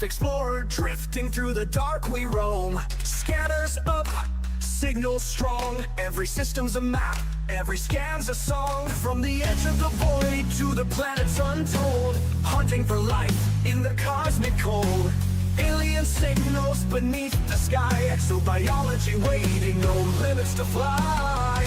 explorer, drifting through the dark we roam. Scanners up, signals strong, every system's a map, every scan's a song. From the edge of the void to the planets untold, hunting for life in the cosmic cold. Alien signals beneath the sky, exobiology waiting, no limits to fly.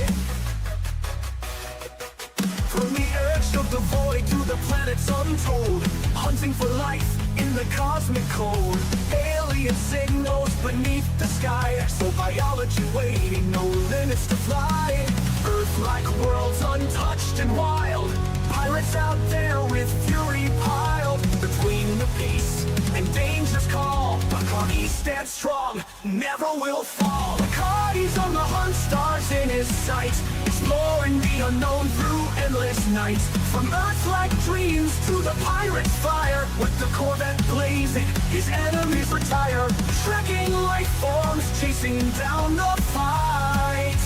From the edge of the void to the planets untold, hunting for life in the cosmic cold. Alien signals beneath the sky, exobiology waiting, no limits to fly. Earth-like worlds untouched and wild, pirates out there with fury piled. Between the peace and danger's call, Bacardi stands strong, never will fall. Bacardi's on the hunt, stars in his sight, exploring the unknown through endless nights. From Earth-like dreams to the pirate's fire, with the Corvette blazing, his enemies retire. Trekking life forms, chasing down the fight.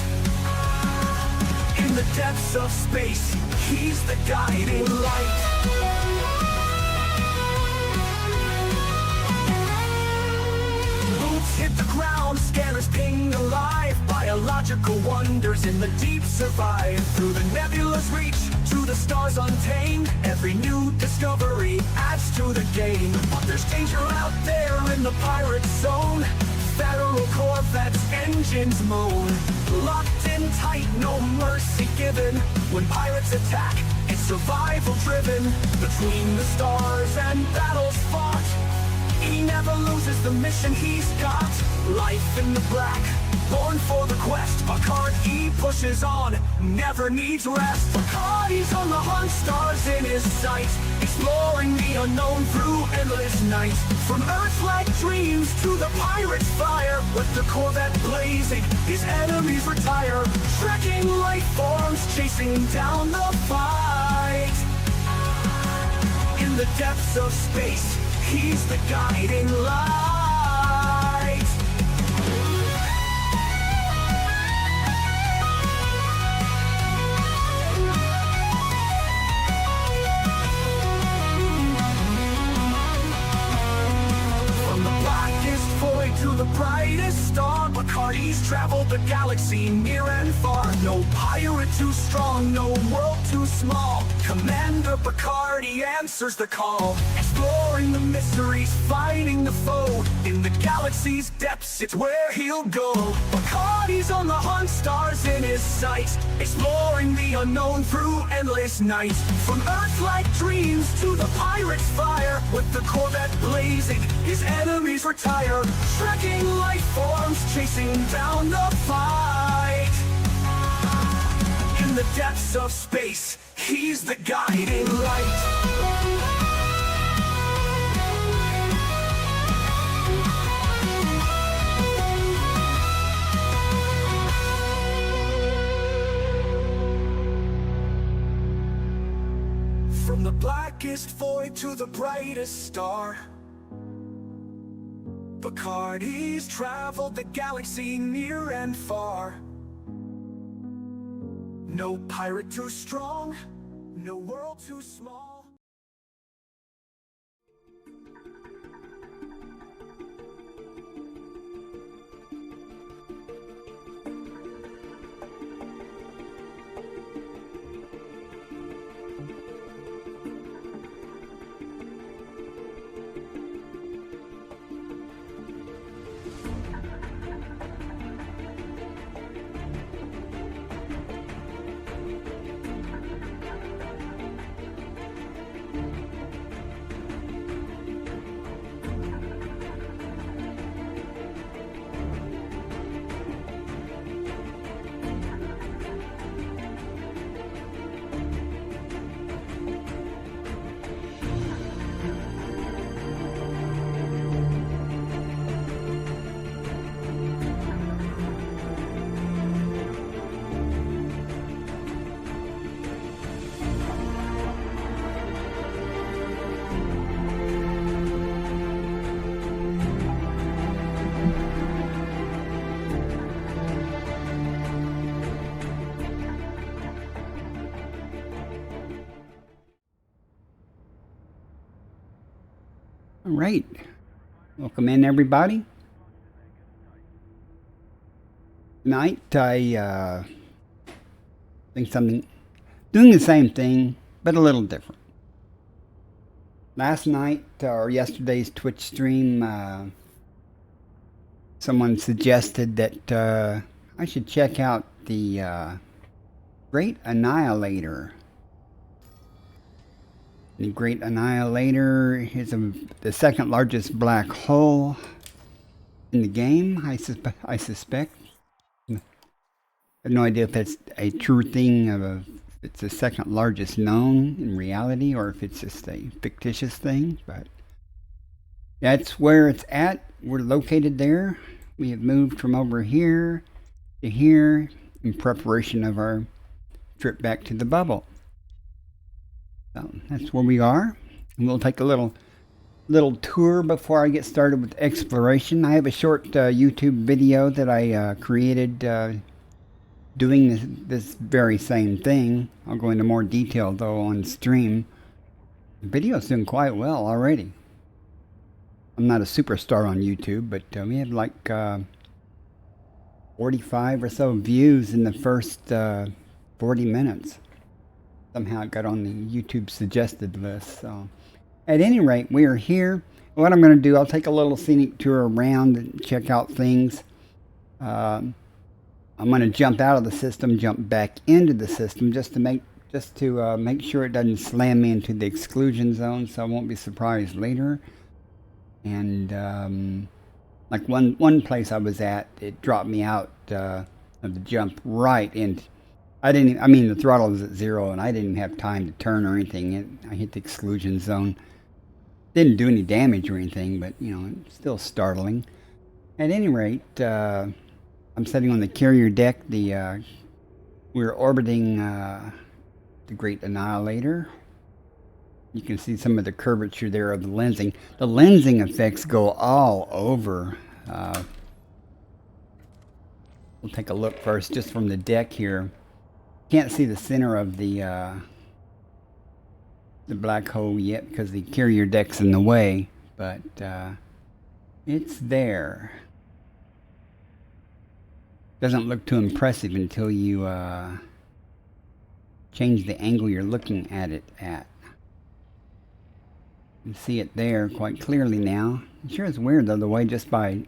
In the depths of space, he's the guiding light. Hit the ground, scanners ping alive. Biological wonders in the deep survive. Through the nebula's reach, to the stars untamed, every new discovery adds to the game. But there's danger out there in the pirate zone. Federal Corvettes, engines moan. Locked in tight, no mercy given. When pirates attack, it's survival driven. Between the stars and battles fought, he never loses the mission he's got. Life in the black, born for the quest. Bacardi pushes on, never needs rest. Bacardi's on the hunt, stars in his sight, exploring the unknown through endless nights. From Earth-like dreams to the pirate's fire, with the Corvette blazing, his enemies retire. Trekking life forms, chasing down the fight. In the depths of space, he's the guiding light. From the blackest void to the brightest star, Bacardi's traveled the galaxy near and far. No pirate too strong, no world too small. Commander Bacardi answers the call, exploring the mysteries, fighting the foe. In the galaxy's depths, it's where he'll go. Bacardi's on the hunt, stars in his sight, exploring the unknown through endless nights. From Earth-like dreams to the pirate's fire, with the Corvette blazing, his enemies retire. Trekking life forms, chasing down the fight. In the depths of space, he's the guiding light. From the blackest void to the brightest star, Bacardi's traveled the galaxy near and far. No pirate too strong, no world too small. All right. Welcome in, everybody. Tonight, I think something, doing the same thing, but a little different. Last night, or yesterday's Twitch stream, someone suggested that I should check out the Great Annihilator. The Great Annihilator is the second largest black hole in the game, I suspect. I have no idea if that's a true thing, it's the second largest known in reality, or if it's just a fictitious thing, but that's where it's at. We're located there. We have moved from over here to here in preparation of our trip back to the bubble. So that's where we are. And we'll take a little tour before I get started with exploration. I have a short YouTube video that I created doing this very same thing. I'll go into more detail though on stream. The video's doing quite well already. I'm not a superstar on YouTube, but we had like 45 or so views in the first 40 minutes. Somehow it got on the YouTube suggested list. So, at any rate, we are here. What I'm going to do, I'll take a little scenic tour around and check out things. I'm going to jump out of the system, jump back into the system, just to make sure it doesn't slam me into the exclusion zone, so I won't be surprised later. And like one place I was at, it dropped me out of the jump right into. The throttle was at 0, and I didn't have time to turn or anything. I hit the exclusion zone. Didn't do any damage or anything, but it's still startling. At any rate, I'm sitting on the carrier deck. We're orbiting the Great Annihilator. You can see some of the curvature there of the lensing. The lensing effects go all over. We'll take a look first, just from the deck here. Can't see the center of the black hole yet because the carrier deck's in the way, but it's there. Doesn't look too impressive until you change the angle you're looking at it at. You see it there quite clearly now. It sure is weird though, the way just by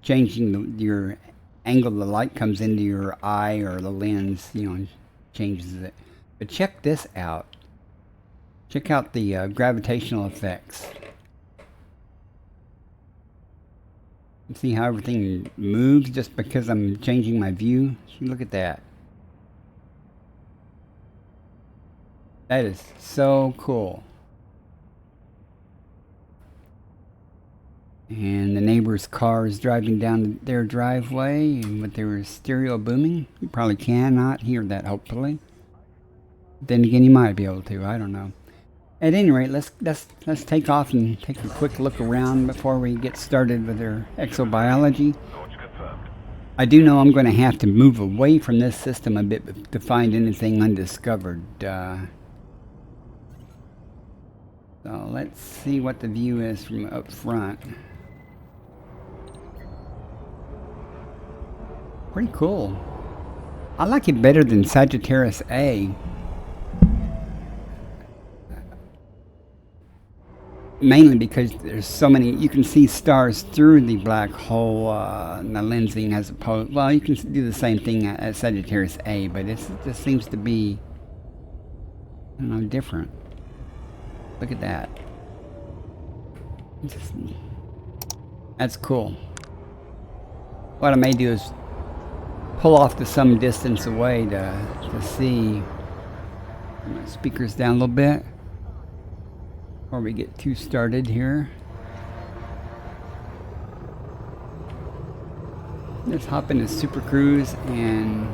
changing your angle the light comes into your eye or the lens, changes it. But check this out. Check out the gravitational effects. You see how everything moves just because I'm changing my view? Look at that. That is so cool. And the neighbor's car is driving down their driveway, and with their stereo booming, you probably cannot hear that, hopefully. Then again, you might be able to, I don't know. At any rate, let's take off and take a quick look around before we get started with our exobiology. I do know I'm going to have to move away from this system a bit to find anything undiscovered. So let's see what the view is from up front. Pretty cool. I like it better than Sagittarius A. Mainly because there's so many, you can see stars through the black hole and the lensing as opposed, well, you can do the same thing as Sagittarius A, but it just seems to be, I don't know, different. Look at that. That's cool. What I may do is pull off to some distance away to see. Turn my speakers down a little bit before we get too started here. Let's hop into Super Cruise and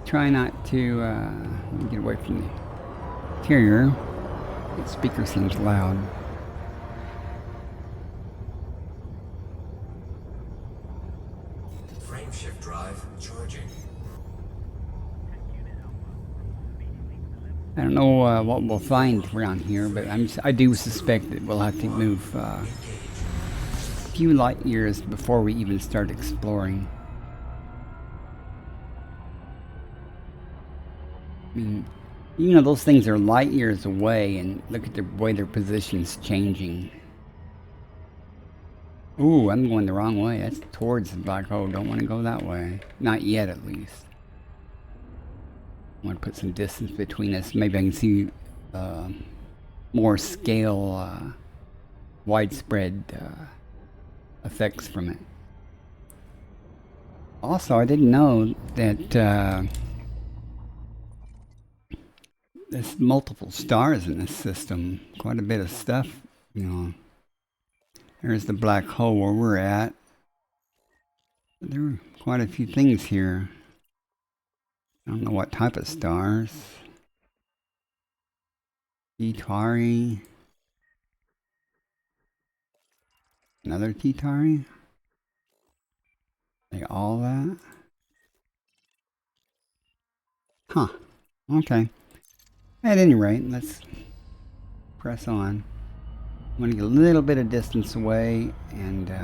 try not to let me get away from the carrier. The speaker seems loud. I don't know what we'll find around here, but I do suspect that we'll have to move a few light years before we even start exploring. I mean, you know, those things are light years away, and look at the way their position's changing. Ooh, I'm going the wrong way. That's towards the black hole. Don't want to go that way. Not yet, at least. I want to put some distance between us. Maybe I can see more scale, widespread effects from it. Also, I didn't know that there's multiple stars in this system. Quite a bit of stuff, you know. There's the black hole where we're at. There are quite a few things here. I don't know what type of stars. Titari. Another Titari. They all that? Huh. Okay. At any rate, let's press on. I'm going to get a little bit of distance away and it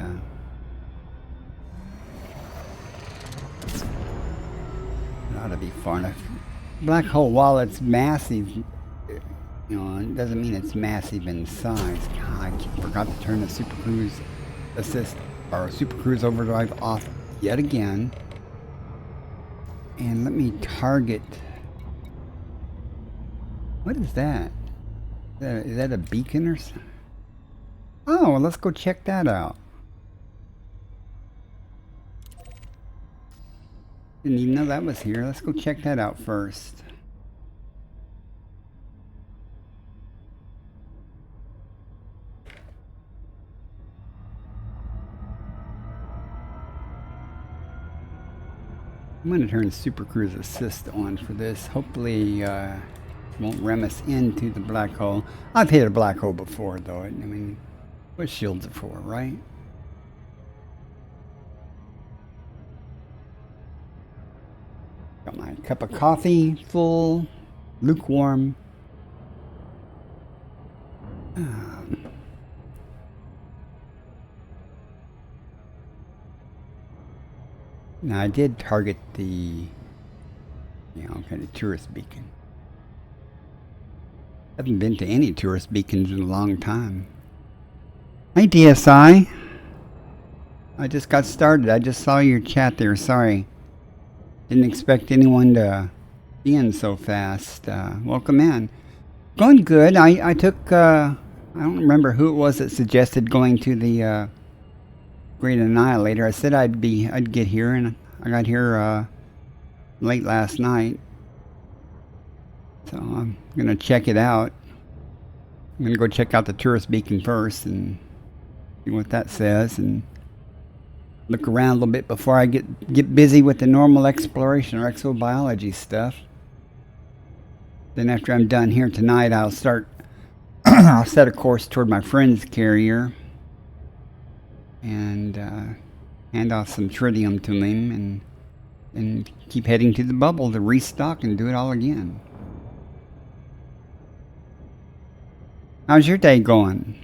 ought to be far enough. Black hole, while it's massive, you know, it doesn't mean it's massive in size. God, I forgot to turn the Super Cruise assist or Super Cruise overdrive off yet again. And let me target. What is that? Is that a beacon or something? Oh, well, let's go check that out. Didn't even know that was here. Let's go check that out first. I'm going to turn Super Cruise Assist on for this. Hopefully, won't ram us into the black hole. I've hit a black hole before, though. I mean, what shields it for, right? Got my cup of coffee full, lukewarm. Now I did target the, you know, kind of tourist beacon. Haven't been to any tourist beacons in a long time. Hey DSI. I just got started. I just saw your chat there. Sorry. Didn't expect anyone to be in so fast. Welcome in. Going good. I took, I don't remember who it was that suggested going to the Great Annihilator. I said I'd get here, and I got here late last night. So I'm gonna check it out. I'm gonna go check out the tourist beacon first and see what that says, and look around a little bit before I get busy with the normal exploration or exobiology stuff. Then after I'm done here tonight, I'll start. I'll set a course toward my friend's carrier and hand off some tritium to him, and keep heading to the bubble to restock and do it all again. How's your day going?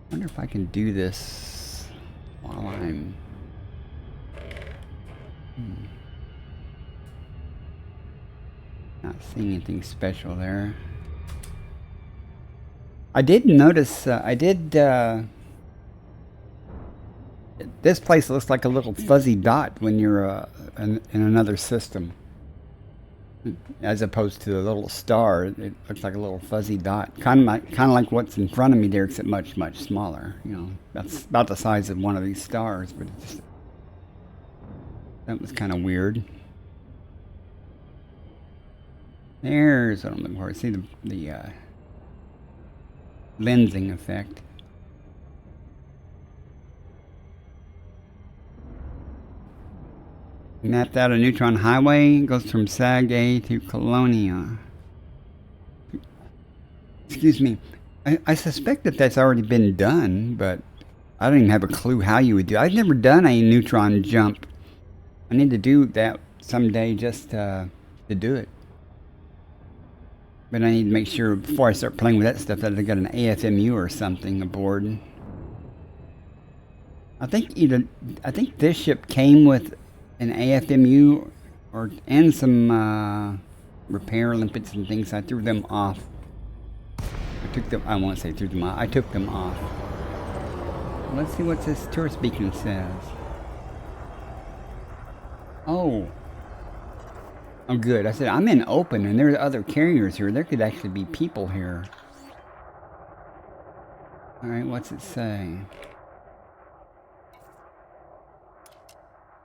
I wonder if I can do this while I'm... Not seeing anything special there. I did notice, this place looks like a little fuzzy dot when you're in another system. As opposed to a little star, it looks like a little fuzzy dot. Kind of like what's in front of me there, except much, much smaller. You know, that's about the size of one of these stars, but that was kind of weird. There's what I'm looking for. See the lensing effect. Mapped out a neutron highway. Goes from Sag A to Colonia. Excuse me. I suspect that that's already been done, but I don't even have a clue how you would do it. I've never done a neutron jump. I need to do that someday just to do it. But I need to make sure before I start playing with that stuff that I got an AFMU or something aboard. I think this ship came with an AFMU and some repair limpets and things. I threw them off. I won't say threw them off. I took them off. Let's see what this tourist beacon says. Oh, good. I said I'm in open, and there's other carriers here. There could actually be people here. All right, what's it say?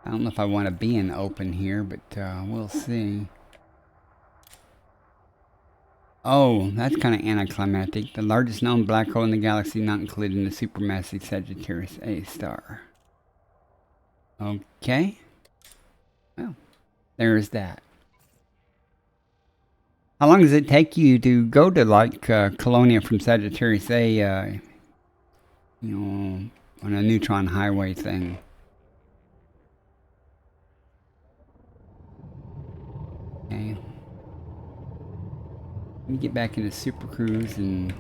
I don't know if I want to be in open here, but we'll see. Oh, that's kind of anticlimactic. The largest known black hole in the galaxy, not included in the supermassive Sagittarius A star. Okay. Well, there's that. How long does it take you to go to like Colonia from Sagittarius A? You know, on a neutron highway thing. Okay. Let me get back into Super Cruise and...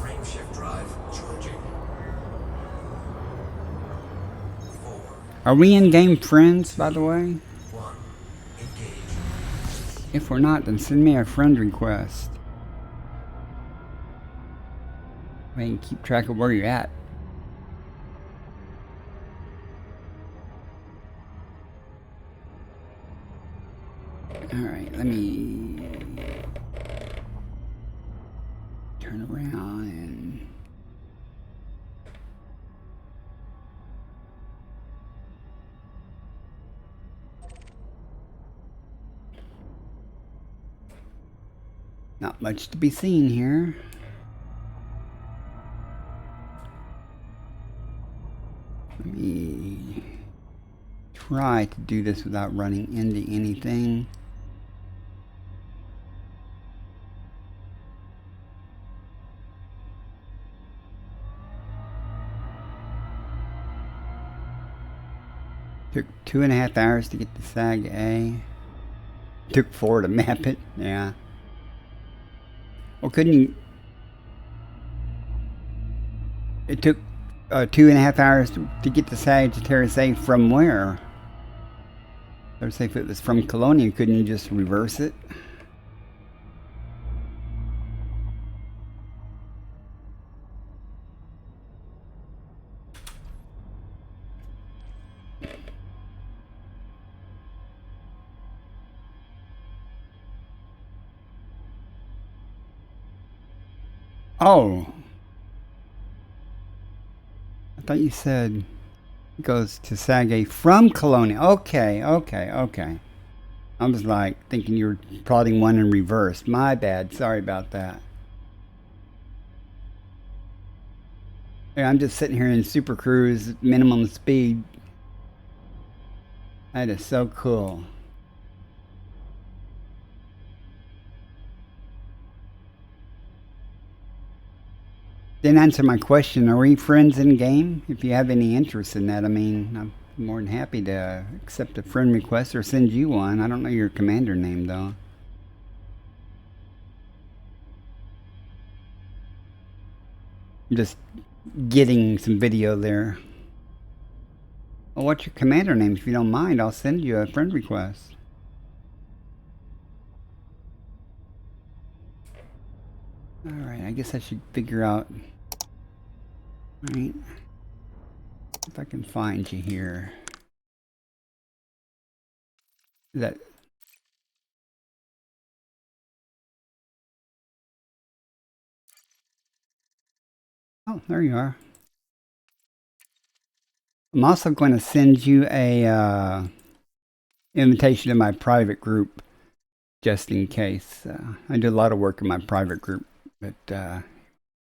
Frame shift drive charging. 4. Are we in-game friends, by the way? 1. Engage. If we're not, then send me a friend request. I can keep track of where you're at. Alright, let me turn around and... Not much to be seen here. Let me try to do this without running into anything. Took 2.5 hours to get to Sag A. Took 4 to map it. Yeah. Well, couldn't you... It took 2.5 hours to get to Sagittarius A from where? I would say if it was from Colonia, couldn't you just reverse it? Oh. I thought you said it goes to Sag A from Colonia. Okay. I was like thinking you were plotting one in reverse. My bad. Sorry about that. Yeah, I'm just sitting here in Super Cruise, minimum speed. That is so cool. Didn't answer my question. Are we friends in game? If you have any interest in that, I mean, I'm more than happy to accept a friend request or send you one. I don't know your commander name though. I'm just getting some video there. Well, what's your commander name? If you don't mind, I'll send you a friend request. Alright, I guess I should figure out... Right. If I can find you here. Is that... Oh, there you are. I'm also going to send you a invitation to my private group, just in case. I do a lot of work in my private group, but you're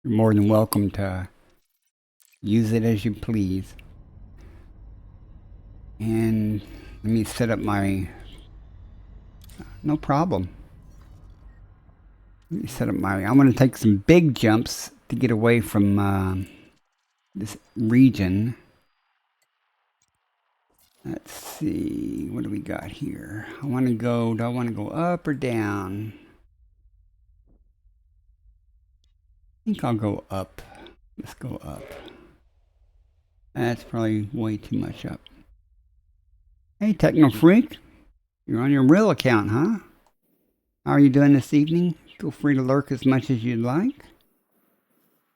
more than welcome to use it as you please. And let me set up my... No problem. Let me set up my... I want to take some big jumps to get away from this region. Let's see, what do we got here? I want to go, do I want to go up or down? I think I'll go up. Let's go up. That's probably way too much up. Hey, Techno Freak. You're on your real account, huh? How are you doing this evening? Feel free to lurk as much as you'd like.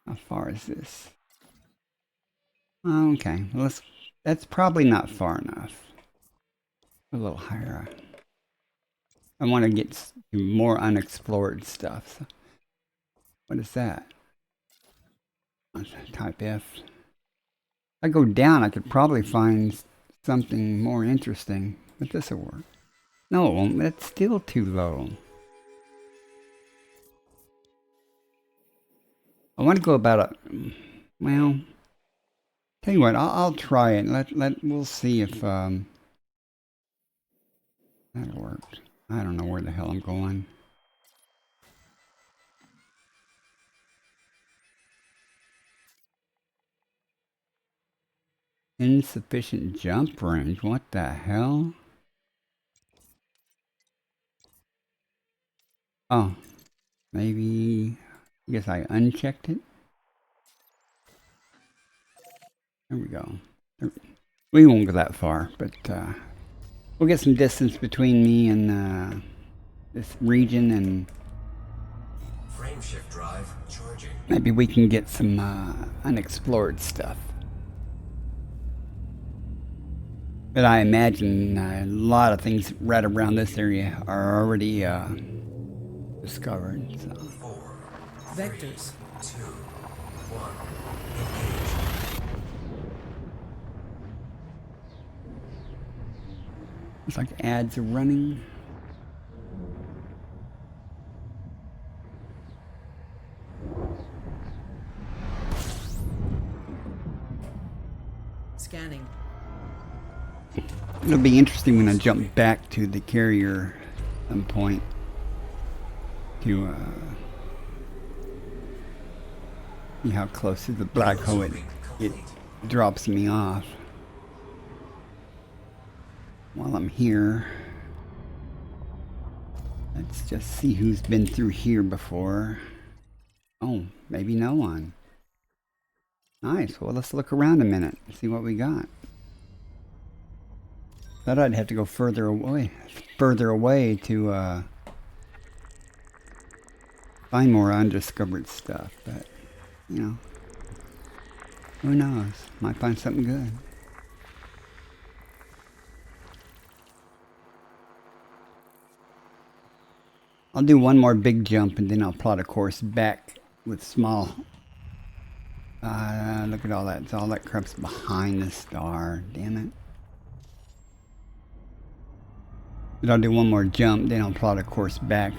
How far is this? Okay, well, that's probably not far enough. A little higher. I want to get to more unexplored stuff. So. What is that? Type F. If I go down, I could probably find something more interesting, but this will work. No, it won't. That's still too low. I want to go about well, tell you what, I'll try it. We'll see if that'll work. I don't know where the hell I'm going. Insufficient jump range. What the hell? Oh, maybe. I guess I unchecked it. There we go. We won't go that far, but we'll get some distance between me and this region, and Frameshift drive charging. maybe we can get some unexplored stuff. But I imagine a lot of things right around this area are already discovered. So. 4, Vectors. 2, 1. Engage. Looks like ads are running. Scanning. It'll be interesting when I jump back to the carrier at some point to see how close to the black hole it drops me off. While I'm here, let's just see who's been through here before. Oh, maybe no one. Nice. Well, let's look around a minute and see what we got. Thought I'd have to go further away to find more undiscovered stuff, but you know, who knows? Might find something good. I'll do one more big jump and then I'll plot a course back with small. Look at all that. It's all that crap's behind the star. Damn it. But I'll do one more jump, then I'll plot a course back.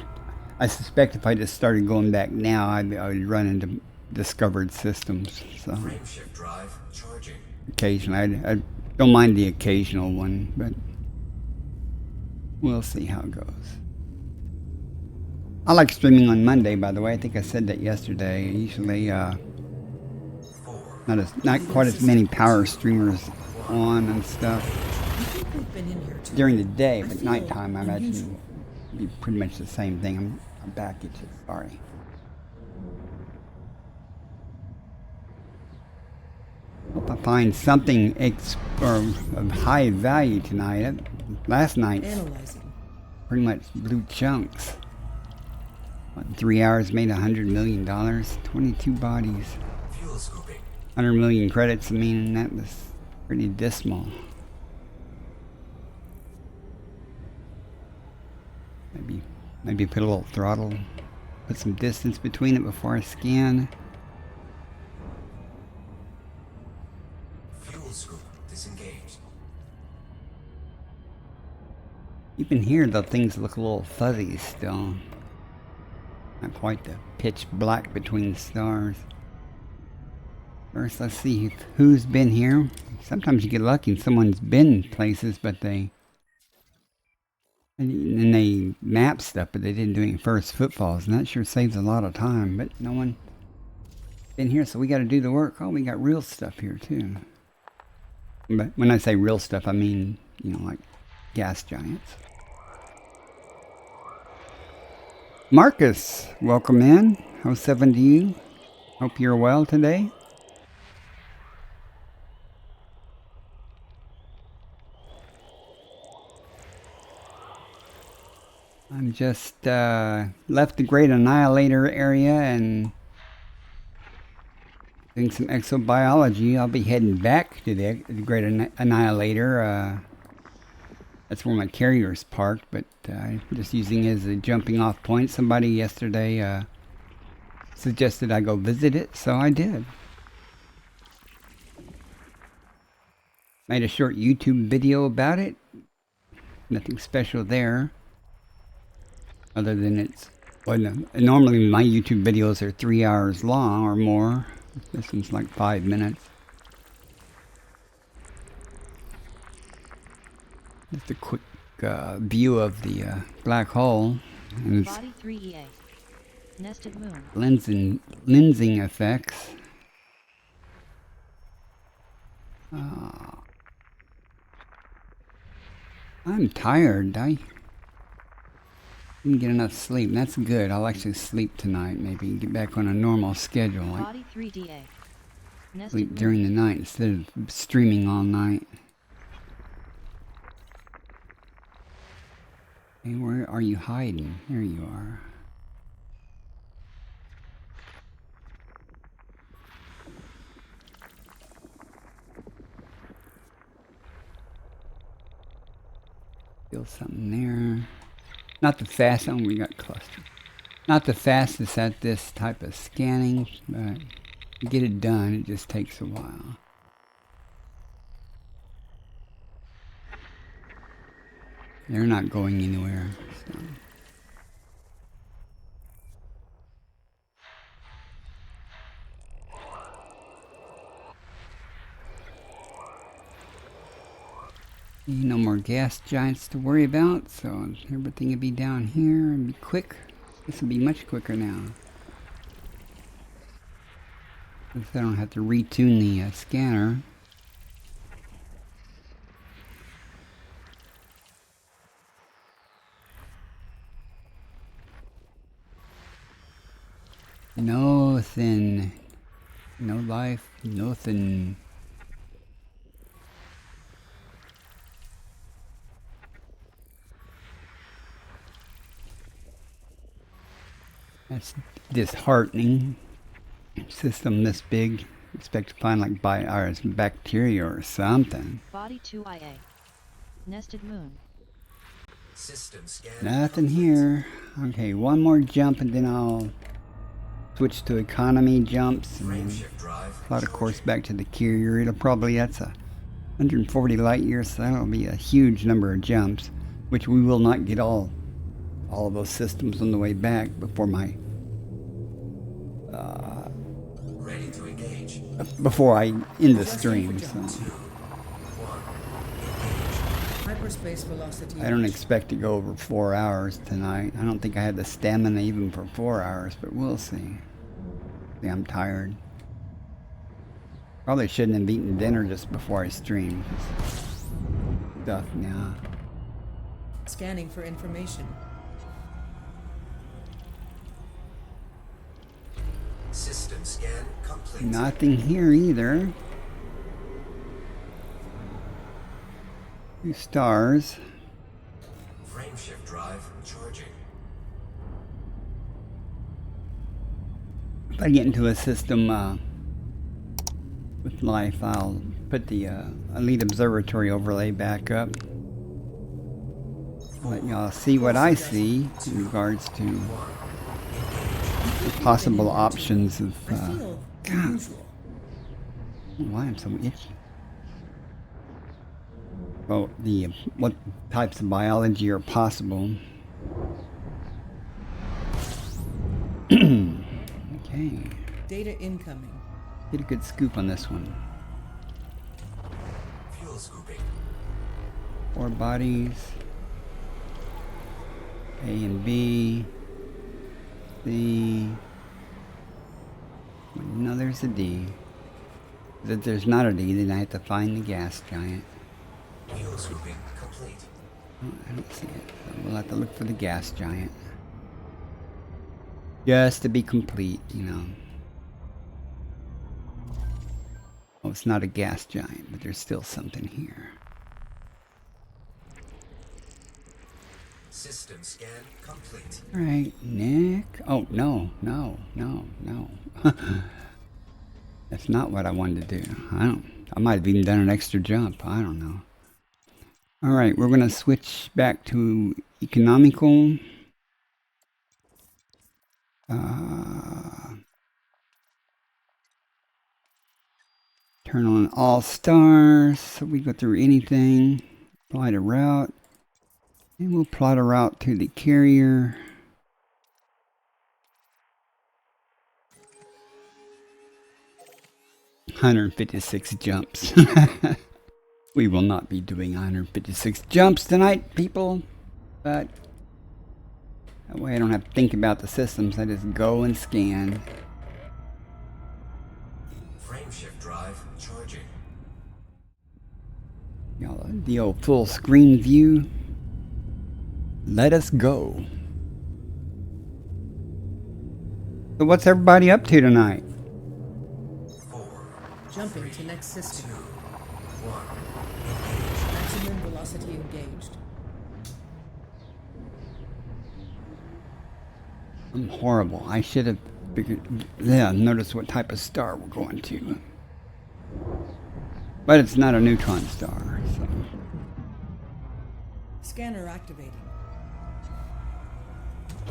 I suspect if I just started going back now, I would run into discovered systems. So Frameshift drive charging. occasionally, I don't mind the occasional one, but we'll see how it goes. I like streaming on Monday, by the way. I think I said that yesterday. Usually, not quite as many power streamers on and stuff during the day, but nighttime I imagine it'd be pretty much the same thing. I'm back at you. Sorry. Hope I find something of high value tonight. Last night, pretty much blew chunks. What, 3 hours made $100 million. 22 bodies. Fuel scooping. 100 million credits. I mean, that was pretty dismal. Maybe put a little throttle, put some distance between it before I scan. Fuel scoop disengaged. Even here, the things look a little fuzzy still. Not quite the pitch black between the stars. First, let's see who's been here. sometimes you get lucky and someone's been places, but they map stuff, but they didn't do any first footfalls, and that sure saves a lot of time. But no one been here, so we got to do the work. Oh, we got real stuff here too. But when I say real stuff, I mean, you know, like gas giants. Marcus, welcome in. 07 to you. Hope you're well today. I'm just left the Great Annihilator area and doing some exobiology. I'll be heading back to the Great Annihilator. That's where my carrier's parked, but I'm just using it as a jumping off point. Somebody yesterday suggested I go visit it, so I did. Made a short YouTube video about it. Nothing special there. Other than it's, well, no, normally my YouTube videos are 3 hours long or more. This one's like 5 minutes. Just a quick view of the black hole and its Body 3EA. Nested moon. lensing effects. I'm tired. I didn't get enough sleep. That's good. I'll actually sleep tonight. Maybe get back on a normal schedule. Like Body 3DA. Nested sleep moon. during the night instead of streaming all night. Hey, where are you hiding? There you are. Feel something there. Not the fastest, oh, we got clustered. Not the fastest at this type of scanning, but to get it done, it just takes a while. They're not going anywhere, so. No more gas giants to worry about, so everything will be down here and be quick. This will be much quicker now. Since I don't have to retune the scanner. Nothing. No life, nothing. That's disheartening. System this big, expect to find like bacteria or something. Body 2IA. Nested moon. System scan. Nothing here. Okay, one more jump and then I'll switch to economy jumps and then Frameshift drive. plot a course back to the carrier. It'll probably, that's 140 light years, so that'll be a huge number of jumps, which we will not get all of those systems on the way back before my Ready to engage. before I end the stream. So Hyperspace velocity. I don't expect to go over 4 hours tonight. I don't think I have the stamina even for 4 hours, but we'll see. See, I'm tired. Probably shouldn't have eaten dinner just before I stream. Stuff now. Scanning for information. System scan complete. Nothing here either. 2 stars. Frameshift drive charging. If I get into a system with life, I'll put the Elite Observatory overlay back up. Let y'all see what I see in regards to the possible options of. I feel God, unusual. why I'm so itchy. Well, what types of biology are possible. Okay. Data incoming. Get a good scoop on this one. Fuel scooping. 4 bodies. A and B. C. No, there's a D. If there's not a D, then I have to find the gas giant. Fuel scooping complete. Oh, I don't see it. So we'll have to look for the gas giant. Just to be complete, you know. Oh, it's not a gas giant, but there's still something here. System scan complete. All right, Nick. Oh, no. That's not what I wanted to do. I might have even done an extra jump. I don't know. All right, we're going to switch back to economical. Turn on all stars so we go through anything. Apply the route. And we'll plot a route to the carrier. $156 jumps. We will not be doing 156 jumps tonight, people. But that way I don't have to think about the systems. I just go and scan. Frameshift drive charging. Y'all, the old full screen view. Let us go. So what's everybody up to tonight? 4, Jumping to next system. 1. Engage. Maximum velocity engaged. I'm horrible. I should have figured. Yeah, notice what type of star we're going to. But it's not a neutron star, so. Scanner activating.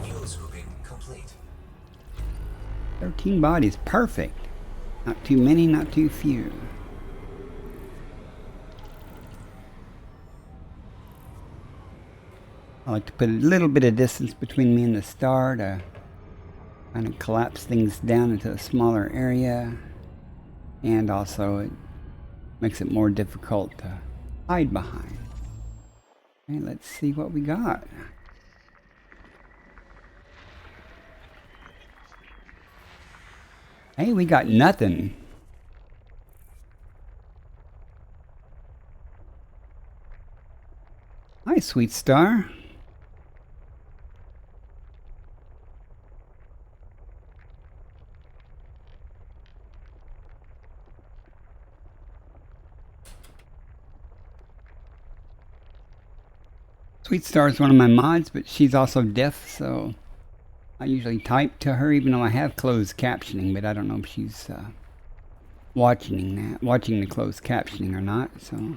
Fuel scooping complete. 13 bodies, perfect. Not too many, not too few. I like to put a little bit of distance between me and the star to kind of collapse things down into a smaller area. And also it makes it more difficult to hide behind. Okay, let's see what we got. Hey, we got nothing. Hi, sweet star. Sweet Star is one of my mods, but she's also deaf, so I usually type to her, even though I have closed captioning, but I don't know if she's watching the closed captioning or not. So,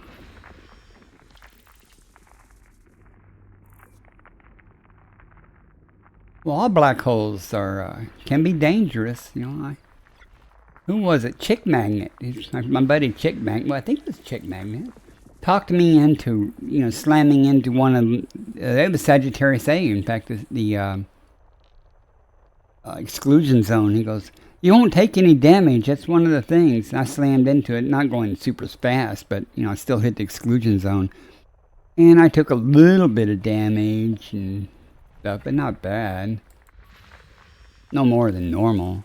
well, all black holes are can be dangerous. You know, who was it? Chick Magnet. It's my buddy Chick Magnet. Well, I think it was Chick Magnet. Talked me into, slamming into one of them. It was Sagittarius A. In fact, the exclusion zone. He goes, "You won't take any damage. That's one of the things." And I slammed into it, not going super fast, but I still hit the exclusion zone. And I took a little bit of damage and stuff, but not bad. No more than normal.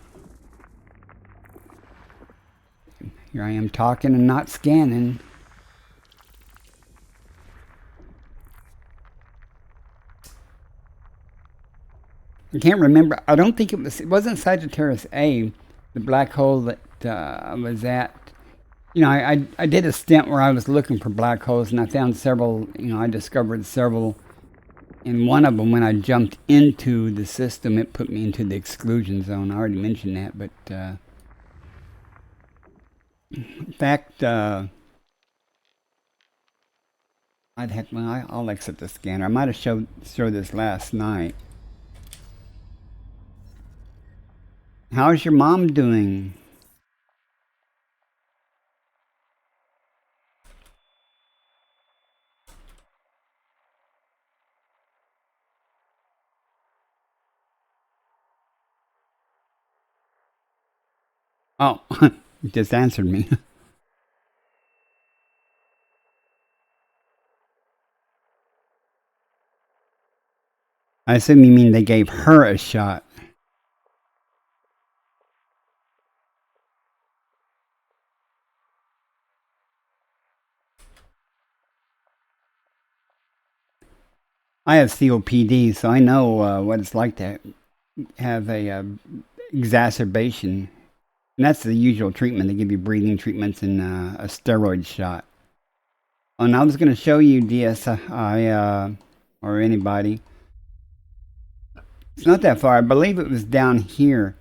Here I am talking and not scanning. I can't remember. I don't think it wasn't Sagittarius A, the black hole that I was at. I did a stint where I was looking for black holes, and I found several. I discovered several. And one of them, when I jumped into the system, it put me into the exclusion zone. I already mentioned that, but in fact, I'll exit the scanner. I might have showed this last night. How's your mom doing? Oh, you just answered me. I assume you mean they gave her a shot. I have COPD, so I know what it's like to have a exacerbation. And that's the usual treatment. They give you breathing treatments and a steroid shot. And I was going to show you DSI or anybody. It's not that far. I believe it was down here.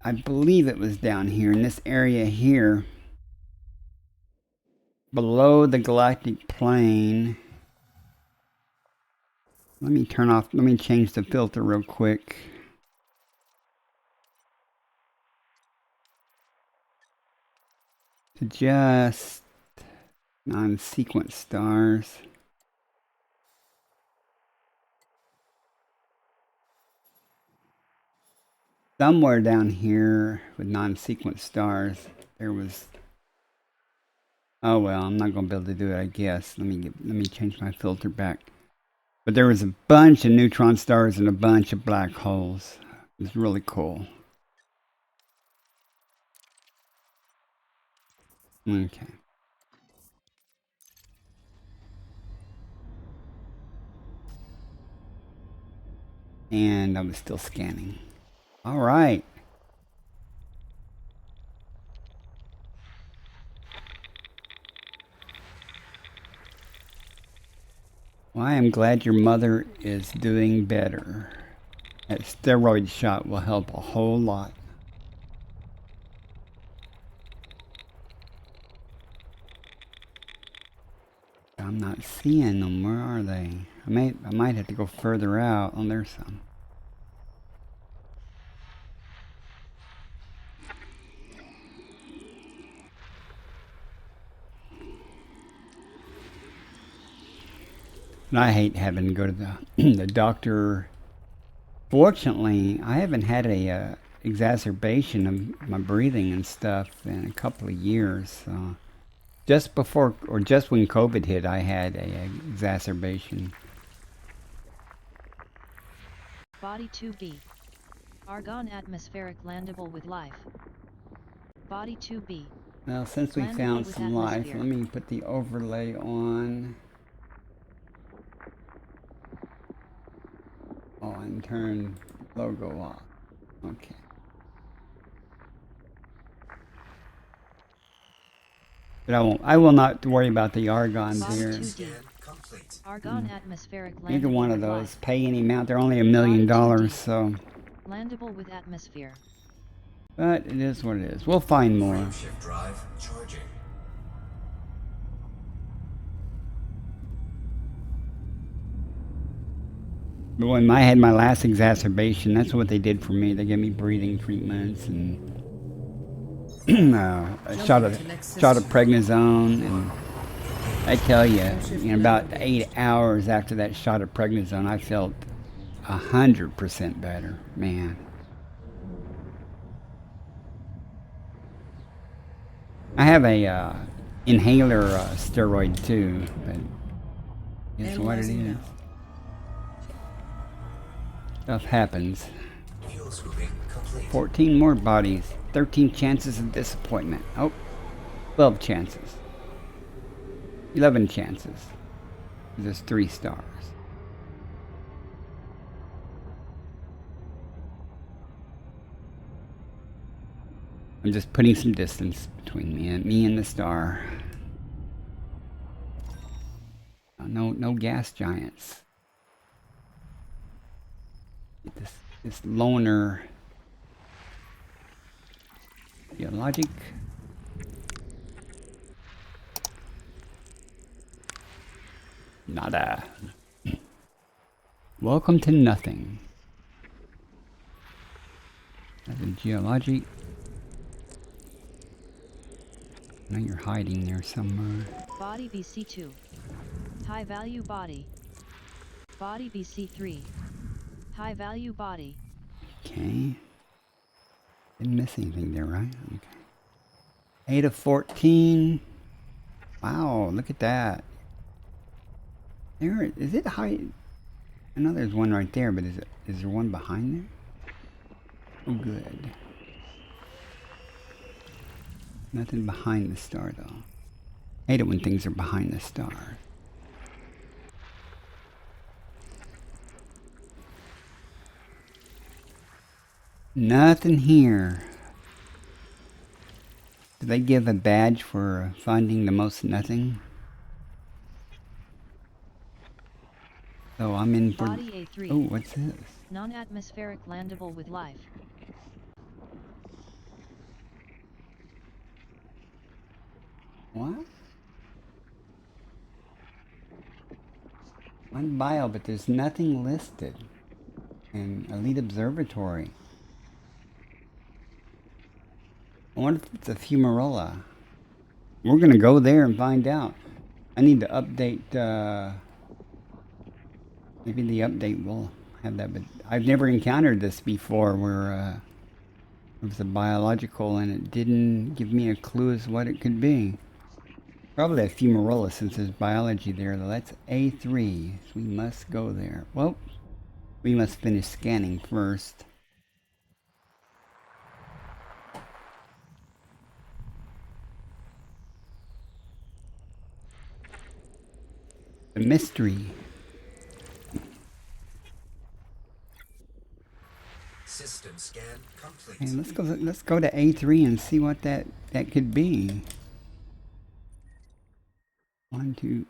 I believe it was down here in this area here. Below the galactic plane. Let me change the filter real quick. To just non-sequence stars. Somewhere down here with non-sequence stars, there was. Oh well, I'm not gonna be able to do it. I guess. Let me change my filter back. But there was a bunch of neutron stars and a bunch of black holes. It was really cool. Okay. And I was still scanning. All right. Well, I am glad your mother is doing better. That steroid shot will help a whole lot. I'm not seeing them. Where are they? I might have to go further out. Oh, there's some. And I hate having to go to the doctor. Fortunately, I haven't had a exacerbation of my breathing and stuff in a couple of years. Just before, or just when COVID hit, I had a exacerbation. Body 2B. Argon atmospheric landable with life. Body 2B. Well, since we Landable found with some life, atmosphere. let me put the overlay on. Oh, and turn logo off. Okay. But I will not worry about the argons Body here. 2D. Scan complete. Argon atmospheric landable Either one of with those. life. Pay any amount. They're only $1 million, so. Landable with atmosphere. But it is what it is. We'll find more. Frameshift drive charging. But when I had my last exacerbation, that's what they did for me. They gave me breathing treatments and a shot of prednisone. And I tell you, in about 8 hours after that shot of prednisone, I felt 100% better, man. I have a inhaler steroid too, but it's what it is. Stuff happens. Fuel scooping complete. 14 more bodies. 13 chances of disappointment. Oh, 12 chances. 11 chances. There's 3 stars. I'm just putting some distance between me and the star. No gas giants. This loner geologic. Nada. Welcome to nothing. That's a geologic. Now you're hiding there somewhere. Body BC2. High value body. Body BC3. High value body. Okay. Didn't miss anything there, right? Okay. 8 of 14. Wow, look at that. There is it high? I know there's one right there, but is there one behind there? Oh, good. Nothing behind the star though. Hate it when things are behind the star. Nothing here. Do they give a badge for finding the most nothing? So I'm in for... Body A3. Oh, what's this? Non-atmospheric landable with life. What? One bio, but there's nothing listed. And Elite Observatory. I wonder if it's a fumarola. We're gonna go there and find out. I need to update, maybe the update will have that, but I've never encountered this before where it was a biological and it didn't give me a clue as what it could be. Probably a fumarola since there's biology there. That's A3, so we must go there. Well, we must finish scanning first. The mystery. System scan complete. Hey, let's go to A3 and see what that could be. 1, 2.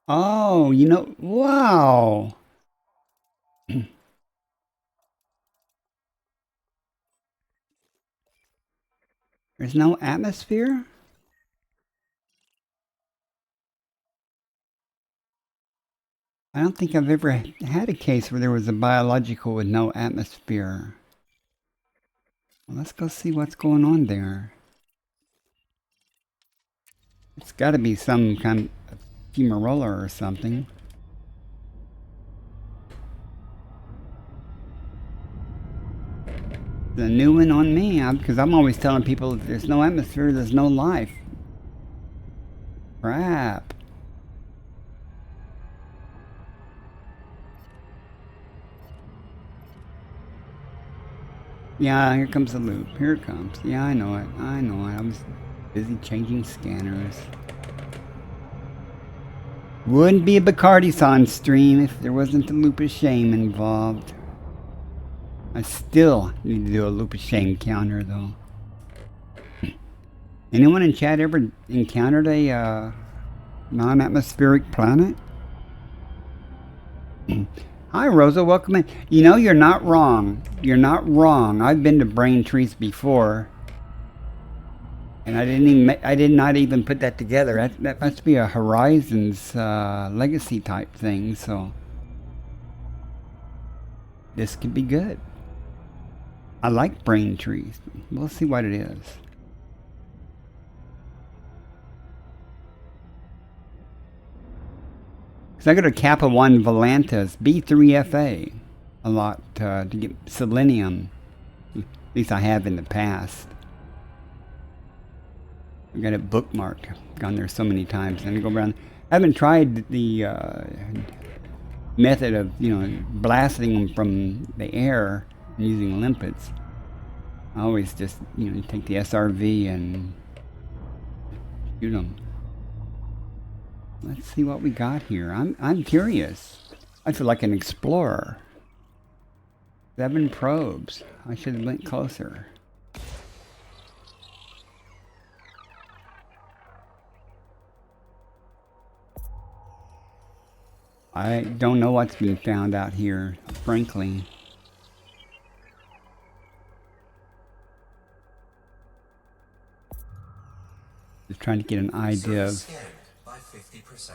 Oh, you know, wow. There's no atmosphere? I don't think I've ever had a case where there was a biological with no atmosphere. Well, let's go see what's going on there. It's got to be some kind of fumarola or something. The new one on me, because I'm always telling people if there's no atmosphere, there's no life. Crap. Yeah, here comes the loop. Here it comes. Yeah, I know it. I know it. I was busy changing scanners. Wouldn't be a Bacardi-san stream if there wasn't the loop of shame involved. I still need to do a loop of shame counter, though. Anyone in chat ever encountered a non-atmospheric planet? Hi, Rosa. Welcome in. You know, you're not wrong. You're not wrong. I've been to brain trees before, and I did not even put that together. That must be a Horizons legacy type thing. So this could be good. I like brain trees. We'll see what it is. Because I go to Kappa 1 Volantis, B3FA, a lot to get selenium. At least I have in the past. I've got it bookmarked. Gone there so many times. And I go around. I haven't tried the method of, blasting them from the air and using limpets. I always just, take the SRV and shoot them. Let's see what we got here. I'm curious. I feel like an explorer. 7 probes. I should have went closer. I don't know what's been found out here, frankly. Just trying to get an idea of... Scanned by 50%.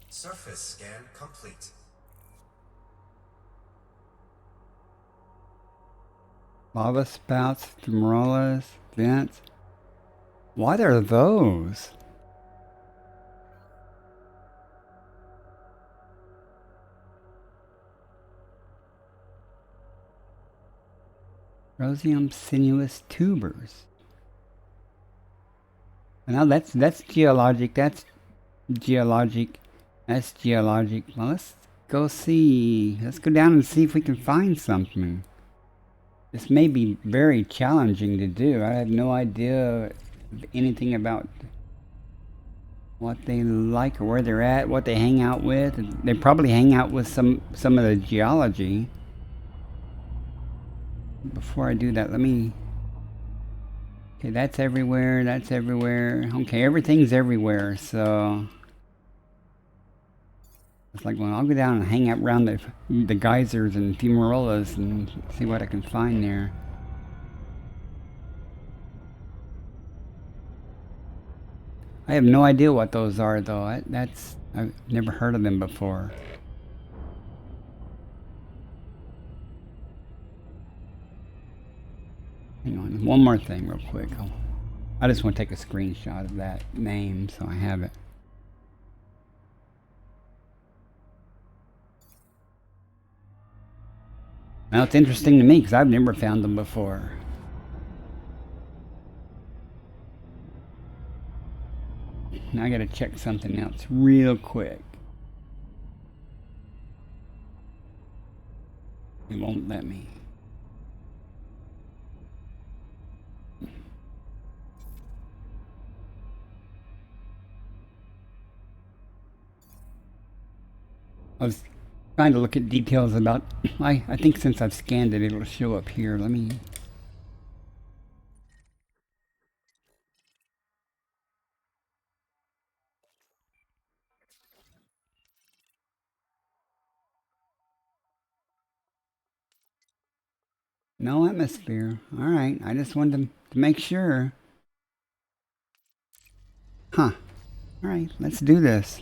Surface scan complete. Lava spouts, fumarolas, vents. What are those? Rhosium sinuous tubers. Now that's geologic. That's geologic. That's geologic. Well, let's go see. Let's go down and see if we can find something. This may be very challenging to do. I have no idea anything about what they like or where they're at, what they hang out with. They probably hang out with some of the geology. Before I do that, let me... Okay, that's everywhere, that's everywhere. Okay, everything's everywhere, so... It's like, well, I'll go down and hang out around the geysers and fumarolas and see what I can find there. I have no idea what those are, though. I've never heard of them before. Hang on, one more thing real quick. I just want to take a screenshot of that name so I have it. Now it's interesting to me because I've never found them before. Now I gotta check something else real quick. It won't let me. I was trying to look at details about... I think since I've scanned it, it'll show up here. Let me... No atmosphere. Alright, I just wanted to make sure. Huh. Alright, let's do this.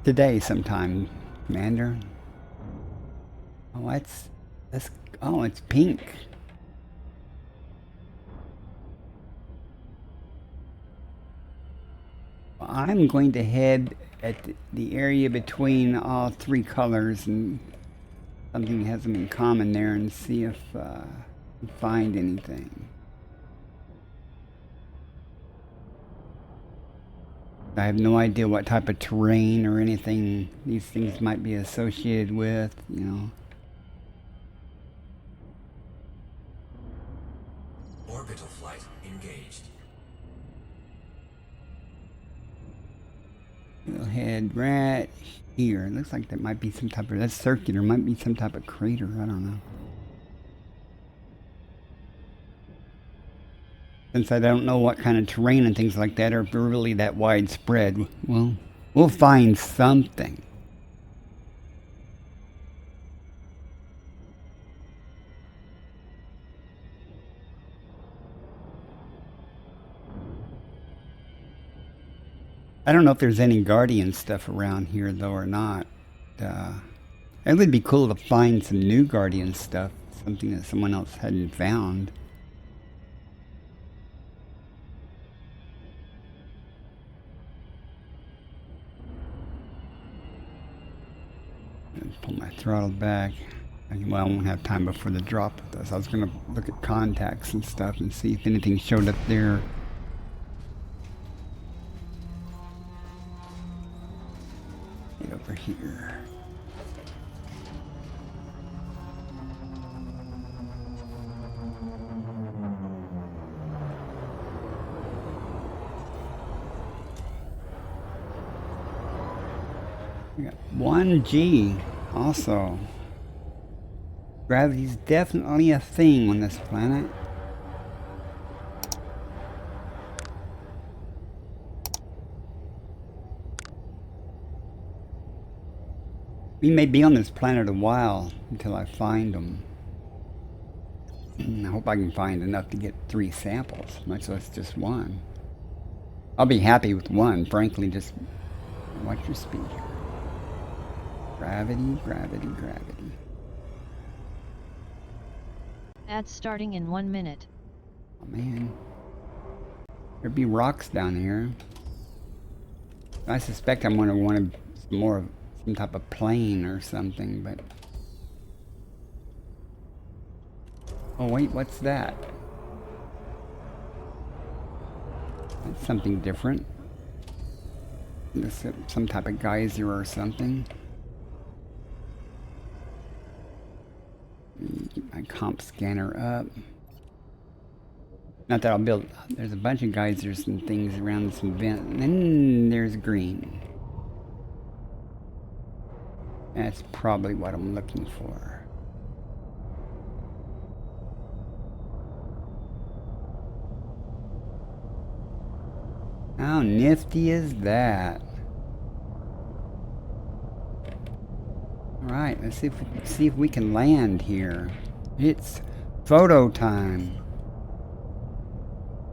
Today sometime, Commander. Oh, oh, it's pink. Well, I'm going to head at the area between all three colors and something that has them in common there and see if I can find anything. I have no idea what type of terrain or anything these things might be associated with, you know. Orbital flight engaged. We'll head right here. It looks like that might be some type of... That's circular. Might be some type of crater. I don't know. Since I don't know what kind of terrain and things like that are really that widespread, well, we'll find something. I don't know if there's any Guardian stuff around here, though, or not. It would be cool to find some new Guardian stuff, something that someone else hadn't found. Pull my throttle back. Well, I won't have time before the drop with this. I was going to look at contacts and stuff and see if anything showed up there. Get over here. We got 1G also. Gravity's definitely a thing on this planet. We may be on this planet a while until I find them. I hope I can find enough to get 3 samples, much less just 1. I'll be happy with 1, frankly. Just watch your speed. Gravity, gravity, gravity. Ads starting in 1 minute. Oh man. There'd be rocks down here. I suspect I'm going to want some type of plane or something, but Oh wait, what's that? That's something different. This is some type of geyser or something. Get my comp scanner up. Not that I'll build. There's a bunch of geysers and things around this vent. And then there's green. That's probably what I'm looking for. How nifty is that? Alright, let's see if we can land here. It's photo time.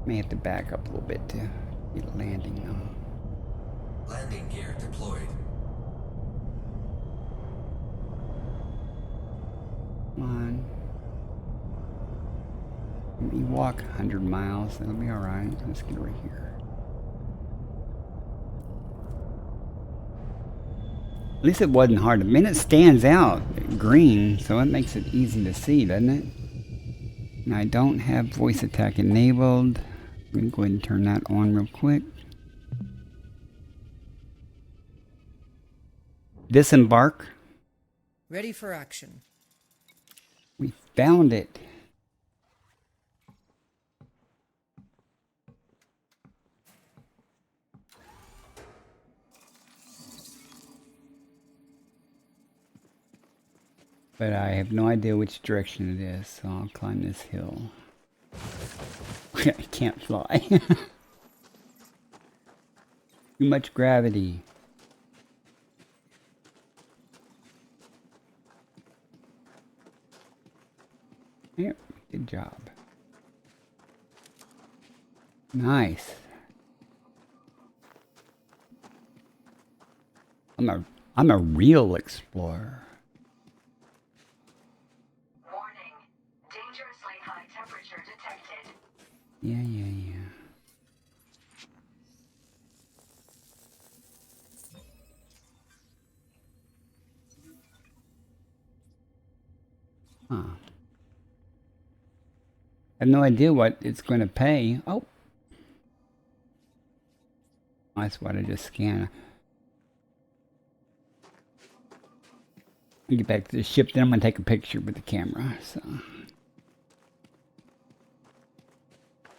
May have to back up a little bit to get a landing though. Landing gear deployed. Come on. Let me walk 100 miles. That'll be alright. Let's get right here. At least it wasn't hard. I mean, it stands out green, so it makes it easy to see, doesn't it? And I don't have voice attack enabled. I'm going to go ahead and turn that on real quick. Disembark. Ready for action. We found it. But I have no idea which direction it is, so I'll climb this hill. I can't fly. Too much gravity. Yep, good job. Nice. I'm a real explorer. Warning. Dangerously high temperature detected. Yeah. Huh. I have no idea what it's going to pay. Oh. That's what I just scanned. Get back to the ship, then I'm going to take a picture with the camera. So, what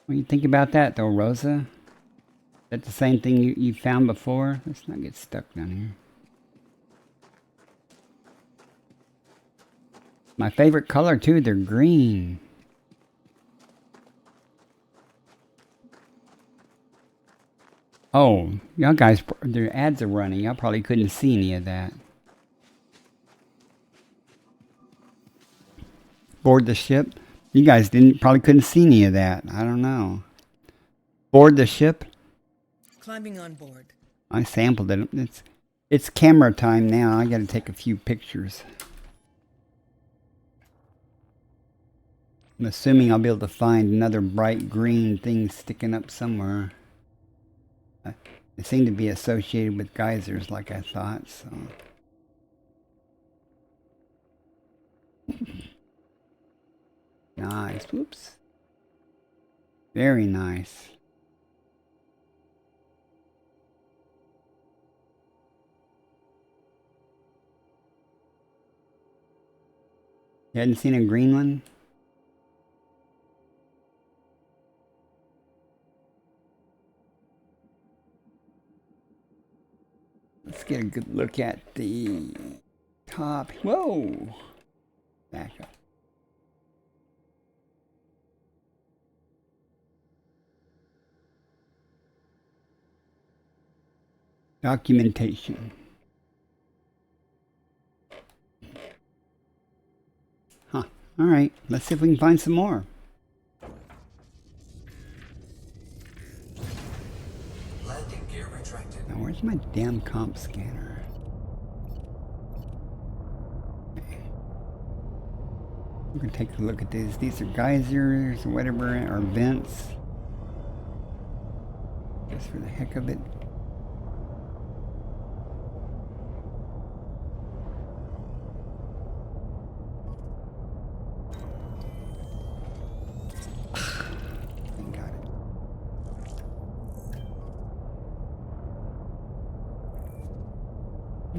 do you think about that, though, Rosa? Is that the same thing you found before? Let's not get stuck down here. My favorite color, too. They're green. Oh, y'all guys, their ads are running. Y'all probably couldn't see any of that. Board the ship. You guys probably couldn't see any of that. I don't know. Board the ship. Climbing on board. I sampled it. It's camera time now. I got to take a few pictures. I'm assuming I'll be able to find another bright green thing sticking up somewhere. It seemed to be associated with geysers like I thought, so. Nice. Whoops. Very nice. You hadn't seen a green one? Let's get a good look at the top. Whoa! Back up. Documentation. Huh. Alright, let's see if we can find some more. Landing gear retracted. Now, where's my damn comp scanner? Okay. We're gonna take a look at these. These are geysers or whatever, or vents. Just for the heck of it.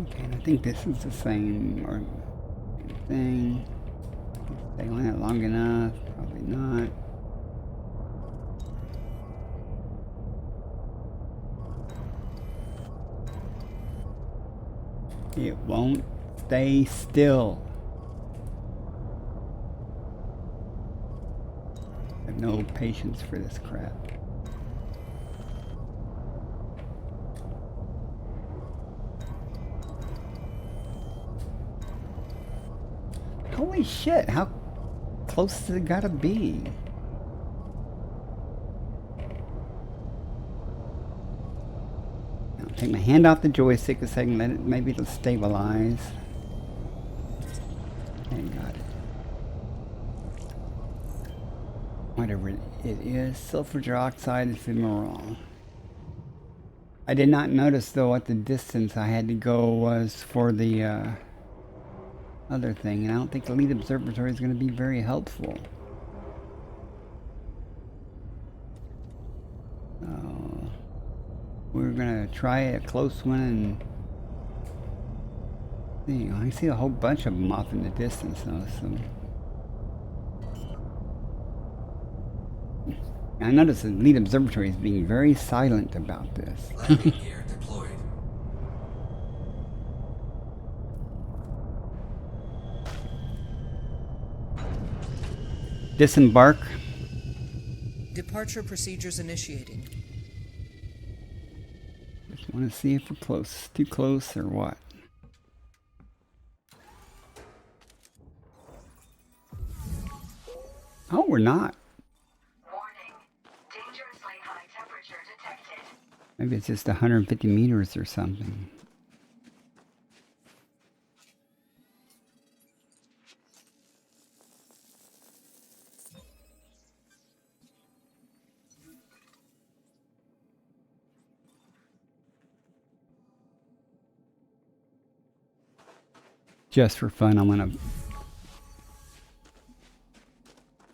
Okay, and I think this is the same or thing. Stay on it long enough. Probably not. It won't stay still. I have no patience for this crap. Holy shit, how close has it gotta be? I'll take my hand off the joystick a second, let it, maybe it'll stabilize. Okay, got it. Whatever it is, sulfur dioxide ephemeral. I did not notice though what the distance I had to go was for the other thing, and I don't think the Elite Observatory is going to be very helpful. So we're going to try a close one and see. I see a whole bunch of them off in the distance though. So I noticed the Elite Observatory is being very silent about this. Landing gear deployed. Disembark. Departure procedures initiating. Just want to see if we're close. Too close or what? Oh, we're not. Warning. Dangerously high temperature detected. Maybe it's just 150 meters or something. Just for fun, I'm gonna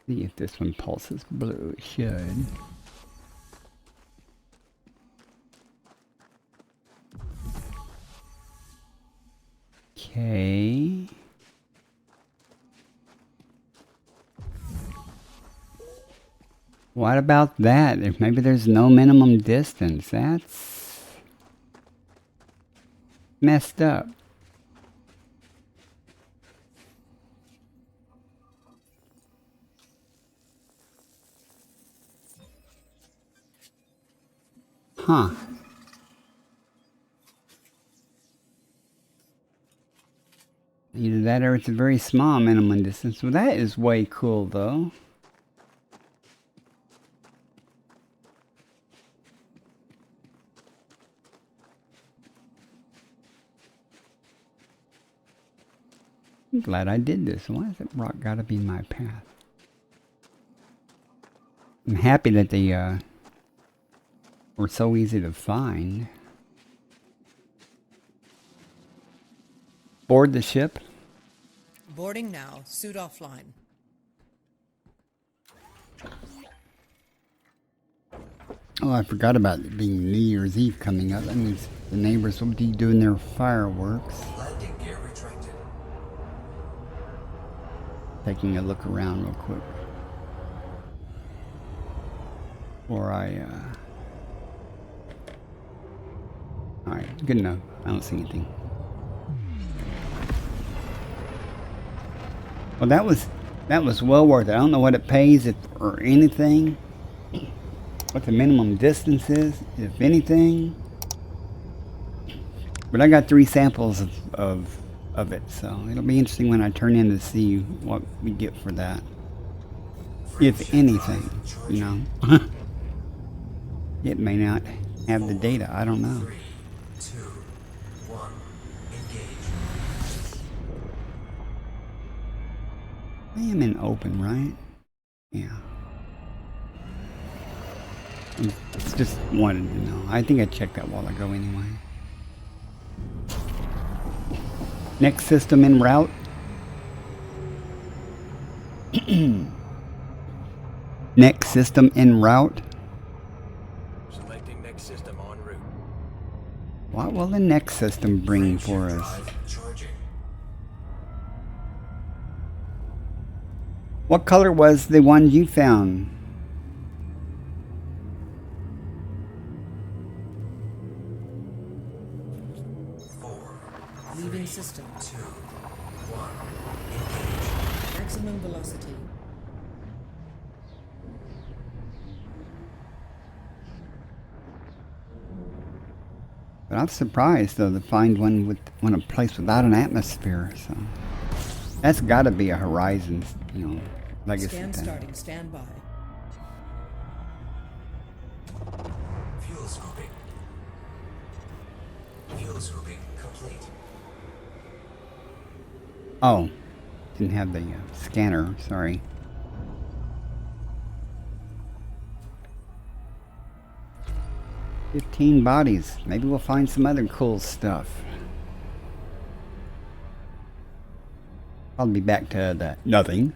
see if this one pulses blue. It should. Okay. What about that? If maybe there's no minimum distance, that's messed up. Huh. Either that or it's a very small minimum distance. Well, that is way cool, though. I'm glad I did this. Why has that rock gotta be in my path? I'm happy that they were so easy to find. Board the ship. Boarding now. Suit offline. Oh, I forgot about it being New Year's Eve coming up. That means the neighbors will be doing their fireworks. Landing gear retracted. Taking a look around real quick. Before I, Alright, good enough. I don't see anything. Well, that was well worth it. I don't know what it pays or anything. What the minimum distance is, if anything. But I got 3 samples of it, so it'll be interesting when I turn in to see what we get for that. If anything, you know. It may not have the data, I don't know. 3, 2, 1, engage. I am in open, right? Yeah. Just wanted to know. I think I checked that while ago anyway. Next system en route. Next system en route. Selecting next system en route. What will the next system bring for us? Drive charging. What color was the one you found? Leaving system. 2, 1. Engage. Maximum velocity. But I'm surprised though to find one with a place without an atmosphere. So that's got to be a Horizon, legacy Scan thing. starting. Stand by. Fuel scooping. Fuel scooping complete. Oh, didn't have the scanner. Sorry. "15 bodies. Maybe we'll find some other cool stuff." I'll be back to the nothing.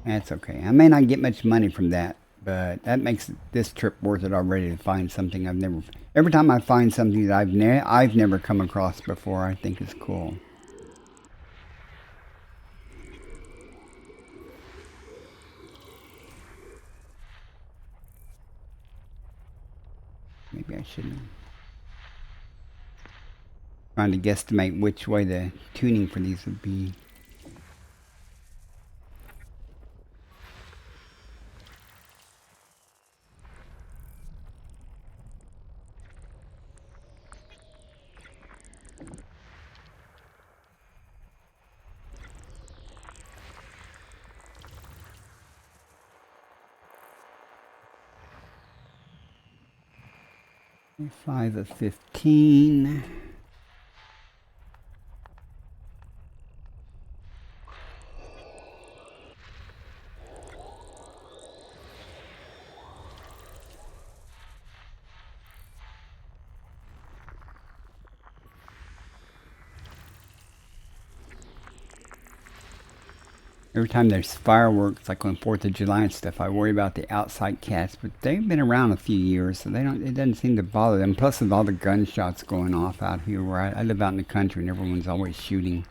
That's okay. I may not get much money from that, but that makes this trip worth it already to find something I've never... Every time I find something that I've never come across before, I think is cool. Maybe I shouldn't. Trying to guesstimate which way the tuning for these would be. Five of 15. Every time there's fireworks, like on 4th of July and stuff, I worry about the outside cats, but they've been around a few years, so it doesn't seem to bother them. Plus with all the gunshots going off out here where I live out in the country and everyone's always shooting.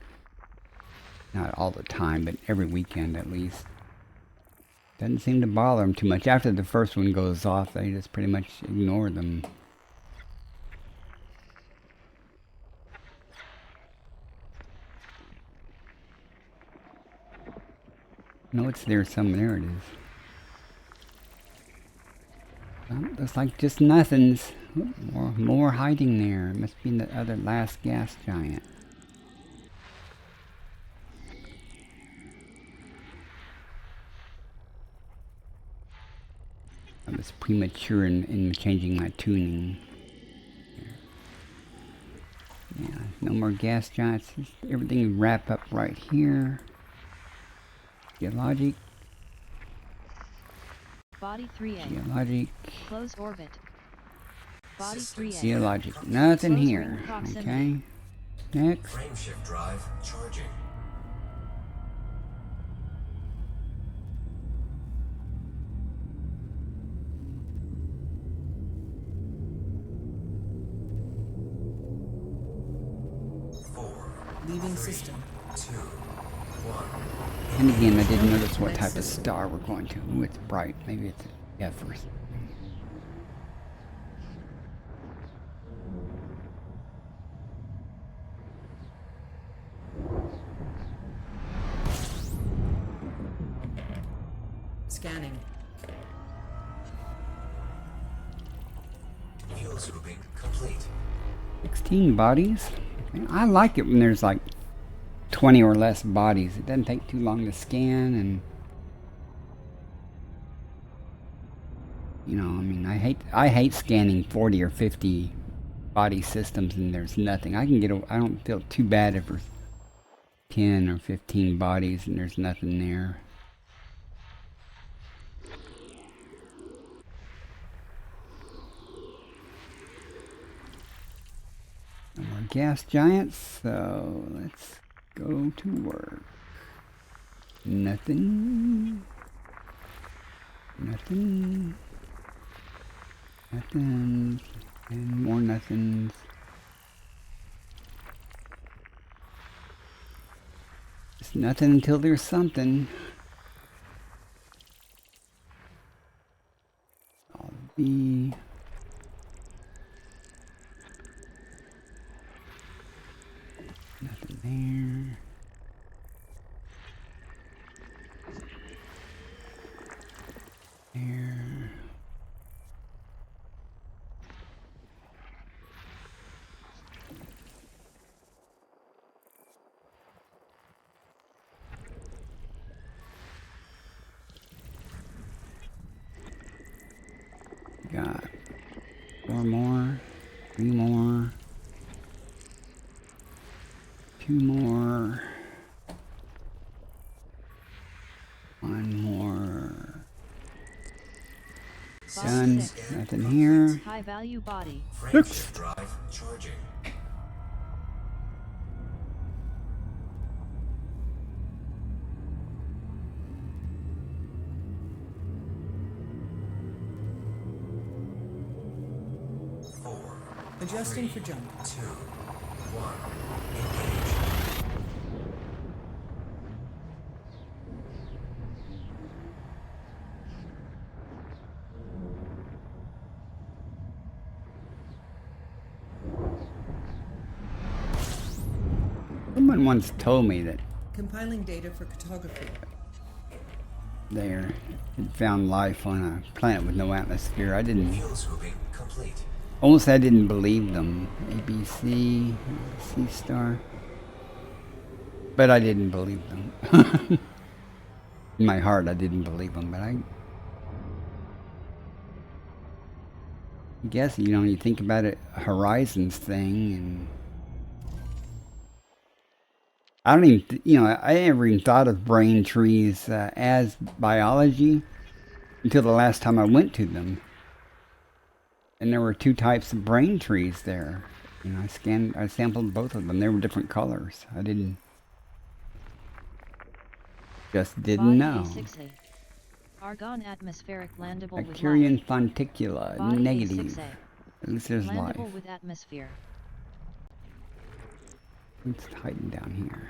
Not all the time, but every weekend at least. Doesn't seem to bother them too much. After the first one goes off, they just pretty much ignore them. No, it's there somewhere. It is. Looks like just nothing's. More hiding there. It must be the other last gas giant. I was premature in changing my tuning. Yeah, no more gas giants. Everything wrap up right here. Geologic. Body 3A. Geologic. Close orbit. Body 3A. Geologic. Nothing Close here. ring proximity. Okay. Next. Frameshift drive charging. Leaving system. 2, 1. And again, I didn't notice what type of star we're going to. Ooh, it's bright. Maybe it's first. Scanning. Fuel scooping complete. 16 bodies. I like it when there's like 20 or less bodies. It doesn't take too long to scan, and I mean, I hate scanning 40 or 50 body systems and there's nothing. I don't feel too bad if there's 10 or 15 bodies and there's nothing there. No more gas giants, so let's go to work. Nothing. Nothing. And more nothings. It's nothing until there's something. I'll be... Nothing there. There. Got 4 more, 3 more, 2 more, 1 more. Done. Six. Nothing here. High value body. Frameshift drive charging. Four, Adjusting for jump. 2, 1, engage. Someone once told me that Compiling data for cartography. they had found life on a planet with no atmosphere. I didn't. Fuel swooping complete. Almost I didn't believe them. ABC, C star. But I didn't believe them. In my heart, I didn't believe them. But I guess, you know, you think about it, Horizons thing, and I don't even, you know, I never even thought of brain trees as biology until the last time I went to them. And there were 2 types of brain trees there. You know, I sampled both of them. They were different colors. I just didn't Body know. A6A. Argon atmospheric landable with Bacterian life. fonticula, Body negative. A6A. At least there's life. Landable with atmosphere. Let's tighten down here.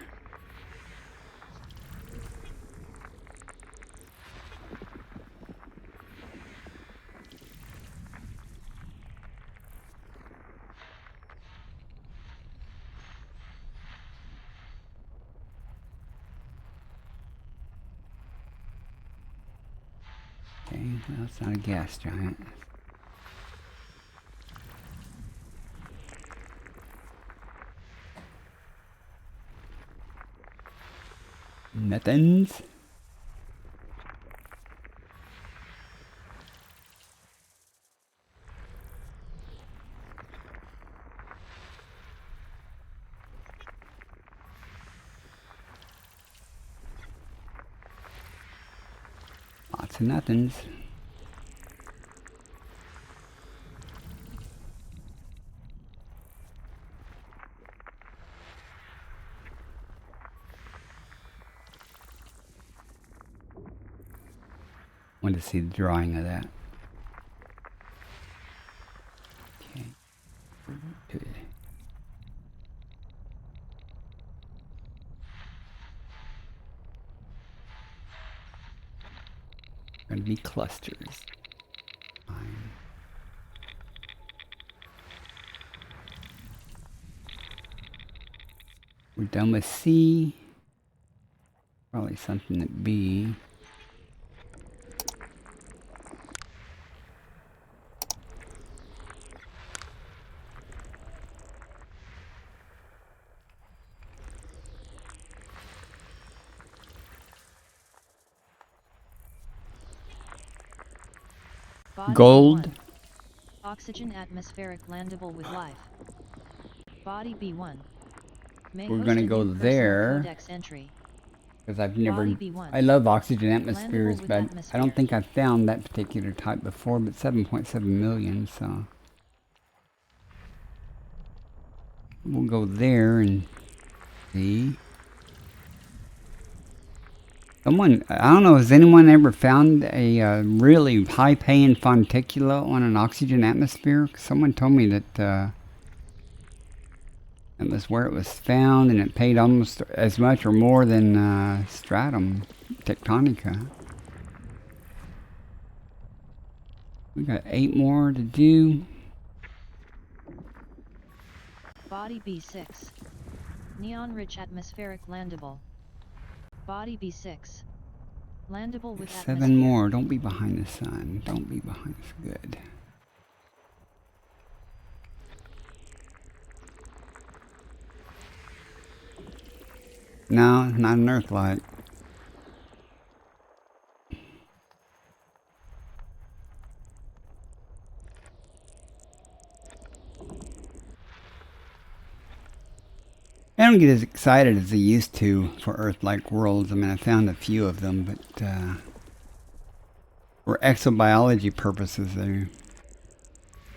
Okay, well, it's not a gas giant. Nothings. Lots of nothings. Want to see the drawing of that. Okay. Good. Going to be clusters. Fine. We're done with C. Probably something at B. Body Gold. B1. Oxygen atmospheric landable with life. Body B1. May We're host gonna a go new personal there. codex entry. Because I've never, Body B1. I love oxygen atmospheres, Landable with but I atmosphere. don't think I've found that particular type before, but 7.7 million, so. We'll go there and see. Someone, I don't know, has anyone ever found a really high-paying fonticula on an oxygen atmosphere? Someone told me that it was where it was found, and it paid almost as much or more than stratum tectonica. We got 8 more to do. Body B6. Neon-rich atmospheric landable. Body B6. Landable with 7 atmosphere. more. Don't be behind the sun. Don't be behind. Good. No, not an Earthlight. I don't get as excited as I used to for Earth-like worlds. I mean, I found a few of them, but for exobiology purposes, they're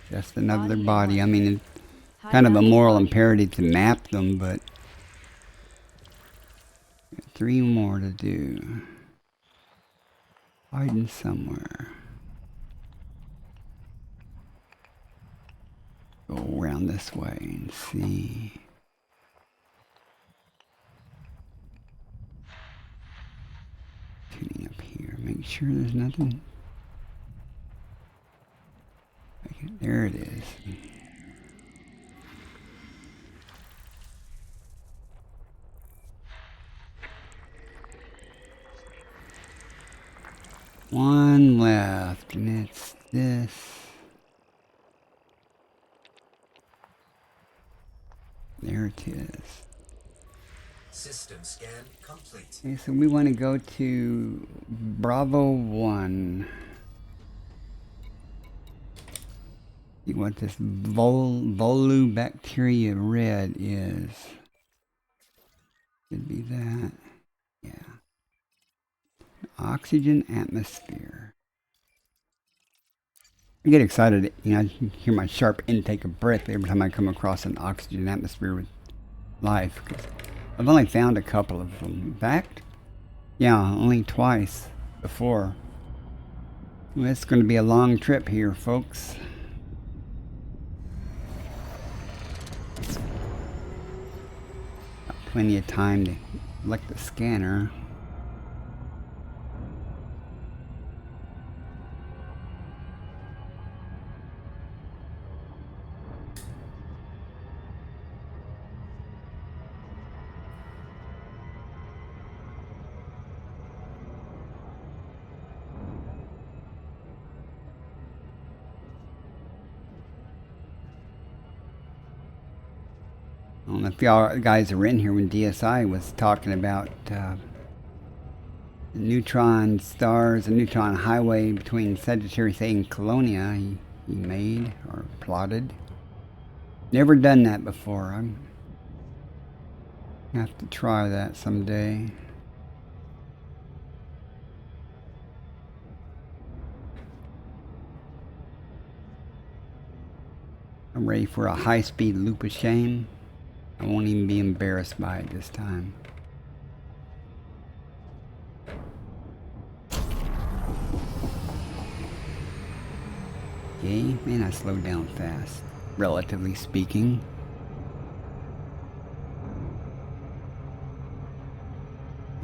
just another body. I mean, it's kind of a moral imperative to map them, but 3 more to do. Hiding somewhere. Go around this way and see. Tuning up here. Make sure there's nothing. Okay, there it is. One left, and it's this. There it is. System scan complete. Okay, so we want to go to Bravo 1. See what this Volubacteria red is. Could be that. Yeah. Oxygen atmosphere. I get excited, you know, I hear my sharp intake of breath every time I come across an oxygen atmosphere with life. 'Cause I've only found a couple of them. In fact, yeah, only twice before. Well, it's going to be a long trip here, folks. Got plenty of time to select the scanner. I don't know if y'all guys were in here when DSI was talking about the neutron stars, the neutron highway between Sagittarius A and Colonia he made or plotted. Never done that before. I'm gonna have to try that someday. I'm ready for a high-speed loop of shame. I won't even be embarrassed by it this time. Okay, man, I slowed down fast, relatively speaking.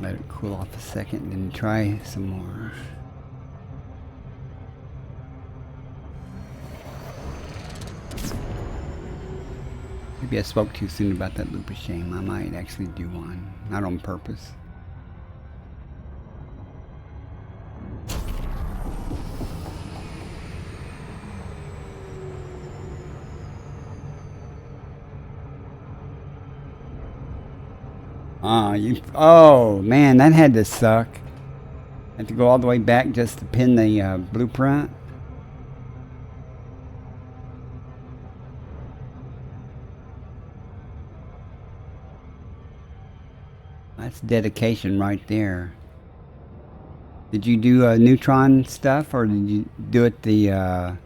Let it cool off a second and then try some more. Maybe I spoke too soon about that loop of shame. I might actually do one. Not on purpose. Oh man, that had to suck. Had to go all the way back just to pin the blueprint. That's dedication right there. Did you do neutron stuff, or did you do it the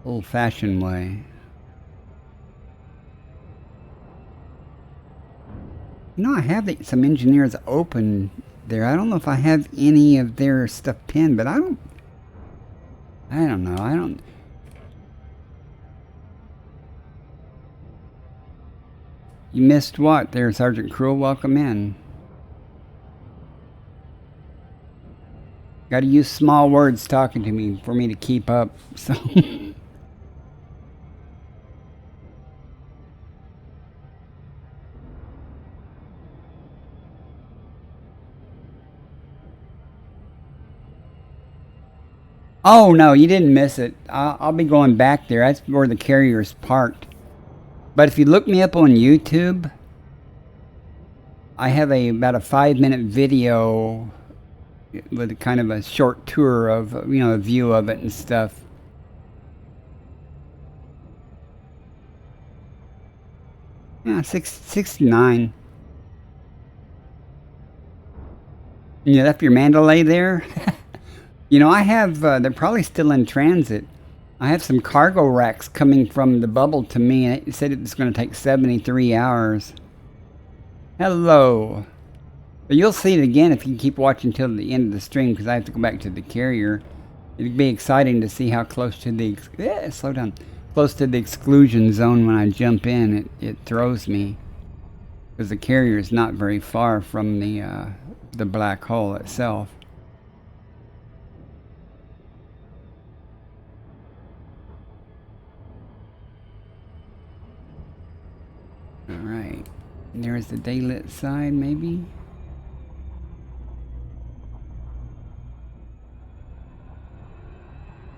old-fashioned way? You know, I have some engineers open there. I don't know if I have any of their stuff pinned, but I don't know. I don't. You missed what there, Sergeant Cruel? Welcome in. Got to use small words talking to me for me to keep up. So. Oh no, you didn't miss it. I'll be going back there. That's where the carrier's parked. But if you look me up on YouTube, I have about a 5-minute video with kind of a short tour of, a view of it and stuff. Yeah, 69. You left your Mandalay there? I have, they're probably still in transit. I have some cargo racks coming from the bubble to me, and it said it was going to take 73 hours. Hello. But you'll see it again if you keep watching till the end of the stream, because I have to go back to the carrier. It'd be exciting to see how close to the slow down, close to the exclusion zone when I jump in. It throws me, because the carrier is not very far from the black hole itself. All right, there's the daylit side, maybe.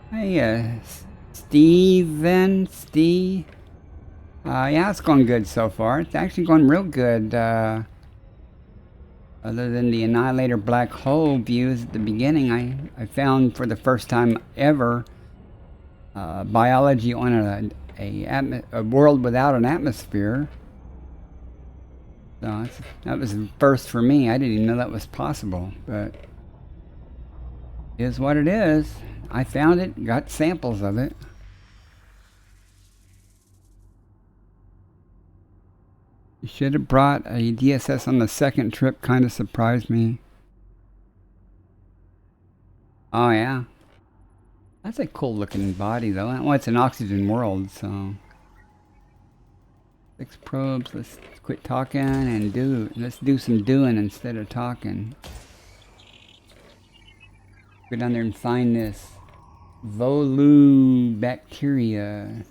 Hey, Steve. Yeah, it's going good so far. It's actually going real good. Other than the Annihilator black hole views at the beginning, I found for the first time ever biology on a world without an atmosphere. So that was a first for me. I didn't even know that was possible, but it is what it is. I found it, got samples of it. You should have brought a DSS on the second trip, kind of surprised me. Oh yeah. That's a cool looking body though. Well, it's an oxygen world, so. 6 probes, let's quit talking and let's do some doing instead of talking. Go down there and find this Volubacteria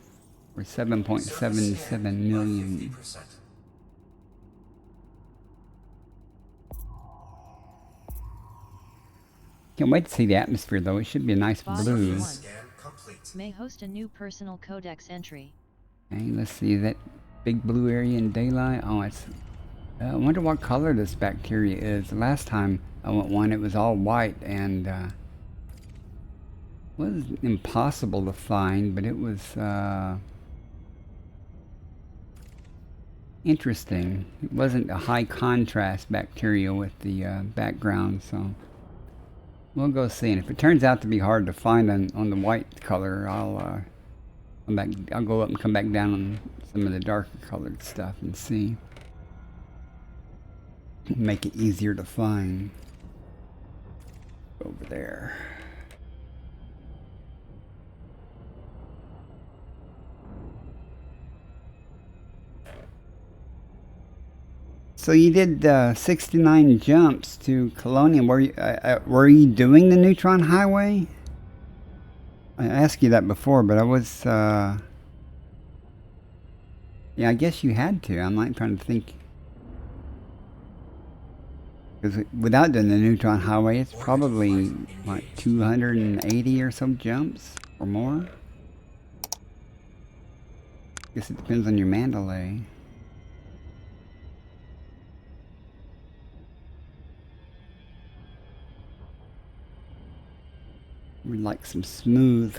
for 7.77 million. 50%. Can't wait to see the atmosphere though. It should be a nice Boss blue. Scan complete. May host a new personal codex entry. Okay, let's see that big blue area in daylight. Oh, it's. I wonder what color this bacteria is. The last time I went one, it was all white and was impossible to find, but it was interesting. It wasn't a high contrast bacteria with the background, so we'll go see. And if it turns out to be hard to find on the white color, I'll go up and come back down on some of the darker colored stuff and see. Make it easier to find. Over there. So you did 69 jumps to Colonium. Were you doing the neutron highway? I asked you that before, but I was. Yeah, I guess you had to. I'm like trying to think. Because without doing the neutron highway, it's probably what 280 or so jumps or more. Guess it depends on your Mandalay. We'd like some smooth.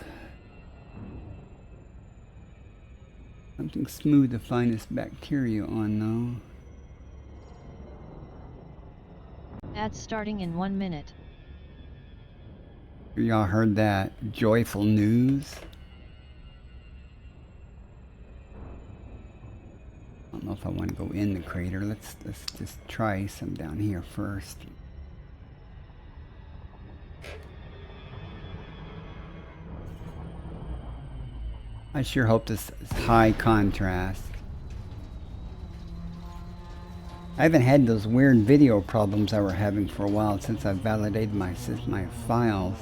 Something smooth to find this bacteria on, though. Ads starting in 1 minute. Y'all heard that? Joyful news. I don't know if I want to go in the crater. Let's just try some down here first. I sure hope this is high contrast. I haven't had those weird video problems I were having for a while since I validated my files.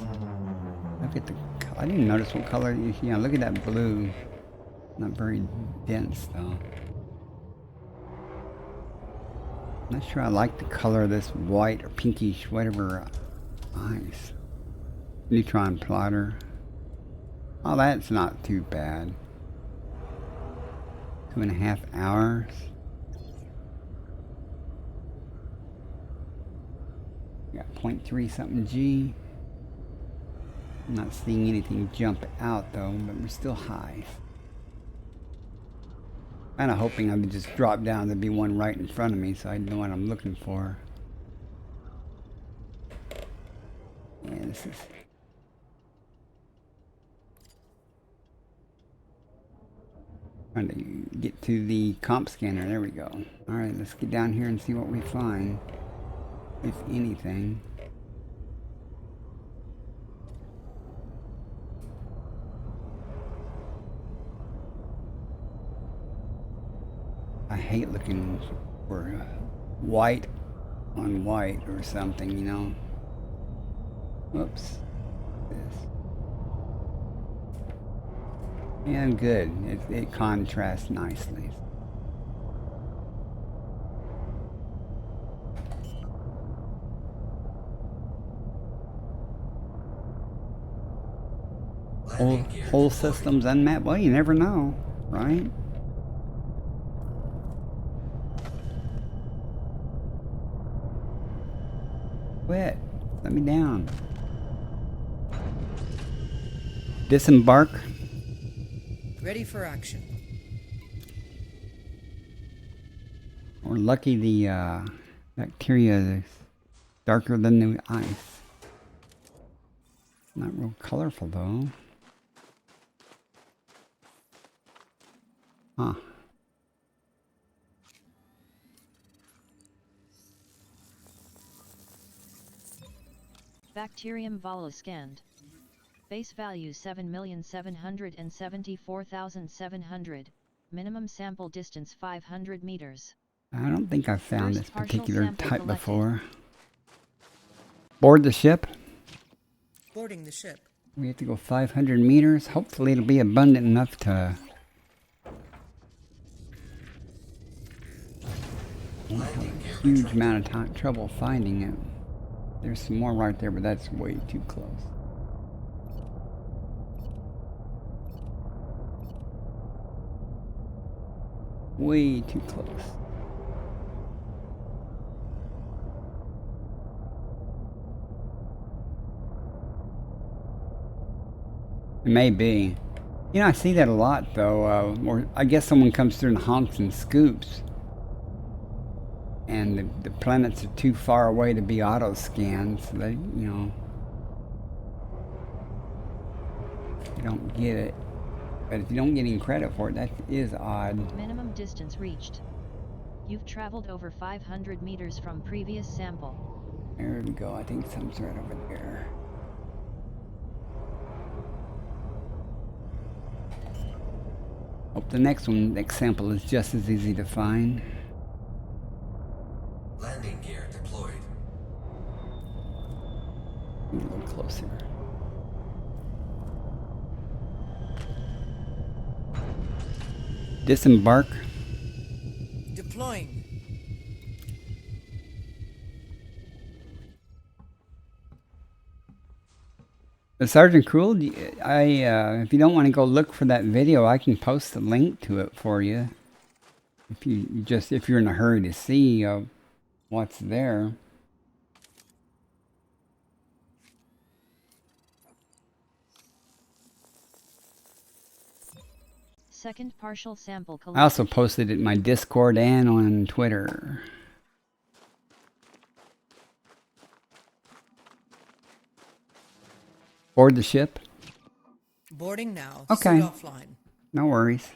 Look at the, I didn't notice what color, yeah, look at that blue. Not very dense though. Not sure I like the color of this white or pinkish, whatever ice. Neutron plotter. Oh, that's not too bad. 2.5 hours. Got 0.3 something G. I'm not seeing anything jump out though, but we're still high. Kind of hoping I would just drop down. There'd be one right in front of me, so I know what I'm looking for. Yeah, this is. Trying to get to the comp scanner. There we go. All right, let's get down here and see what we find, if anything. I hate looking for white on white or something, you know. Whoops. This. Yeah, good. It contrasts nicely. Whole systems unmapped. Well, you never know, right? Quit. Let me down. Disembark. Ready for action. We're lucky the bacteria is darker than the ice. Not real colorful though. Huh. Bacterium volo scanned. Base value 7,774,700. Minimum sample distance 500 meters. I don't think I've found First this partial particular sample type collected. before. Board the ship. Boarding the ship. We have to go 500 meters. Hopefully it'll be abundant enough to... won't have a huge amount of trouble finding it. There's some more right there, but that's way too close. Way too close. It may be. You know, I see that a lot though. Or I guess someone comes through and honks and scoops. And the planets are too far away to be auto-scanned, so they, you know, you don't get it. But if you don't get any credit for it, that is odd. Minimum distance reached. You've traveled over 500 meters from previous sample. There we go. I think something's right over there. Hope the next sample is just as easy to find. Landing gear deployed. Get a little closer. Disembark. Deploying. Sergeant Cruel, if you don't want to go look for that video, I can post the link to it for you. If you're in a hurry to see what's there. Second partial sample collected. I also posted it in my Discord and on Twitter. Board the ship? Boarding now. Okay. Suit offline. No worries.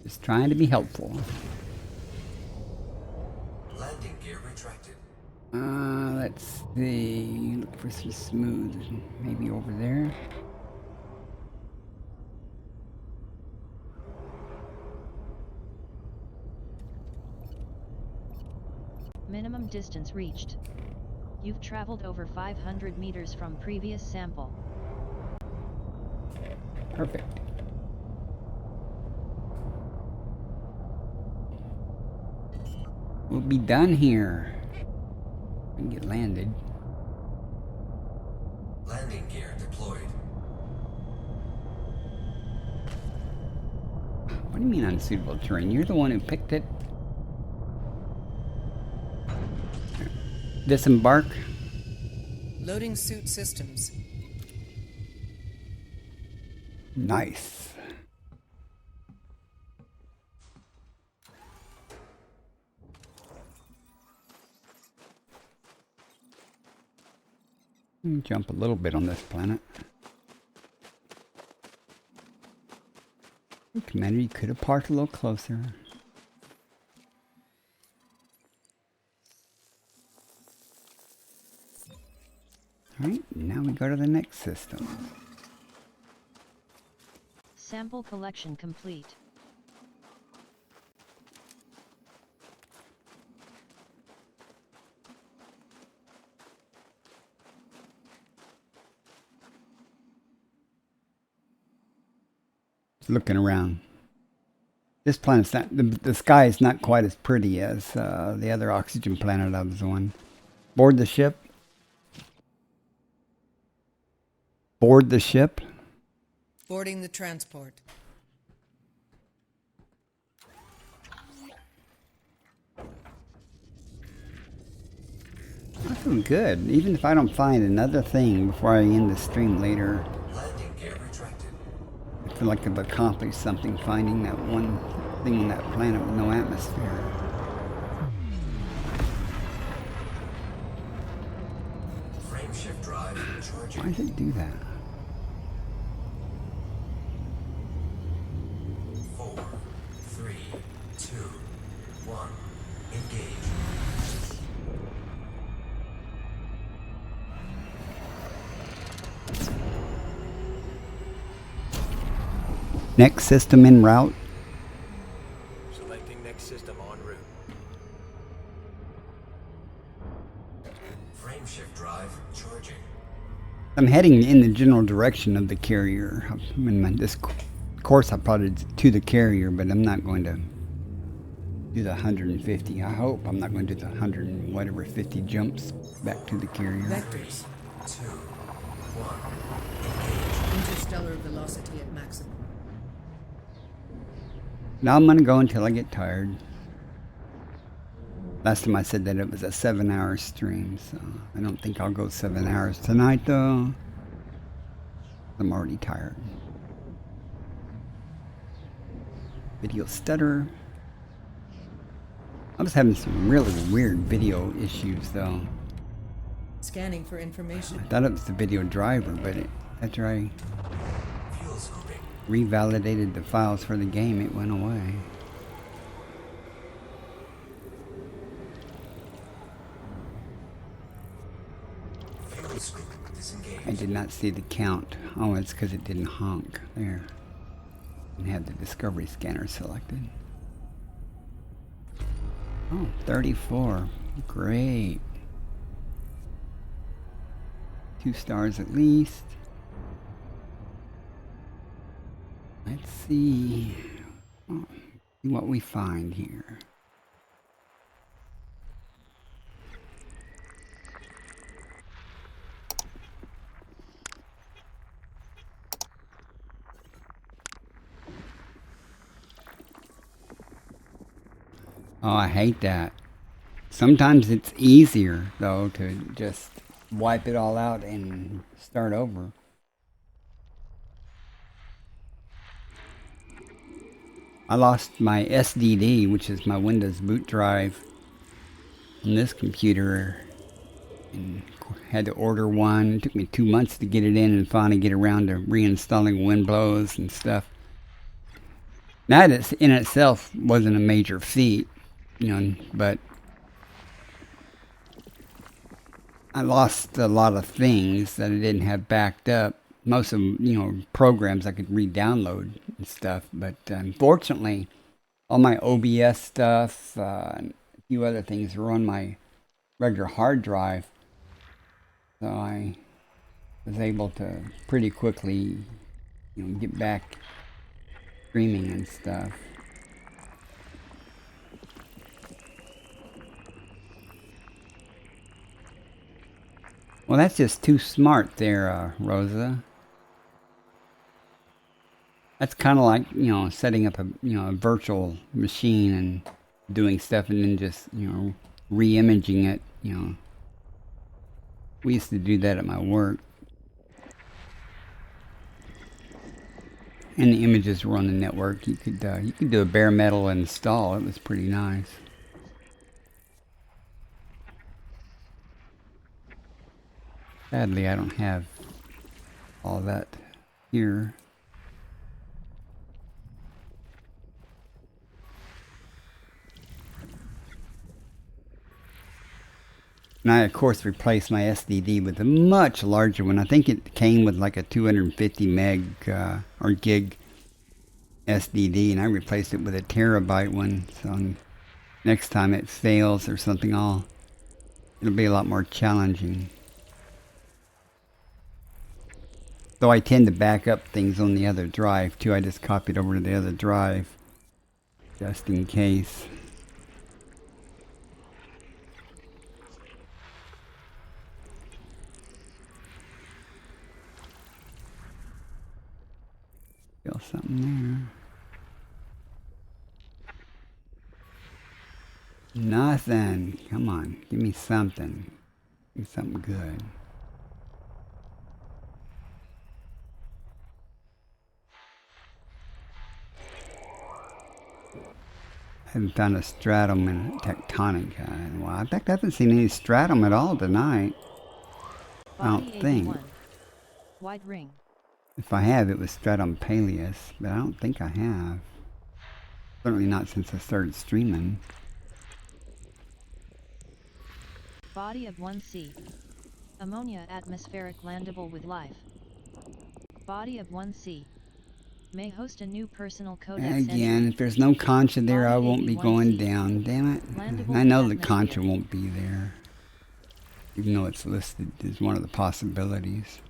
Just trying to be helpful. Landing gear retracted. Let's see. Look for some smooth. Maybe over there. Minimum distance reached. You've traveled over 500 meters from previous sample. Perfect. We'll be done here. We can get landed. Landing gear deployed. What do you mean unsuitable terrain? You're the one who picked it. Disembark. Loading suit systems. Nice. Jump a little bit on this planet. Commander, you could have parked a little closer. Alright, now we go to the next system. Sample collection complete. Looking around. This planet's not, the sky is not quite as pretty as the other oxygen planet I was on. Board the ship. Board the ship. Boarding the transport. I feel good, even if I don't find another thing before I end the stream later. Landing gear retracted. I feel like I've accomplished something finding that one thing on that planet with no atmosphere. Frame shift drive charging. Why does it do that? 4, 3, 2, 1. Engage. Next system en route. Selecting next system en route. Frame shift drive charging. I'm heading in the general direction of the carrier. In this course, I'll probably to the carrier, but I'm not going to do the 150. I hope I'm not going to do the 100 and whatever 50 jumps back to the carrier. Vectors. 2, 1. Interstellar velocity at maximum. Now I'm going to go until I get tired. Last time I said that it was a 7-hour stream, so I don't think I'll go 7 hours tonight, though. I'm already tired. Video stutter. I was having some really weird video issues, though. Scanning for information. I thought it was the video driver, but after I Fuel scooping. revalidated the files for the game, it went away. Fuel scoop disengaged. I did not see the count. Oh, it's because it didn't honk. There. And had the discovery scanner selected. Oh, 34. Great. 2 stars at least. Let's see what we find here. Oh, I hate that. Sometimes it's easier, though, to just wipe it all out and start over. I lost my SDD, which is my Windows boot drive, on this computer, and had to order one. It took me 2 months to get it in and finally get around to reinstalling Windows and stuff. That in itself wasn't a major feat, you know, but I lost a lot of things that I didn't have backed up. Most of them, programs I could re-download and stuff. But unfortunately, all my OBS stuff and a few other things were on my regular hard drive. So I was able to pretty quickly, get back streaming and stuff. Well, that's just too smart there, Rosa. That's kind of like, setting up a virtual machine and doing stuff and then just, re-imaging it, We used to do that at my work. And the images were on the network. You could do a bare metal install. It was pretty nice. Sadly, I don't have all that here. And I, of course, replaced my SDD with a much larger one. I think it came with like a 250 meg or gig SDD, and I replaced it with a terabyte one. So next time it fails or something, it'll be a lot more challenging. Though I tend to back up things on the other drive too. I just copied over to the other drive just in case. Feel something there. Nothing. Come on, give me something. Give me something good. I haven't found a stratum and tectonic in a while. In fact, I haven't seen any stratum at all tonight. I don't think. Wide ring. If I have, it was stratum paleus, but I don't think I have. Certainly not since I started streaming. Body of 1C. Ammonia atmospheric landable with life. Body of 1C. May host a new personal codex Again, entry. if there's no concha there, I Body won't be 81C. going down. Damn it. Landable I know with the concha atmosphere. won't be there. Even though it's listed as one of the possibilities.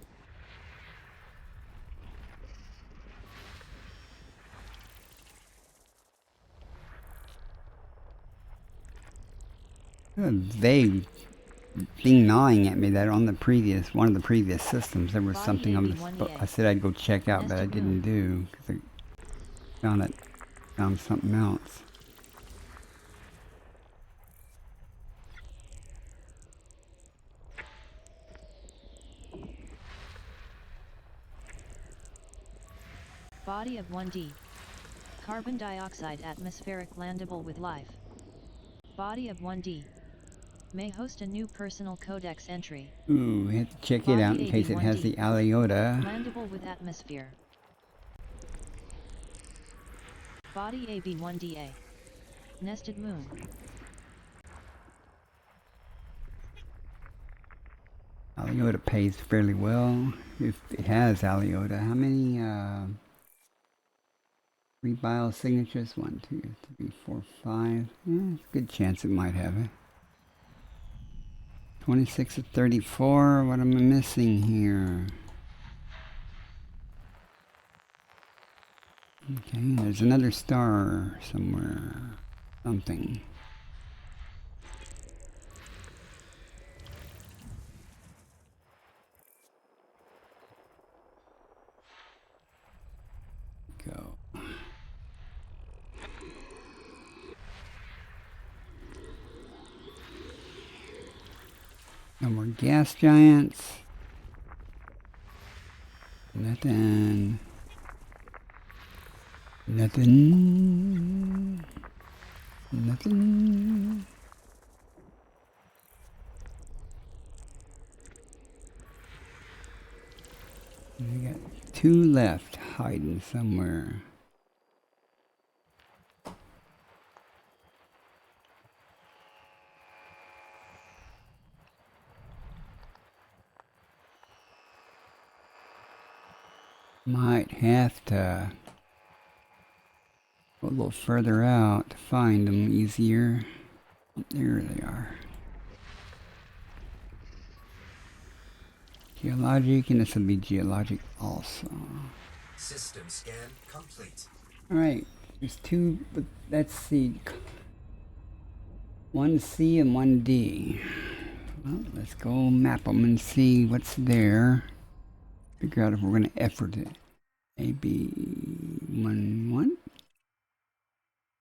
A vague thing gnawing at me that on the one of the previous systems there was Body something I said I'd go check out, but I didn't do because I found something else. Body of 1D. Carbon dioxide atmospheric landable with life. Body of 1D. May host a new personal codex entry. Ooh, we have to check it out in case it has the Aliota. Landable with atmosphere. Body AB1DA. Nested moon. Aliota pays fairly well if it has Aliota. How many free biosignatures? 1, 2, 3, 4, 5. Good chance it might have it. 26 of 34. What am I missing here? Okay, there's another star somewhere. Something. Go. No more gas giants. Nothing. Nothing. Nothing. We got 2 left hiding somewhere. Might have to go a little further out to find them easier. There they are. Geologic, and this will be geologic also. System scan complete. Alright, there's two, but let's see. 1C and 1D. Well, let's go map them and see what's there. Figure out if we're going to effort it. AB11?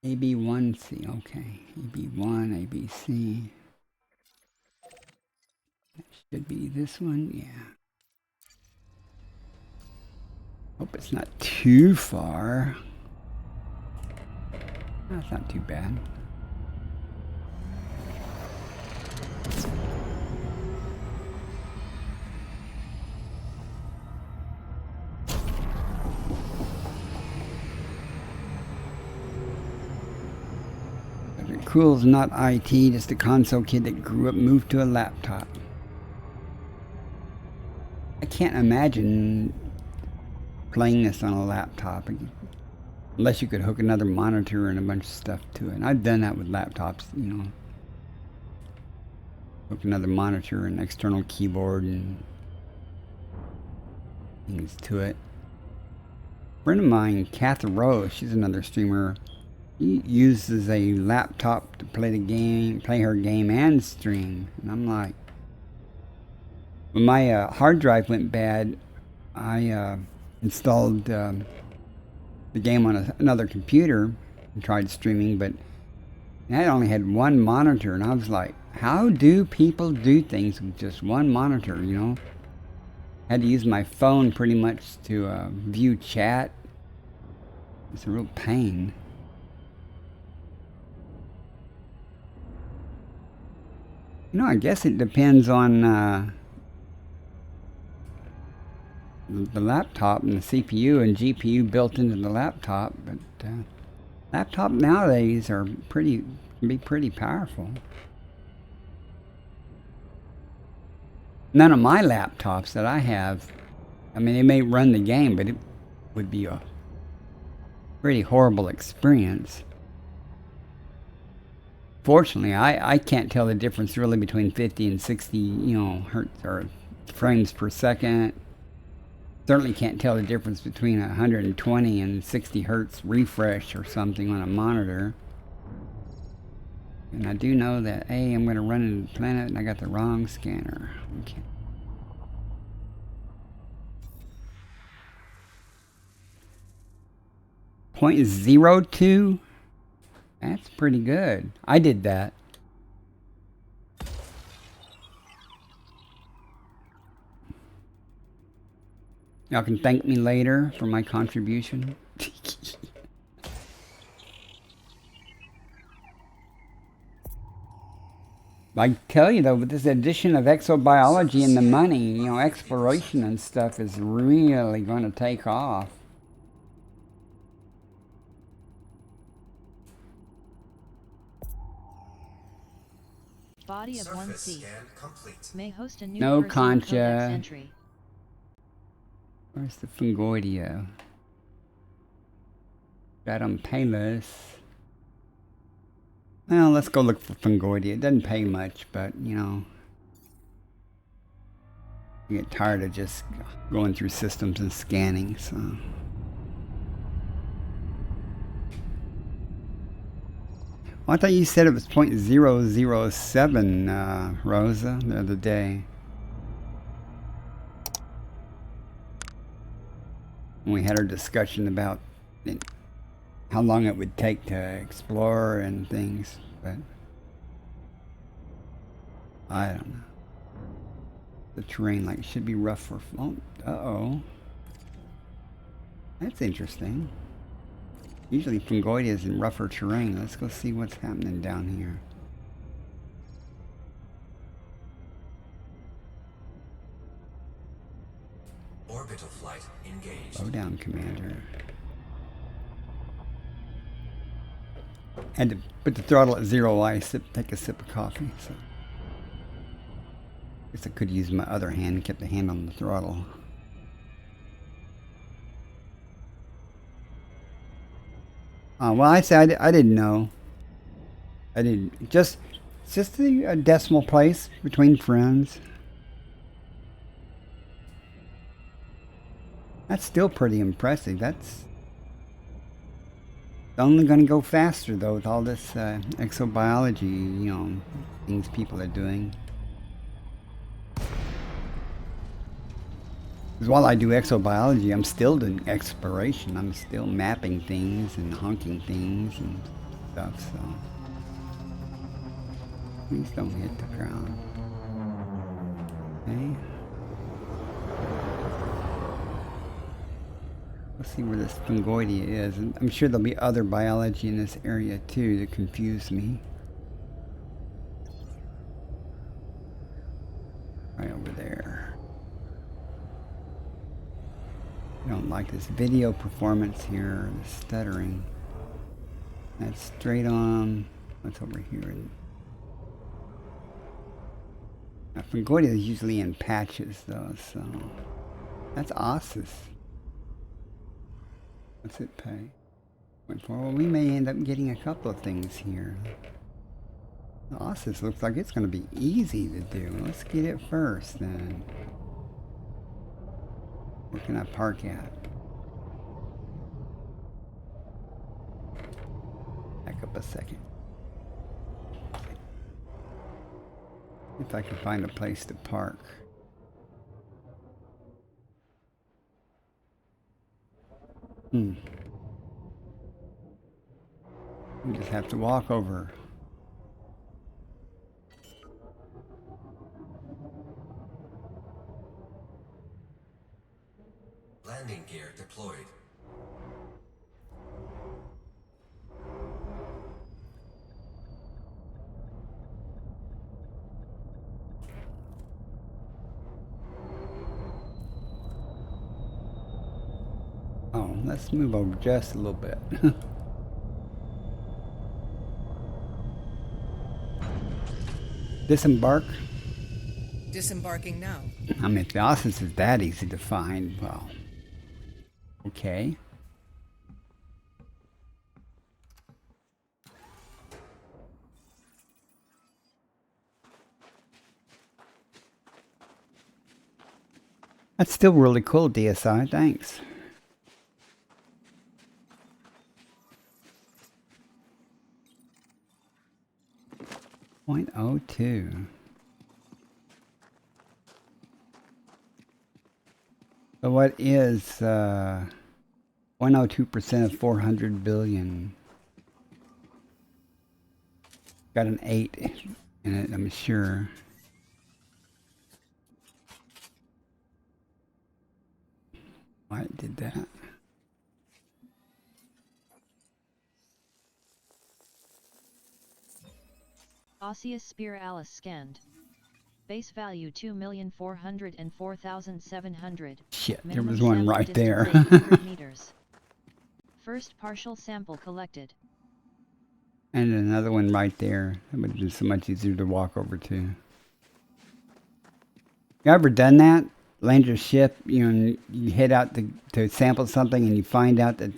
AB1C, okay. AB1, ABC. That should be this one, yeah. Hope it's not too far. That's not too bad. Cruel's not IT, just a console kid that grew up, moved to a laptop. I can't imagine playing this on a laptop unless you could hook another monitor and a bunch of stuff to it. And I've done that with laptops, you know. Hook another monitor and external keyboard and things to it. A friend of mine, Kath Rose, she's another streamer. She uses a laptop to play the game, play her game and stream. And I'm like, when my hard drive went bad, I installed the game on another computer and tried streaming, but I only had one monitor, and I was like, how do people do things with just one monitor, you know? I had to use my phone pretty much to view chat. It's a real pain. You know, I guess it depends on the laptop and the CPU and GPU built into the laptop, but laptop nowadays are can be pretty powerful. None of my laptops that I have, I mean, they may run the game, but it would be a pretty horrible experience. Fortunately, I can't tell the difference really between 50 and 60, you know, hertz or frames per second. Certainly can't tell the difference between 120 and 60 hertz refresh or something on a monitor. And I do know that, hey, I'm going to run into the planet and I got the wrong scanner. Okay. .02? That's pretty good. I did that. Y'all can thank me later for my contribution. I tell you though, with this addition of exobiology and the money, you know, exploration and stuff is really going to take off. Body of Surface 1C scan complete. may host a new No personal concha. codex entry. Where's the Fungoidia? Stratum Palus. Well, let's go look for Fungoidia. It doesn't pay much, but, you know, you get tired of just going through systems and scanning, so. Well, I thought you said it was .007, Rosa, the other day. When we had our discussion about how long it would take to explore and things, but I don't know. The terrain like should be rough for uh-oh. That's interesting. Usually Fungoidia is in rougher terrain. Let's go see what's happening down here. Orbital flight engaged. Slow down, Commander. Had to put the throttle at 0 while I take a sip of coffee. So. Guess I could use my other hand and kept the hand on the throttle. Well, I said I didn't know. I didn't. Just a decimal place between friends. That's still pretty impressive. That's only going to go faster though with all this exobiology, things people are doing. Because while I do exobiology, I'm still doing exploration. I'm still mapping things and honking things and stuff. So please don't hit the ground. Okay. Let's see where this Fungoidia is. And I'm sure there'll be other biology in this area too that confuse me. Right over there. I don't like this video performance here, the stuttering. That's straight on. What's over here? Now, Fungoidia is usually in patches though, so that's Ossus. What's it pay? Well, we may end up getting a couple of things here. The Ossus looks like it's going to be easy to do. Let's get it first then. Where can I park at? Back up a second. If I can find a place to park. We just have to walk over. Landing gear deployed. Oh, let's move over just a little bit. Disembark. Disembarking now. I mean, if the Ossus is that easy to find, well, okay. That's still really cool, DSI. Thanks. .02. So what is 102% of 400 billion? Got an 8 in it, I'm sure. Why it did that? Osseous spiralis scanned. Base value 2,404,700. Shit, there Minimum was one sample right distance there. 800 meters. First partial sample collected. And another one right there. That would be so much easier to walk over to. You ever done that? Land your ship, and you head out to sample something and you find out that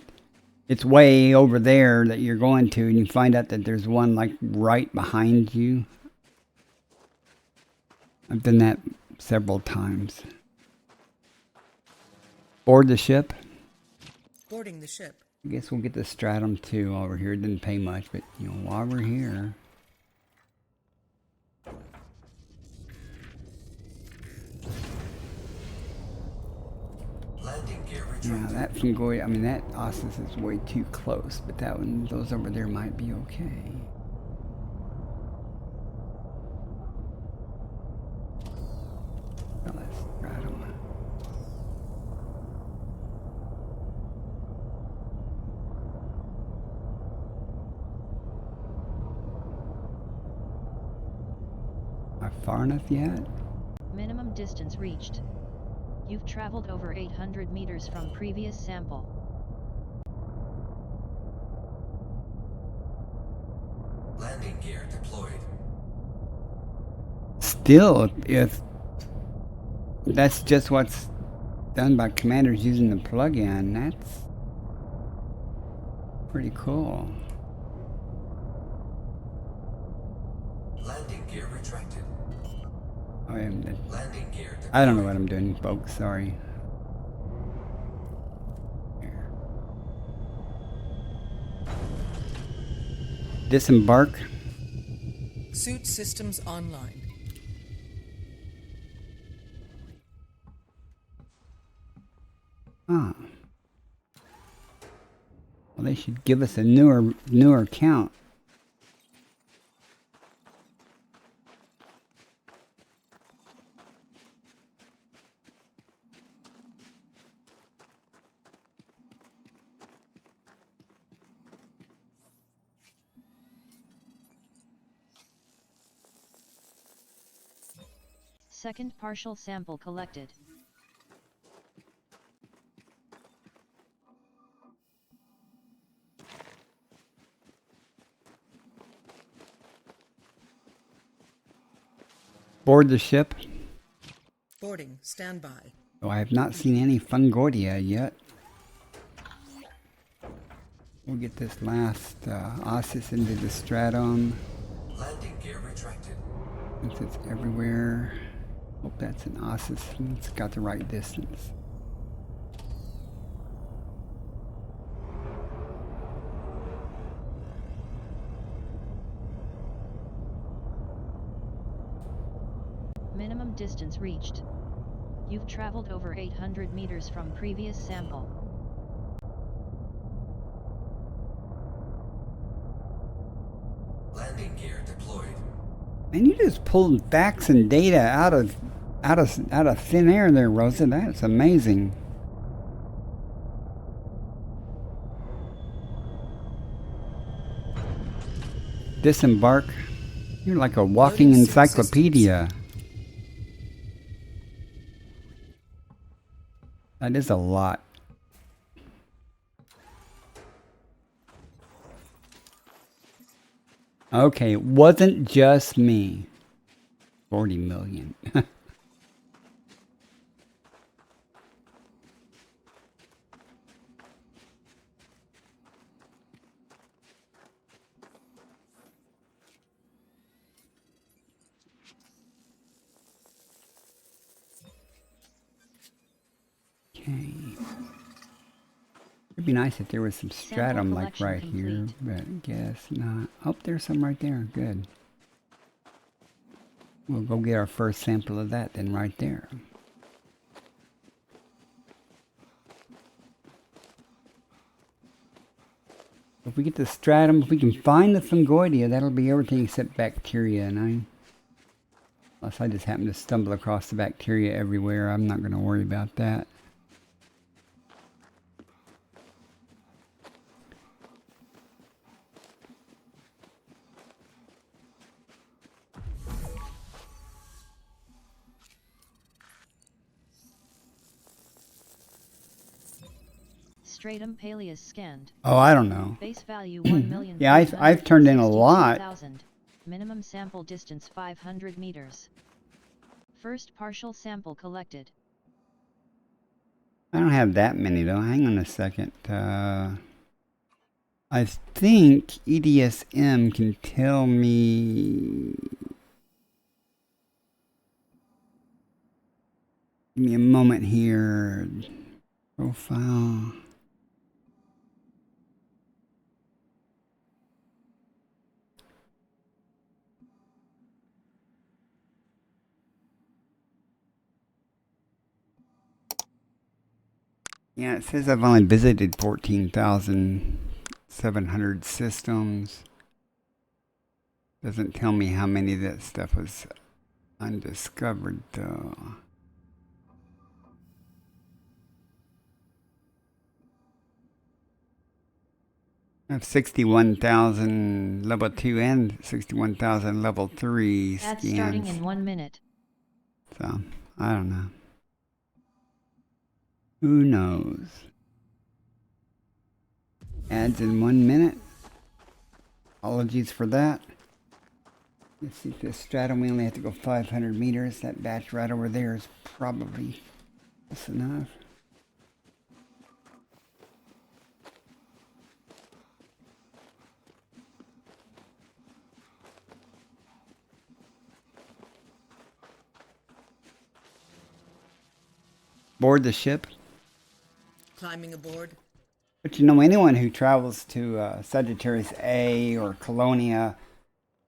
it's way over there that you're going to, and you find out that there's one like right behind you. I've done that several times. Board the ship. Boarding the ship. I guess we'll get the Stratum 2 over here. It didn't pay much, but while we're here. Landing gear Now retracted. that Fungoid, I mean that Ossus is way too close, but that one, those over there might be okay. Well, that's Stratum. Not far enough yet? Minimum distance reached. You've traveled over 800 meters from previous sample. Landing gear deployed. Still, if that's just what's done by commanders using the plug-in, that's Pretty cool. Landing gear retracted. Landing gear deployed. I don't know what I'm doing, folks. Sorry. Here. Disembark. Suit systems online. Ah. Well, they should give us a newer count. Second partial sample collected. Board the ship. Boarding. Standby. Oh, I have not seen any Fungoidia yet. We'll get this last Ossus into the stratum. Landing gear retracted. Since it's everywhere. Hope that's an Ossus. It's got the right distance. Minimum distance reached. You've traveled over 800 meters from previous sample. Landing gear deployed. And you just pulled facts and data out of thin air there, Rosa. That's amazing. Disembark. You're like a walking Loading suit encyclopedia. That is a lot. Okay, it wasn't just me. 40 million. Okay. It'd be nice if there was some stratum like right here, but I guess not. Oh, there's some right there. Good. We'll go get our first sample of that then right there. If we get the stratum, if we can find the Fungoidia, that'll be everything except bacteria. And unless I just happen to stumble across the bacteria everywhere, I'm not going to worry about that. Stratum Paleus scanned. Oh, I don't know. Base value 1,000,000. Yeah, I've turned in a lot. Minimum sample distance 500 meters. First partial sample collected. I don't have that many though. Hang on a second. I think EDSM can tell me. Give me a moment here. Profile. Yeah, it says I've only visited 14,700 systems. Doesn't tell me how many of that stuff was undiscovered though. I have 61,000 level 2 and 61,000 level 3 scans. Ads starting in 1 minute. So, I don't know. Who knows? Ads in 1 minute. Apologies for that. Let's see if this stratum, we only have to go 500 meters. That batch right over there is probably close enough. Board the ship. Climbing aboard. But you know, anyone who travels to Sagittarius A or Colonia,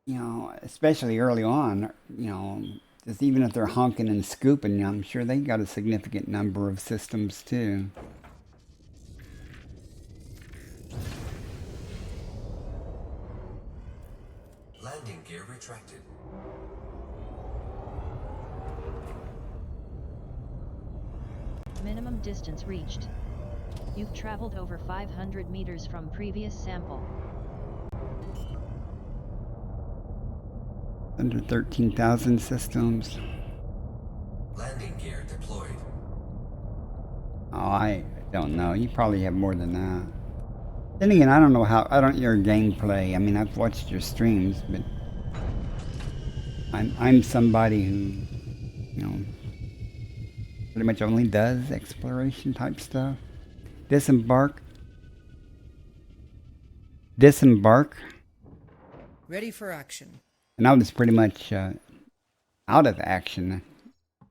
you know, especially early on, you know, just even if they're honking and scooping, you know, I'm sure they got a significant number of systems too. Landing gear retracted. Minimum distance reached. You've traveled over 500 meters from previous sample. Under 13,000 systems. Landing gear deployed. Oh, I don't know. You probably have more than that. Then again, I don't know how. I don't your gameplay. I mean, I've watched your streams, but I'm somebody who, you know, pretty much only does exploration type stuff. Disembark. Ready for action. And I was pretty much out of action,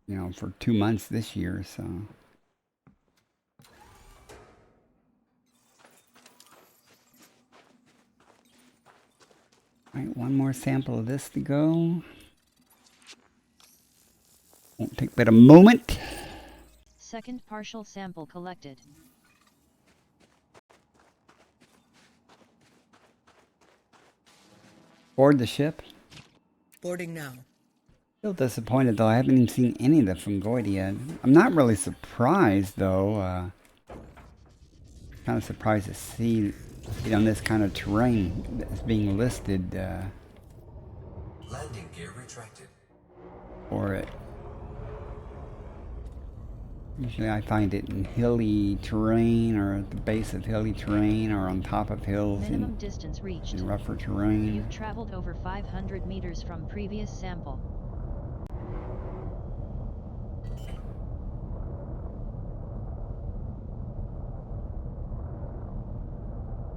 you know, for 2 months this year, so. All right, one more sample of this to go. Won't take but a moment. Second partial sample collected. Board the ship. Boarding now. Still disappointed though. I haven't even seen any of the fungoid yet. I'm not really surprised though. Kind of surprised to see it on this kind of terrain that's being listed Landing gear retracted. for it. Usually I find it in hilly terrain or at the base of hilly terrain or on top of hills Minimum distance reached. in rougher terrain. You've traveled over 500 meters from previous sample.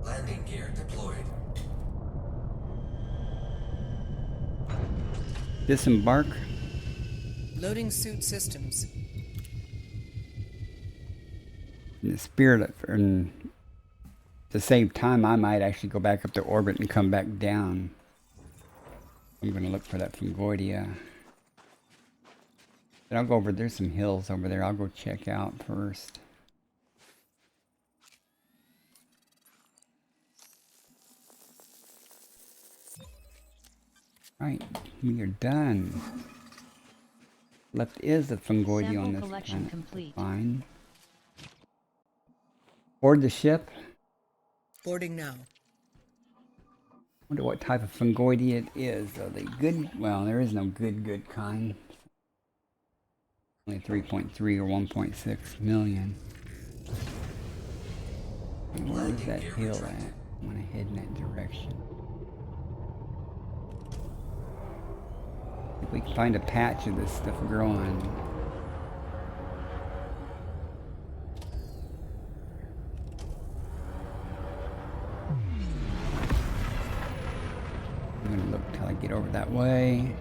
Landing gear deployed. Disembark. Loading suit systems. In the spirit of, and to save time, I might actually go back up to orbit and come back down. I'm going to look for that fungoidia. But I'll go over, there's some hills over there. I'll go check out first. Right, we are done. Left is the fungoidia Sample on this collection planet. complete. Fine. Board the ship. Boarding now. Wonder what type of fungoidia it is. Are they good? Well, there is no good kind. Only 3.3 or 1.6 million. And where is that hill at? I want to head in that direction. If we can find a patch of this stuff growing. I'm gonna look till I get over that way.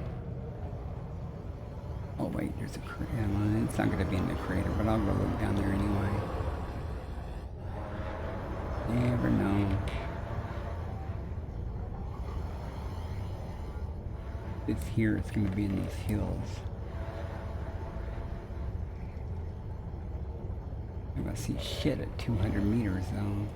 Oh wait, there's a crater. It's not gonna be in the crater, but I'll go look down there anyway. Never know. It's here, it's gonna be in these hills. I'm gonna see shit at 200 meters though.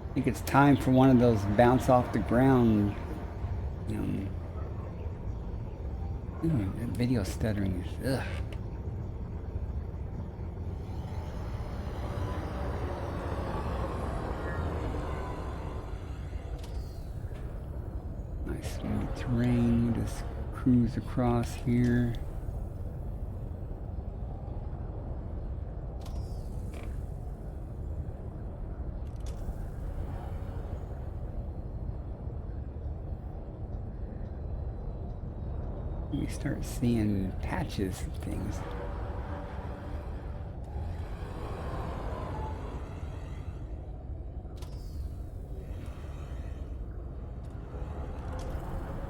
I think it's time for one of those bounce off the ground. Ooh, that video stuttering is ugh. Nice smooth terrain. We'll just cruise across here. We start seeing patches of things.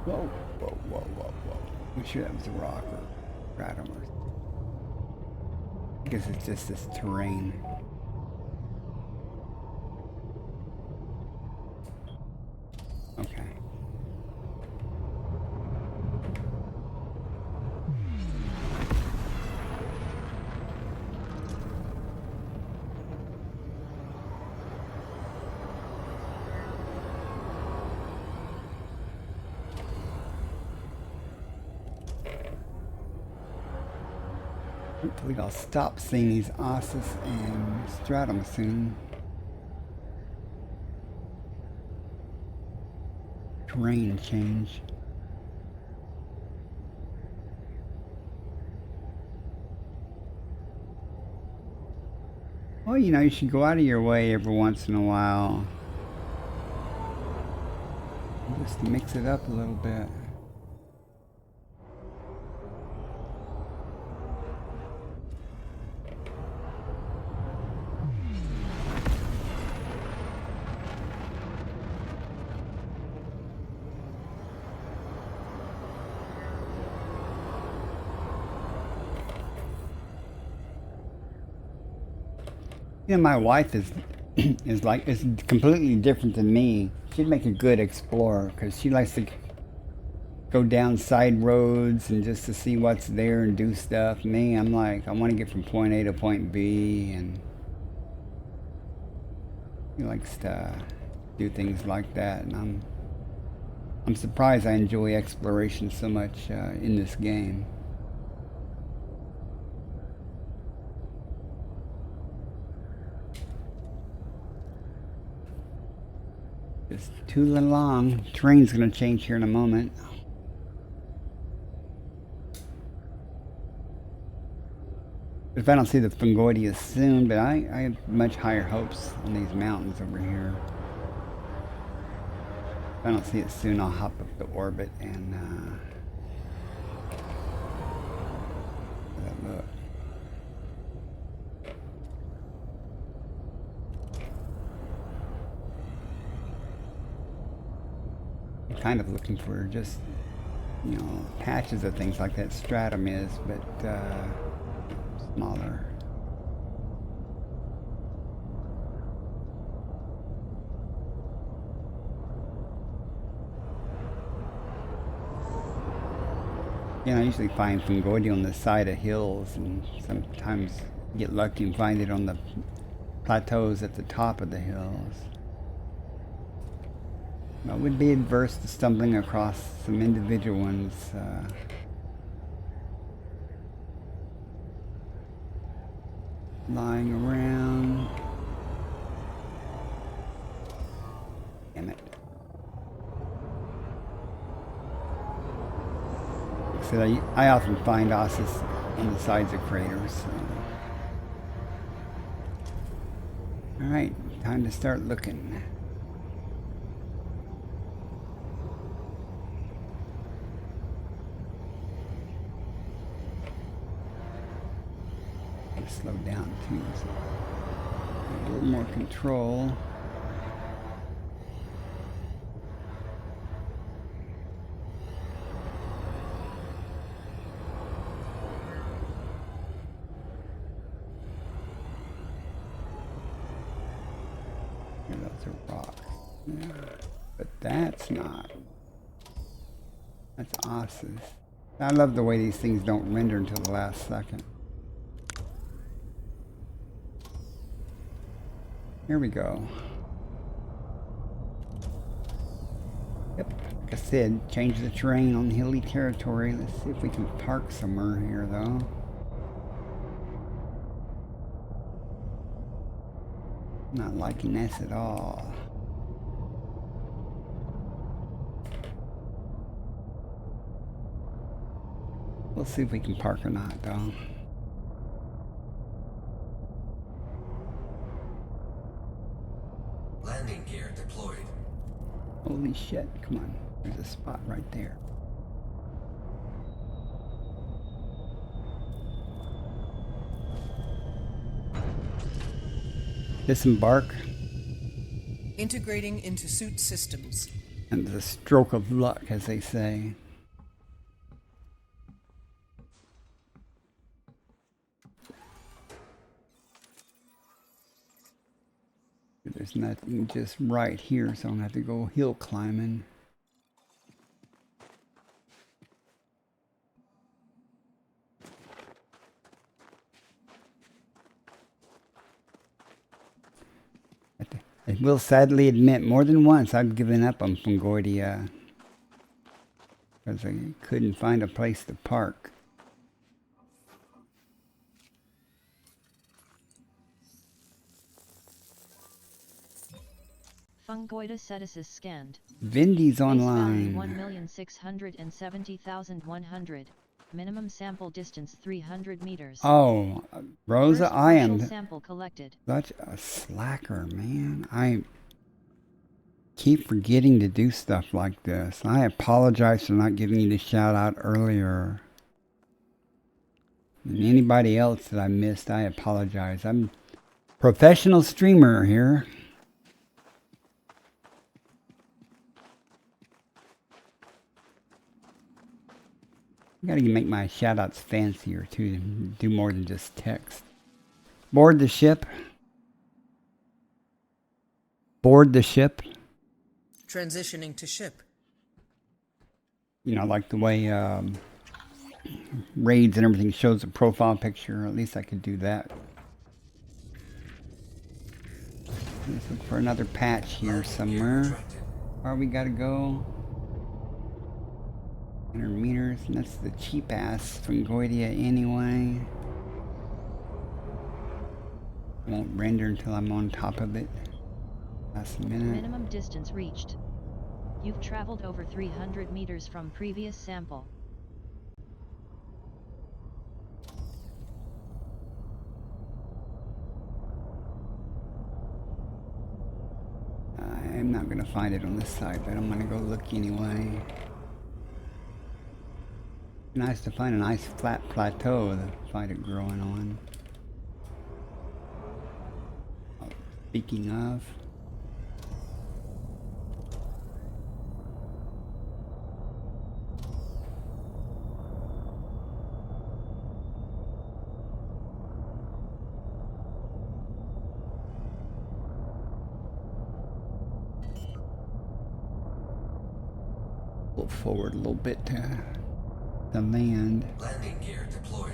Whoa, whoa, whoa, whoa, whoa. I'm sure that was a rock or stratum or... I guess it's just this terrain. Okay. Hopefully I'll stop seeing these ossus and stratum soon. Terrain change. Well, you know, you should go out of your way every once in a while. Just to mix it up a little bit. You know, my wife is is completely different than me. She'd make a good explorer because she likes to go down side roads and just to see what's there and do stuff. Me, I'm like, I want to get from point A to point B, and he likes to do things like that. And I'm surprised I enjoy exploration so much in this game. Just tooling along. Terrain's going to change here in a moment. If I don't see the Fungoidia soon, but I have much higher hopes on these mountains over here. If I don't see it soon, I'll hop up to orbit and look. I'm kind of looking for just, you know, patches of things like that stratum is, but smaller. Yeah, I usually find Fungoidia on the side of hills, and sometimes get lucky and find it on the plateaus at the top of the hills. I would be adverse to stumbling across some individual ones. Lying around. Damn it. Like I said, I often find ossus on the sides of craters. So. Alright, time to start looking. Slow down too, so a little more control. Here, those are rocks. Yeah. But that's not. That's ossus. I love the way these things don't render until the last second. Here we go. Yep, like I said, change the terrain on hilly territory. Let's see if we can park somewhere here, though. Not liking this at all. We'll see if we can park or not, though. Landing gear deployed. Holy shit, come on. There's a spot right there. Disembark. Integrating into suit systems. And the stroke of luck, as they say. There's nothing just right here, so I'm going to have to go hill climbing. I will sadly admit, more than once I've given up on Fungoidia because I couldn't find a place to park. Fungoida Ceticis scanned. Vindy's Base value online. 1,670,100. Minimum sample distance 300 meters. Oh, Rosa, First I am partial sample collected. such a slacker, man. I keep forgetting to do stuff like this. I apologize for not giving you the shout out earlier. And anybody else that I missed, I apologize. I'm a professional streamer here. I gotta make my shout outs fancier too, do more than just text. Board the ship. Board the ship. Transitioning to ship. You know, like the way raids and everything shows a profile picture. At least I could do that. Let's look for another patch here somewhere. Where we gotta go? 100 meters, and that's the cheap ass Fungoidia anyway. Won't render until I'm on top of it. Last minute. Minimum distance reached. You've traveled over 300 meters from previous sample. I'm not gonna find it on this side, but I'm gonna go look anyway. Nice to find a nice flat plateau to find it growing on. Oh, speaking of, pull forward a little bit to the land. Landing gear deployed.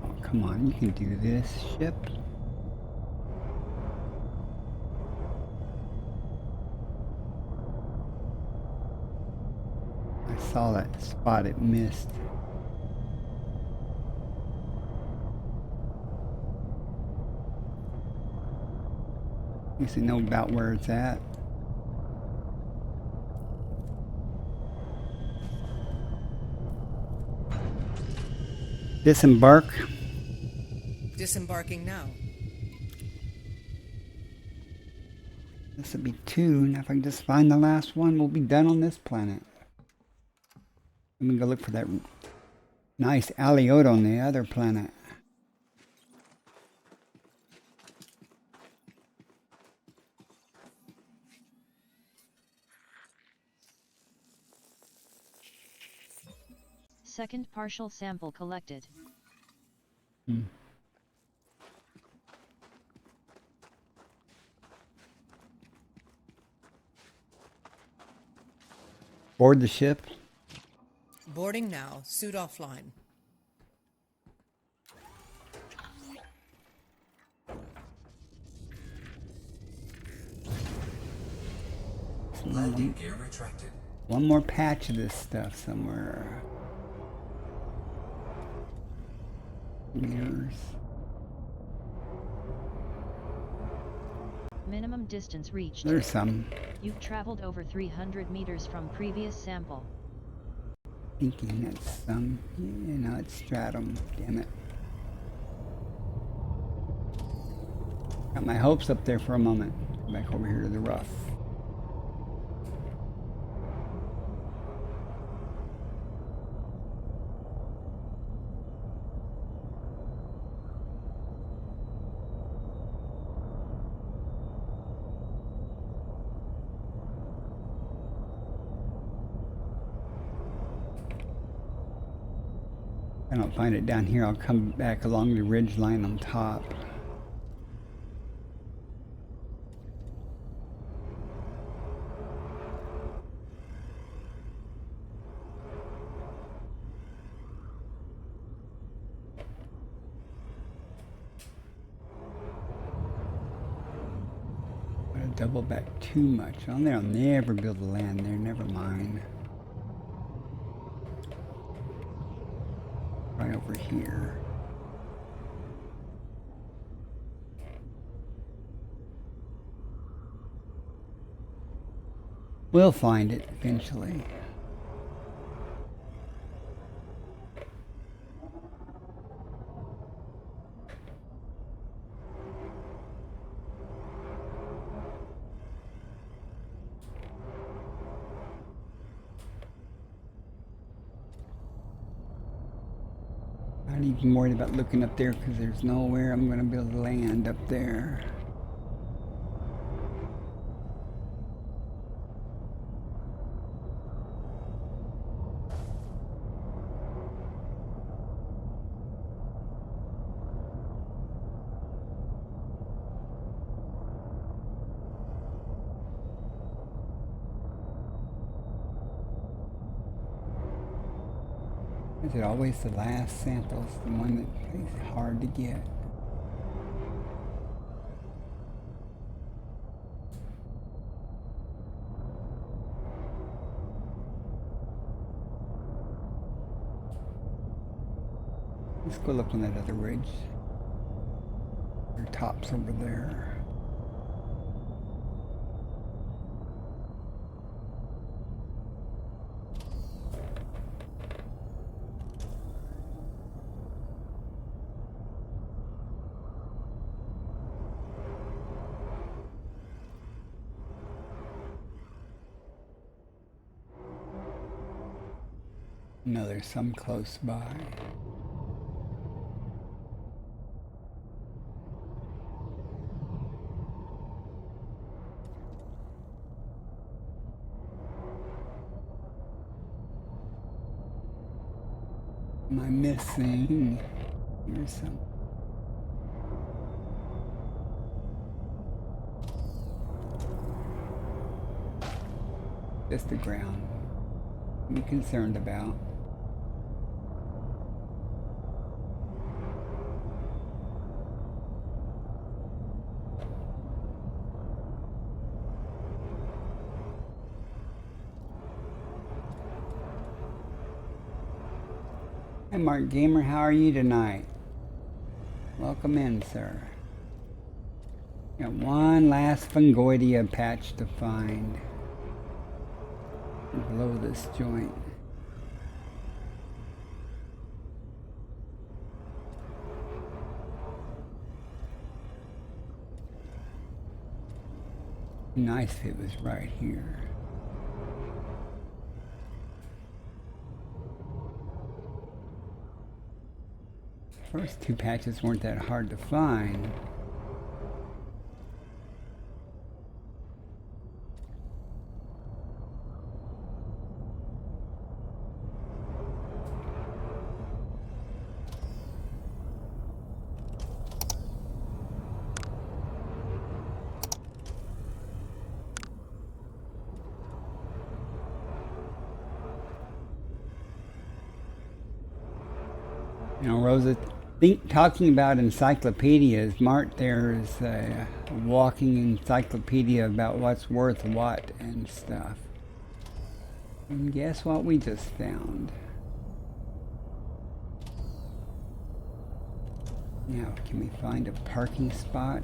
Oh, come on, you can do this, ship. I saw that spot it missed. At least I know about where it's at. Disembark. Disembarking now. This would be 2. Now if I can just find the last one, we'll be done on this planet. I'm gonna go look for that nice Aliota on the other planet. Second partial sample collected. Board the ship. Boarding now. Suit offline. Landing gear retracted. One more patch of this stuff somewhere. Meters. Minimum distance reached. There's some. You've traveled over 300 meters from previous sample. Thinking that's some. Yeah, no, it's stratum. Damn it. Got my hopes up there for a moment. Back over here to the rough. I don't find it down here, I'll come back along the ridge line on top. I'm gonna double back too much. I'll never be able to land there, never mind. Right over here. We'll find it eventually. Not even worried about looking up there because there's nowhere I'm going to be able to land up there. Is it always the last sample's the one that is hard to get? Let's go look on that other ridge. Your top's over there. No, there's some close by. Am I missing? Here's some. Just the ground. I'm concerned about. Hi Mark Gamer, how are you tonight? Welcome in, sir. Got one last Fungoidia patch to find below this joint. Nice if it was right here. First two patches weren't that hard to find. You know, Rosa, talking about encyclopedias, Mart there is a walking encyclopedia about what's worth what and stuff. And guess what we just found? Now, can we find a parking spot?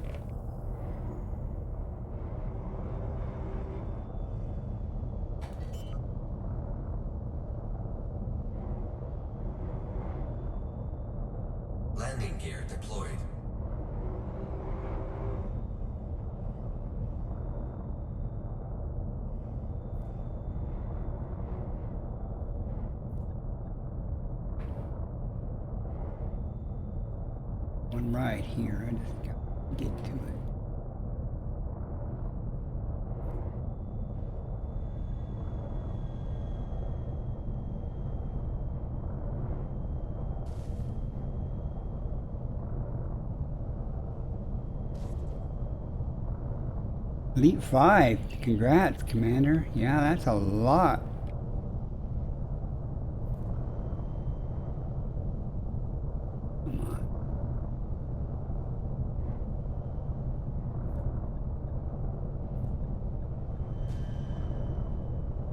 Landing gear deployed. One right here. I just got to get to it. Elite 5. Congrats, Commander. Yeah, that's a lot. Come on.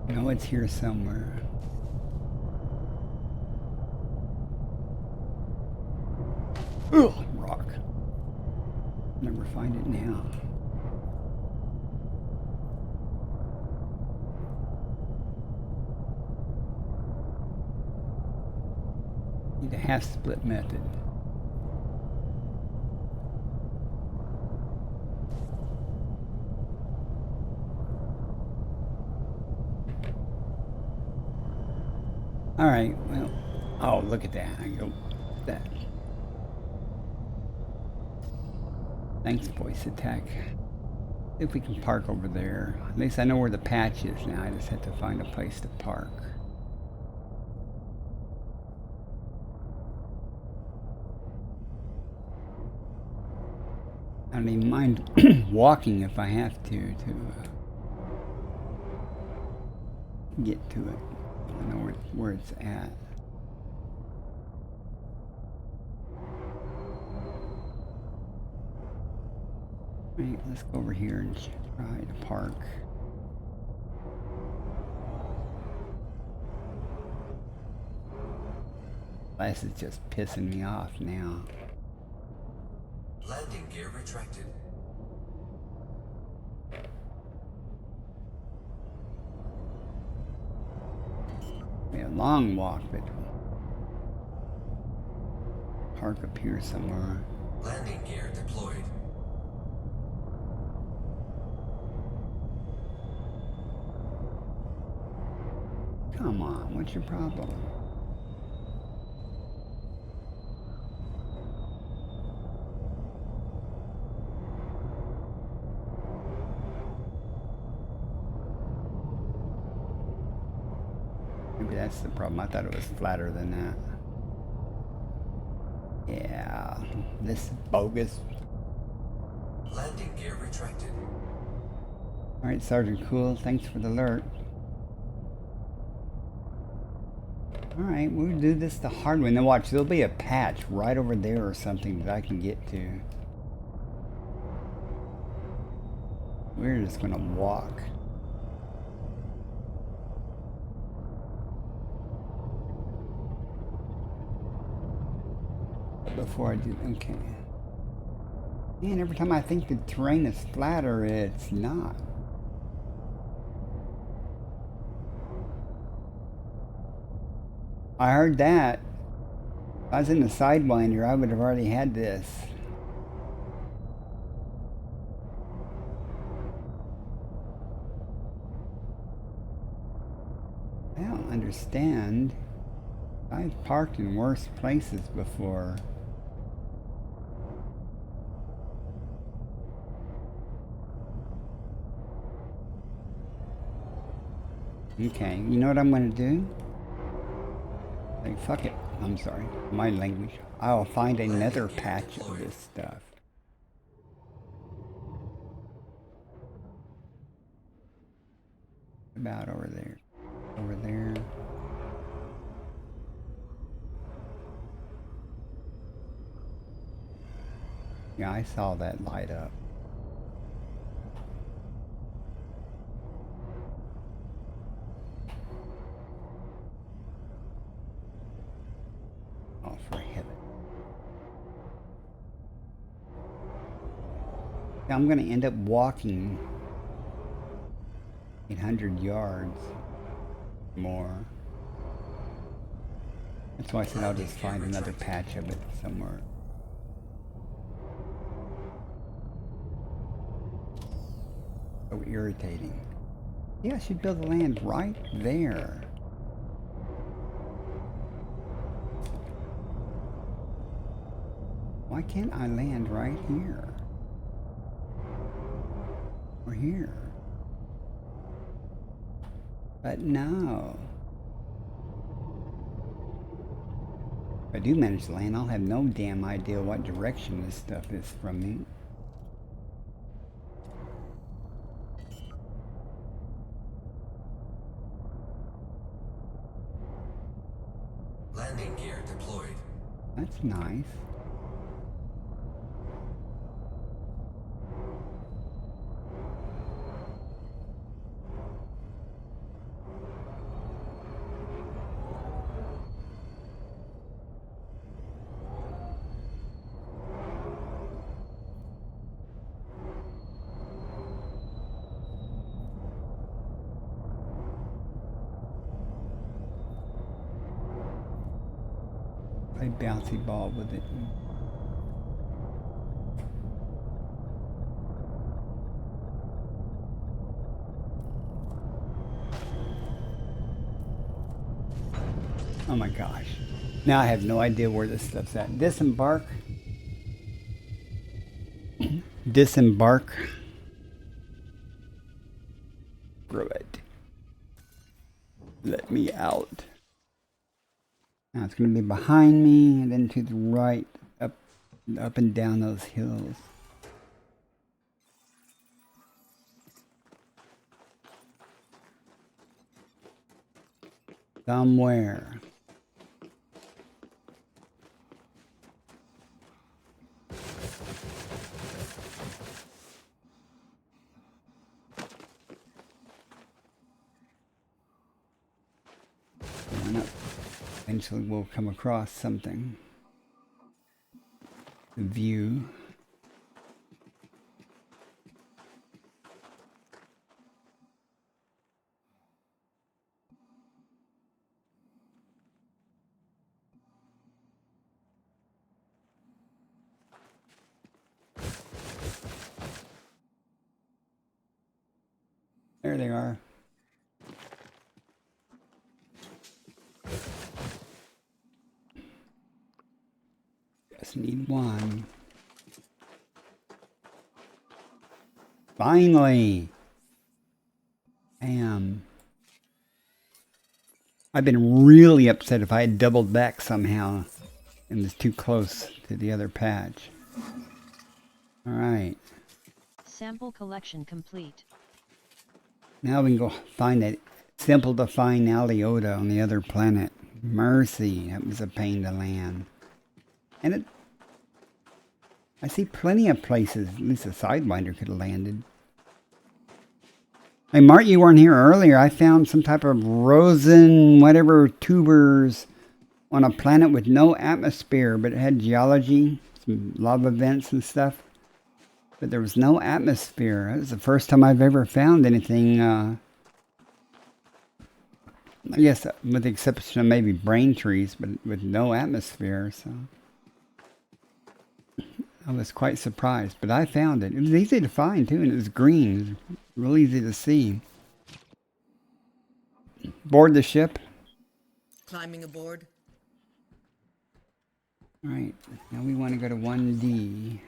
I know it's here somewhere. Ugh, rock. Never find it now. Need a half split method. All right, well, oh, look at that. I go, that. Thanks, voice attack. See if we can park over there. At least I know where the patch is now. I just have to find a place to park. I don't even mind walking if I have to get to it. I know where it's at. Right, let's go over here and try to park. This is just pissing me off now. Landing gear retracted. Be a long walk, but park up here somewhere. Landing gear deployed. Come on, what's your problem? Maybe that's the problem. I thought it was flatter than that. Yeah, this is bogus. Landing gear retracted. Alright, Sergeant Cool, thanks for the alert. Alright, we'll do this the hard way. Now watch, there'll be a patch right over there or something that I can get to. We're just gonna walk. Before I do, okay. Man, every time I think the terrain is flatter, it's not. I heard that. If I was in the Sidewinder, I would have already had this. I don't understand. I've parked in worse places before. Okay, you know what I'm gonna do? Like, fuck it. I'm sorry. My language. I'll find another patch of this stuff. About over there. Over there. Yeah, I saw that light up. Oh, for heaven. I'm going to end up walking 800 yards more. That's why I said I'll just find another patch of it somewhere. So irritating. Yeah, I should build a land right there. Why can't I land right here? Or here? But no. If I do manage to land, I'll have no damn idea what direction this stuff is from me. That's nice. Play bouncy ball with it. Oh my gosh. Now I have no idea where this stuff's at. Disembark. Disembark. Screw it. Let me out. Now it's going to be behind me and then to the right, up and down those hills. Somewhere. Eventually we'll come across something. The view. There they are. Just need one. Finally! I've been really upset if I had doubled back somehow and was too close to the other patch. Alright. Sample collection complete. Now we can go find that simple to find EliteDangerous on the other planet. Mercy, that was a pain to land. And I see plenty of places, at least a Sidewinder could have landed. Hey Mart, you weren't here earlier. I found some type of rosin, whatever, tubers on a planet with no atmosphere, but it had geology, some lava vents and stuff. But there was no atmosphere. That was the first time I've ever found anything, I guess with the exception of maybe brain trees, but with no atmosphere, so I was quite surprised. But I found it. It was easy to find too, and it was green. It was real easy to see. Board the ship. Climbing aboard. Alright, now we want to go to 1D.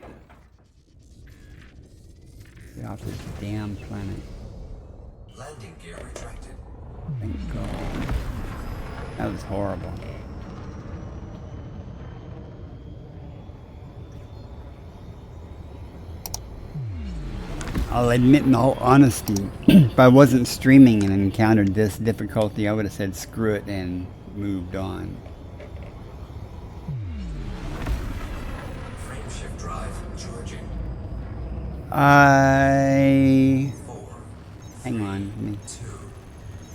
Get off this damn planet. Landing gear retracted. Thank God. That was horrible. I'll admit in all honesty, if I wasn't streaming and encountered this difficulty, I would have said screw it and moved on. Frameshift drive charging. Hang on. 2,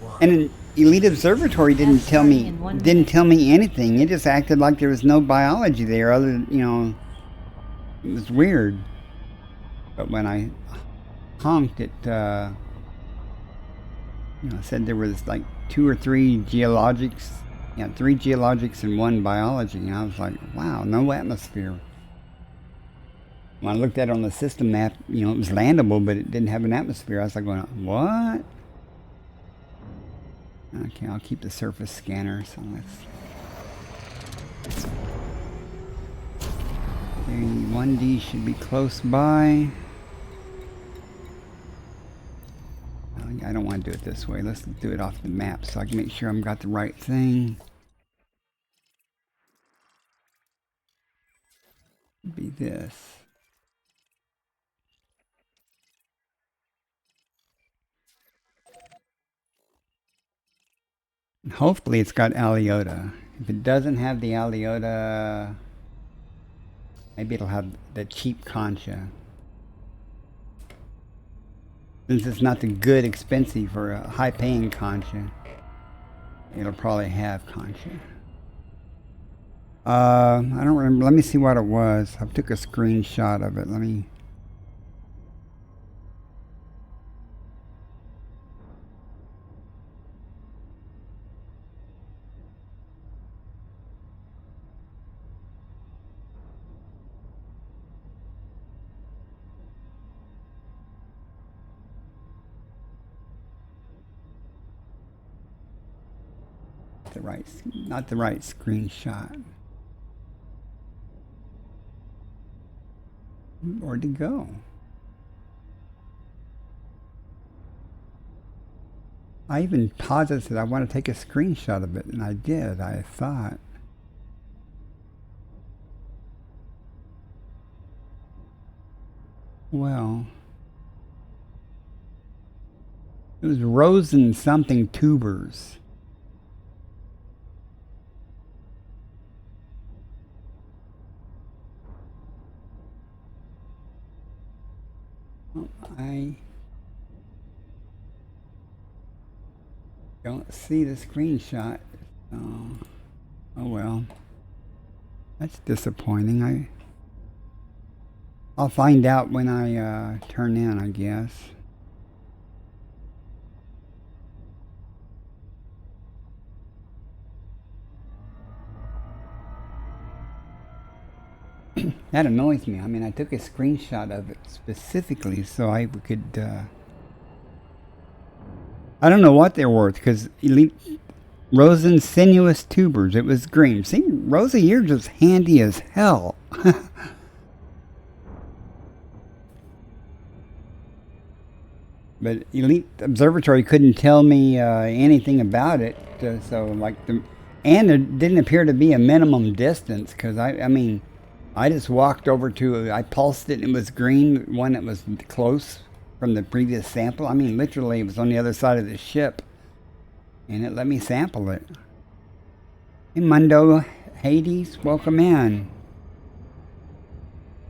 1. And an Elite Observatory didn't tell me anything. It just acted like there was no biology there. Other, it was weird. But when I honked, it said there was like 2 or 3 geologics. 3 geologics and 1 biology. And I was like, wow, no atmosphere. When I looked at it on the system map, it was landable, but it didn't have an atmosphere. I was like, going, what? Okay, I'll keep the surface scanner. So let's. The 1D should be close by. I don't want to do it this way. Let's do it off the map so I can make sure I've got the right thing. Be this. And hopefully it's got EliteDangerous. If it doesn't have the EliteDangerous, Maybe it'll have the cheap concha. Since it's not the good expensive or a high paying concha, it'll probably have concha. I don't remember. Let me see what it was. I took a screenshot of it. Let me. Not the right screenshot. Where'd it go? I even paused it, said I want to take a screenshot of it, and I did, I thought. Well, it was Rosen something tubers. I don't see the screenshot. Oh well. That's disappointing. I'll find out when I turn in, I guess. That annoys me. I mean, I took a screenshot of it specifically so I could, I don't know what they're worth, because Elite Rosen Sinuous Tubers, it was green. See, Rosa, you're just handy as hell. But Elite Observatory couldn't tell me anything about it, so like and there didn't appear to be a minimum distance, because I mean, I just walked over to, I pulsed it and it was green, one that was close from the previous sample. I mean, literally it was on the other side of the ship, and it let me sample it. Hey Mundo, Hades, welcome in.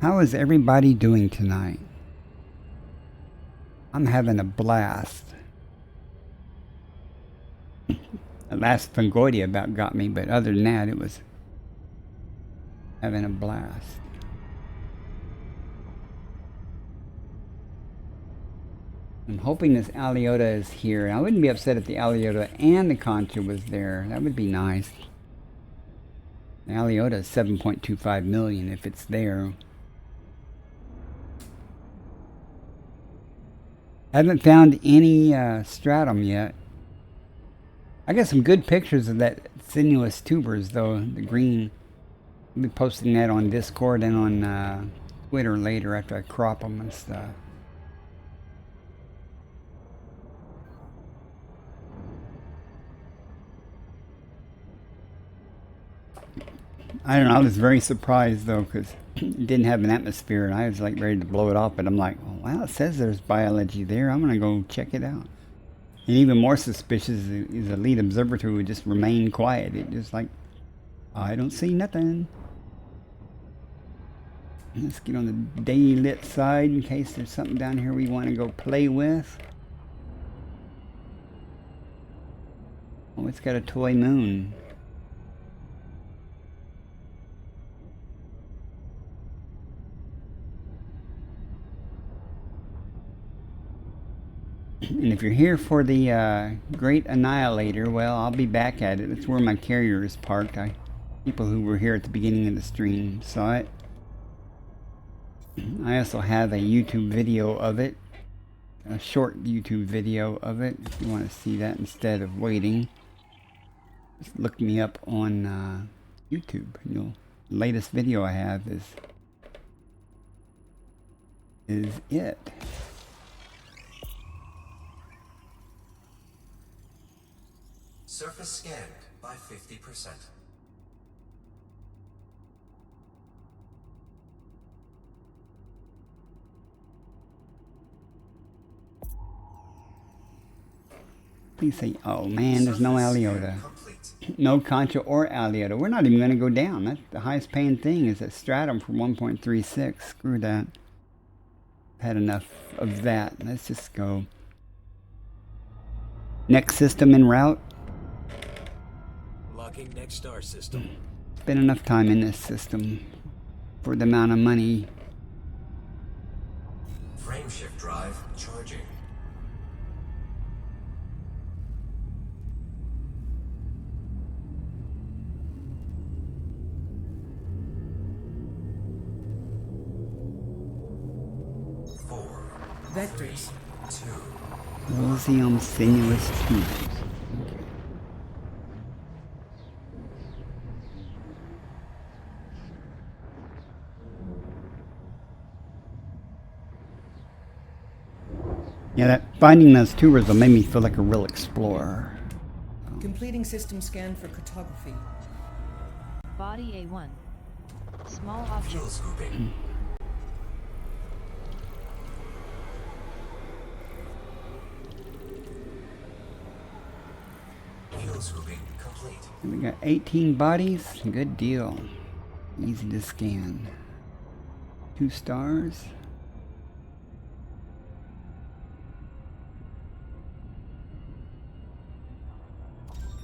How is everybody doing tonight? I'm having a blast. The last Fangoidia about got me, but other than that, it was having a blast. I'm hoping this Aliota is here. I wouldn't be upset if the Aliota and the Concha was there. That would be nice. The Aliota is 7.25 million if it's there. Haven't found any stratum yet. I got some good pictures of that sinuous tubers though, the green. I'll be posting that on Discord and on Twitter later after I crop them and stuff. I don't know, I was very surprised though, because it didn't have an atmosphere and I was like ready to blow it off, but I'm like, oh, wow, it says there's biology there. I'm gonna go check it out. And even more suspicious is Elite Observatory would just remain quiet. It just like, I don't see nothing. Let's get on the day lit side in case there's something down here we want to go play with. Oh, it's got a toy moon. And if you're here for the Great Annihilator, well, I'll be back at it. That's where my carrier is parked. People who were here at the beginning of the stream saw it. I also have a YouTube video of it. A short YouTube video of it. If you want to see that instead of waiting, just look me up on YouTube. The latest video I have is it. Surface scanned by 50%. Please say, oh man, there's no Surface scan Aliota. complete. No Concha or Aliota. We're not even going to go down. That's the highest paying thing is a Stratum for 1.36. Screw that. Had enough of that. Let's just go. Next system en route. Locking next star system. Spent enough time in this system for the amount of money. Frameshift drive charging. Vectors. 2. Rosium sinuous tubes. Yeah, that finding those tubers will make me feel like a real explorer. Completing system scan for cartography. Body A1. Small object. Fuel scooping. Fuel scooping complete. We got 18 bodies. Good deal. Easy to scan. 2 stars.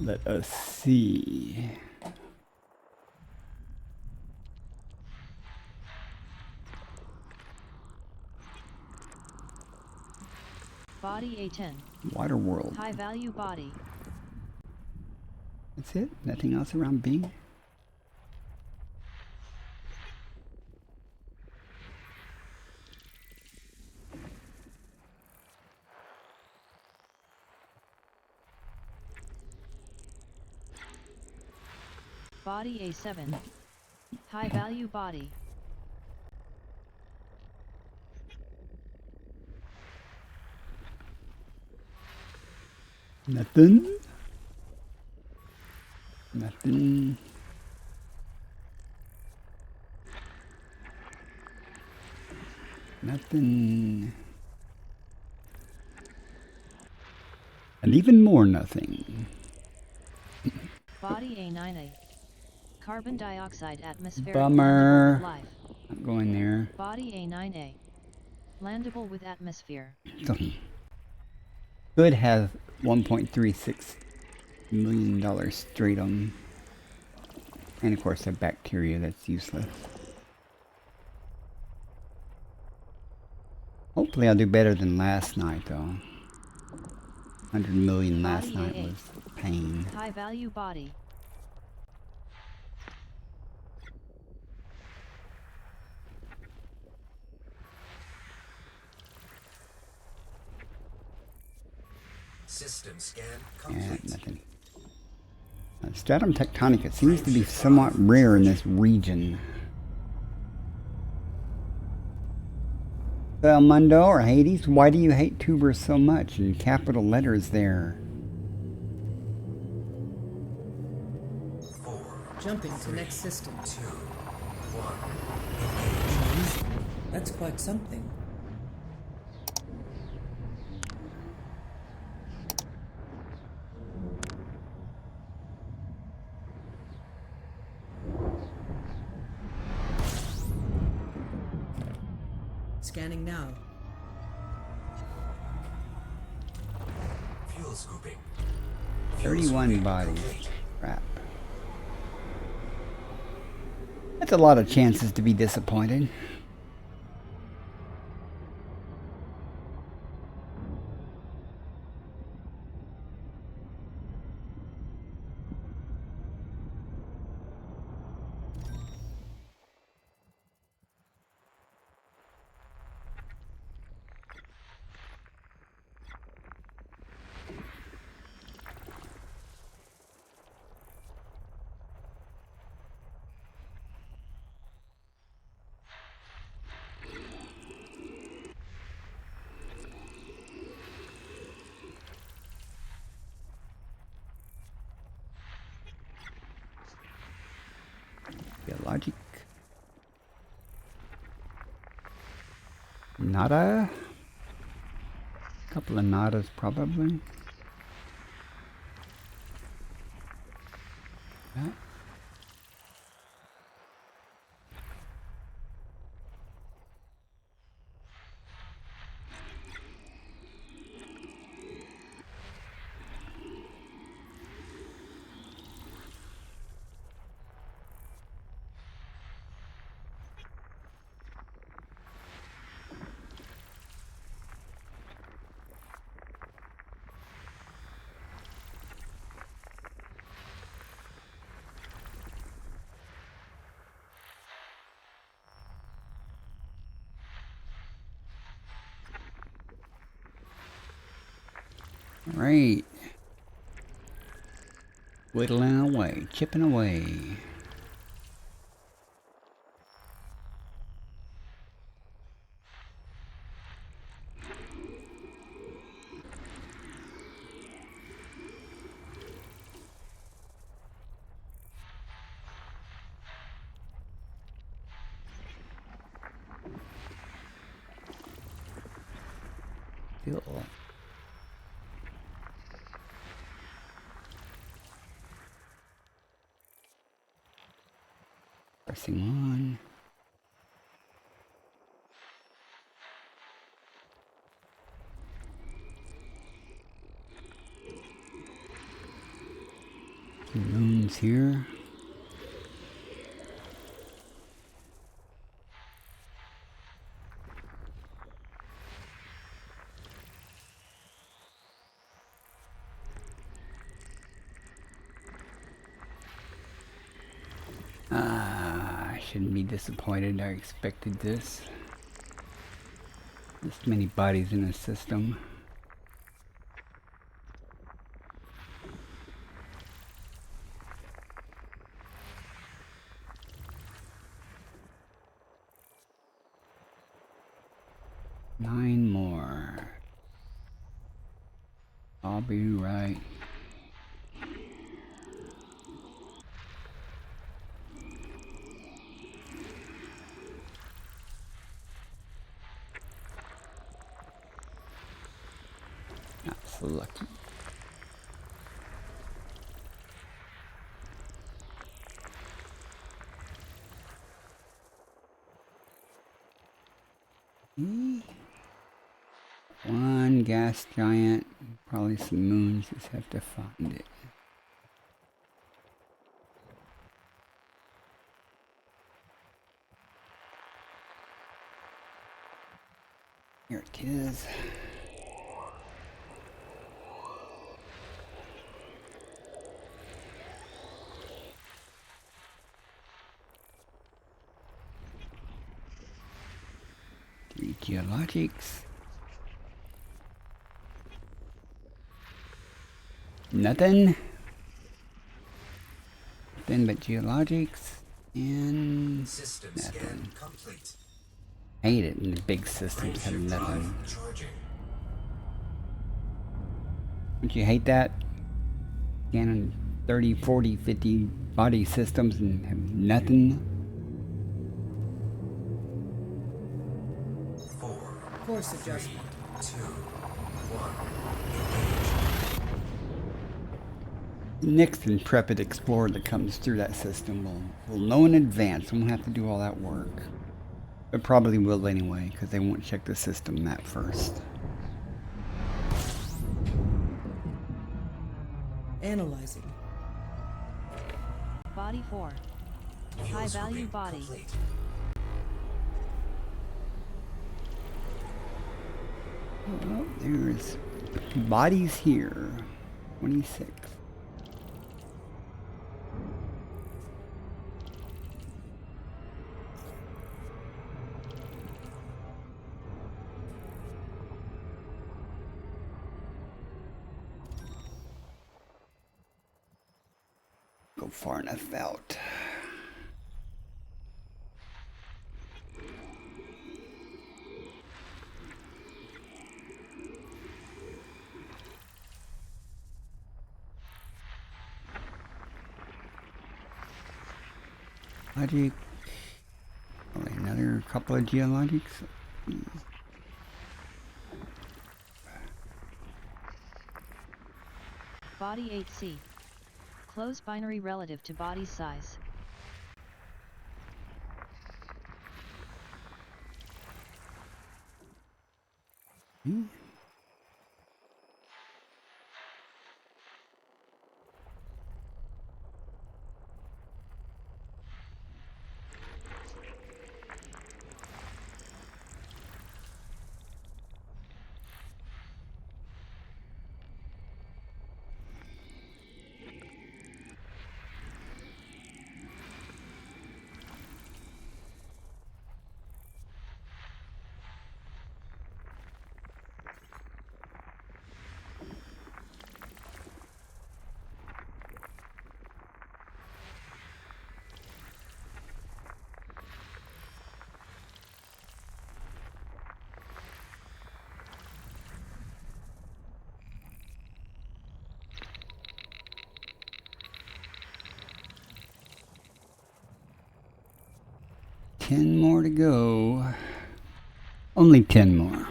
Let us see. Body A10. Water world. High value body. That's it? Nothing else around B? Body A7. High value body. Nothing. Nothing. Nothing. And even more nothing. Body A9A. Carbon dioxide atmospheric. Bummer. Landable with life. Not going there. Body A9A. Landable with atmosphere. Could have $1.36 million straight on. And of course a bacteria that's useless. Hopefully I'll do better than last night though. 100 million last Body night A8. was pain. High value body. System scan And complete. nothing. Stratum tectonica seems to be somewhat rare in this region. Well, Mundo or Hades, why do you hate tubers so much? In capital letters there. 4, Jumping to next system. 2, 1. That's quite something. Scanning now. Fuel scooping. 31 bodies. Crap. That's a lot of chances to be disappointed. Logic. Nada. Couple of nadas probably. That. Right. Whittling away, chipping away. Still. Pressing on. Moons here. I shouldn't be disappointed. I expected this. This many bodies in the system. Nine more. I'll be right. Not so lucky. One gas giant, probably some moons, just have to find it. Here it is. Three geologics. Nothing. Nothing but geologics and System nothing. scan complete. Hate it when the big systems have nothing. Charging. Don't you hate that? Scanning 30, 40, 50 body systems and have nothing. 4, Course adjustment. 2, 1. Next intrepid explorer that comes through that system will know in advance. Won't have to do all that work. But probably will anyway, because they won't check the system map first. Analyzing. Body 4. High value body. Complete. Well, there's bodies here. 26. Go far enough out. Logic. Probably another couple of geologics. Body 8C. Close binary relative to body size. Hmm. Ten more to go. Only 10 more.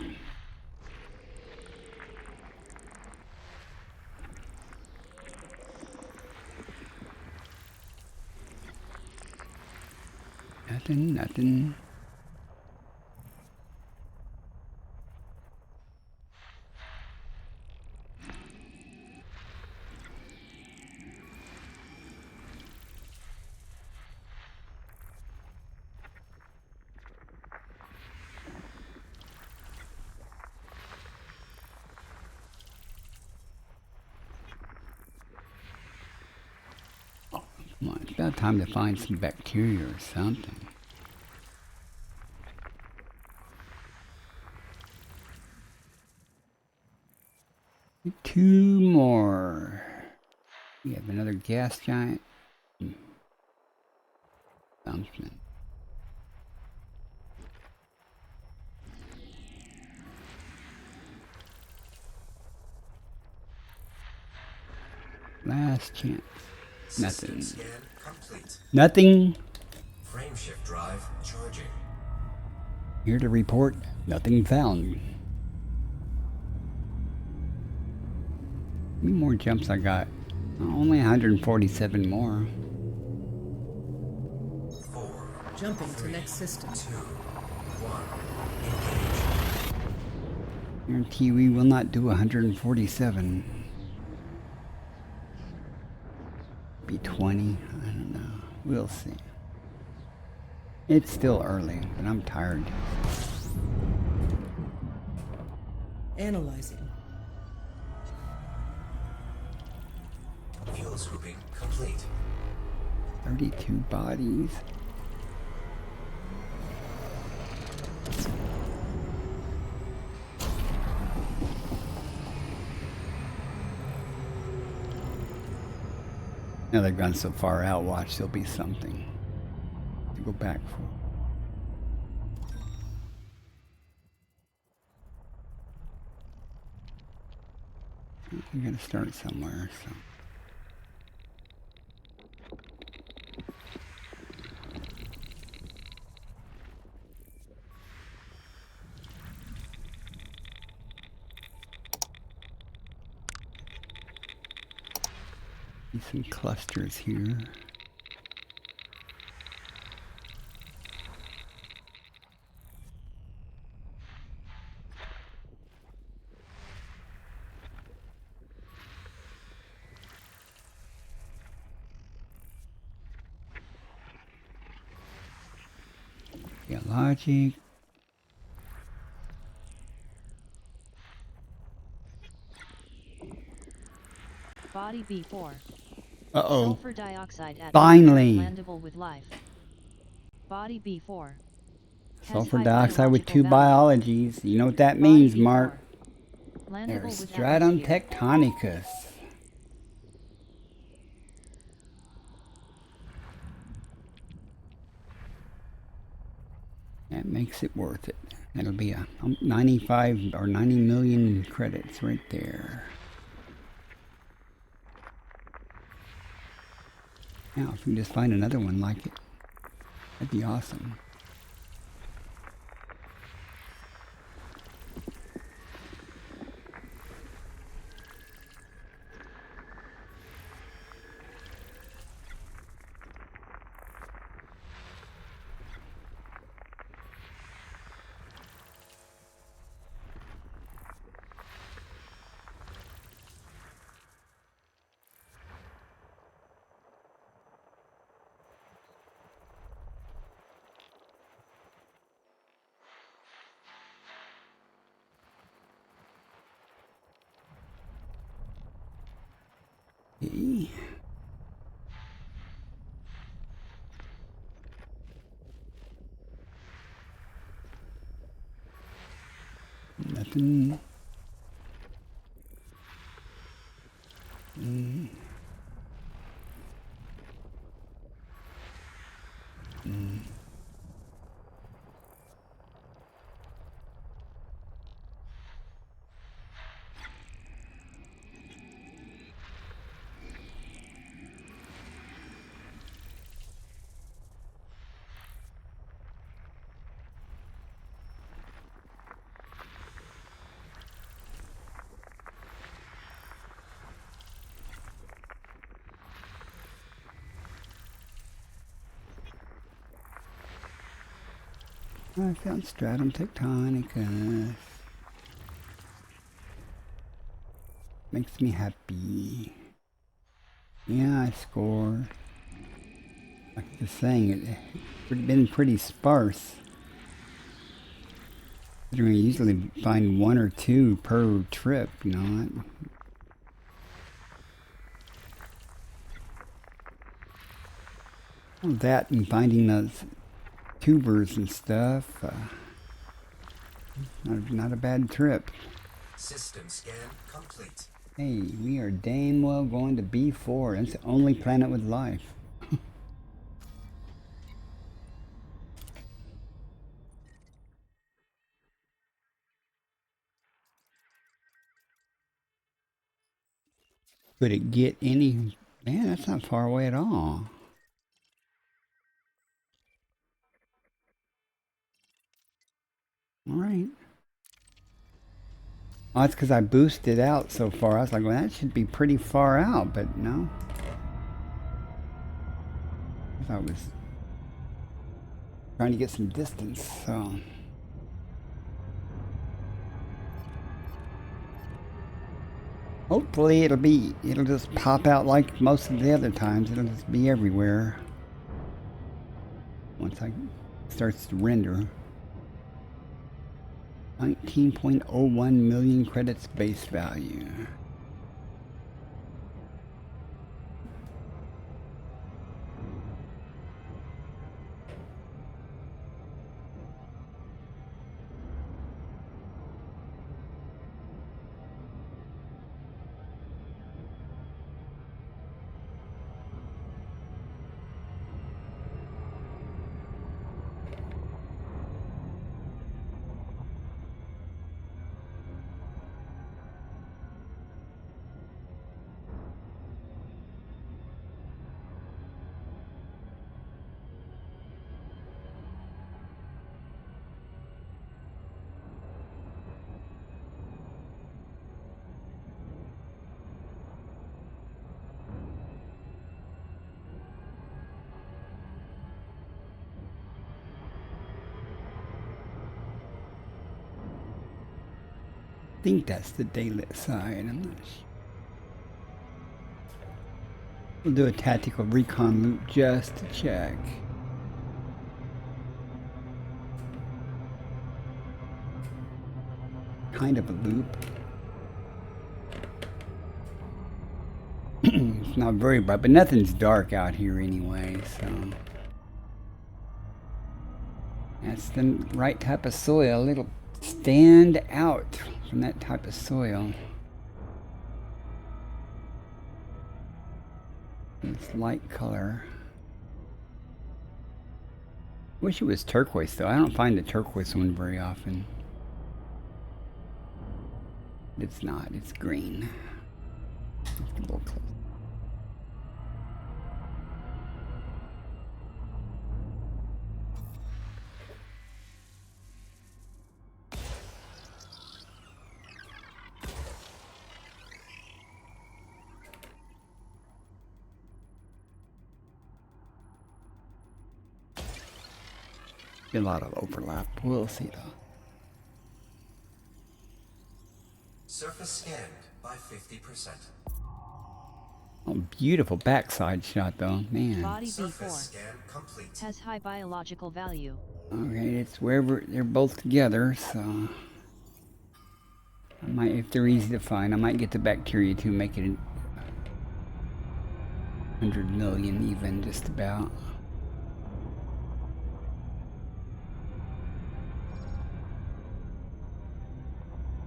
Nothing. Oh, come on, it's about time to find some bacteria or something. Two more. We have another gas giant. Something. Last chance. System Nothing. scan complete. Nothing. Frameshift drive charging. Here to report, nothing found. How many more jumps I got? Only 147 more. 4, Jumping to next system. 2, 1. Engage. Guarantee we will not do 147. Be 20. I don't know. We'll see. It's still early, but I'm tired. Analyzing. Fuel scooping complete. 32 bodies. Now they've gone so far out, watch, there'll be something to go back for. You're gonna start somewhere, so. See some clusters here. Yeah, logic. Body B4. Uh-oh. Sulfur dioxide Finally. landable with life. Body B4. Sulfur dioxide with 2 biologies. You know what that Body means, B4. Mark. Landable There's with stratum atmosphere. tectonicus. That makes it worth it. That'll be a 95 or 90 million credits right there. Now, if we can just find another one like it, that'd be awesome. something. I found Stratum Tectonicus. Makes me happy. Yeah, I scored. Like I was saying, it's been pretty sparse. I usually find 1 or 2 per trip, you know. That and finding those tubers and stuff. Not a bad trip. System scan complete. Hey, we are damn well going to B4. It's the only planet with life. Could it get any... Man, that's not far away at all. Alright. Oh, that's because I boosted out so far. I was like, well, that should be pretty far out, but no. I was trying to get some distance, so... Hopefully it'll just pop out like most of the other times. It'll just be everywhere. Once I starts to render. 19.01 million credits base value. I think that's the daylit side. I'm not sure. We'll do a tactical recon loop just to check. Kind of a loop. It's not very bright, but nothing's dark out here anyway, so. That's the right type of soil. It'll stand out from that type of soil. This light color. Wish it was turquoise though. I don't find the turquoise one very often. It's not. It's green. Just a little close. A lot of overlap. We'll see though. Surface scanned by 50%. Oh, beautiful backside shot though, man. Body Surface B4 scan complete. has high biological value. Okay, it's wherever they're both together, so I might, if they're easy to find, I might get the bacteria to make it 100 million even, just about.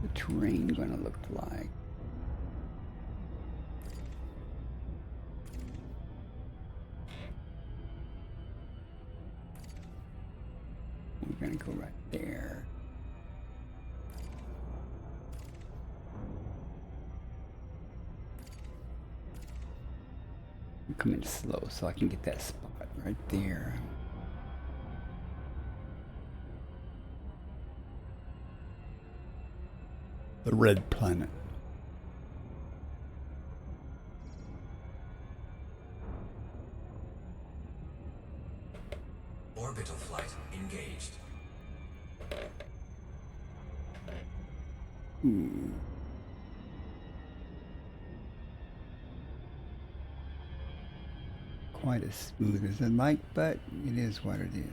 the terrain gonna look like? We're gonna go right there. I'm coming slow so I can get that spot right there. The red planet. Orbital flight engaged. Quite as smooth as I'd like, but it is what it is.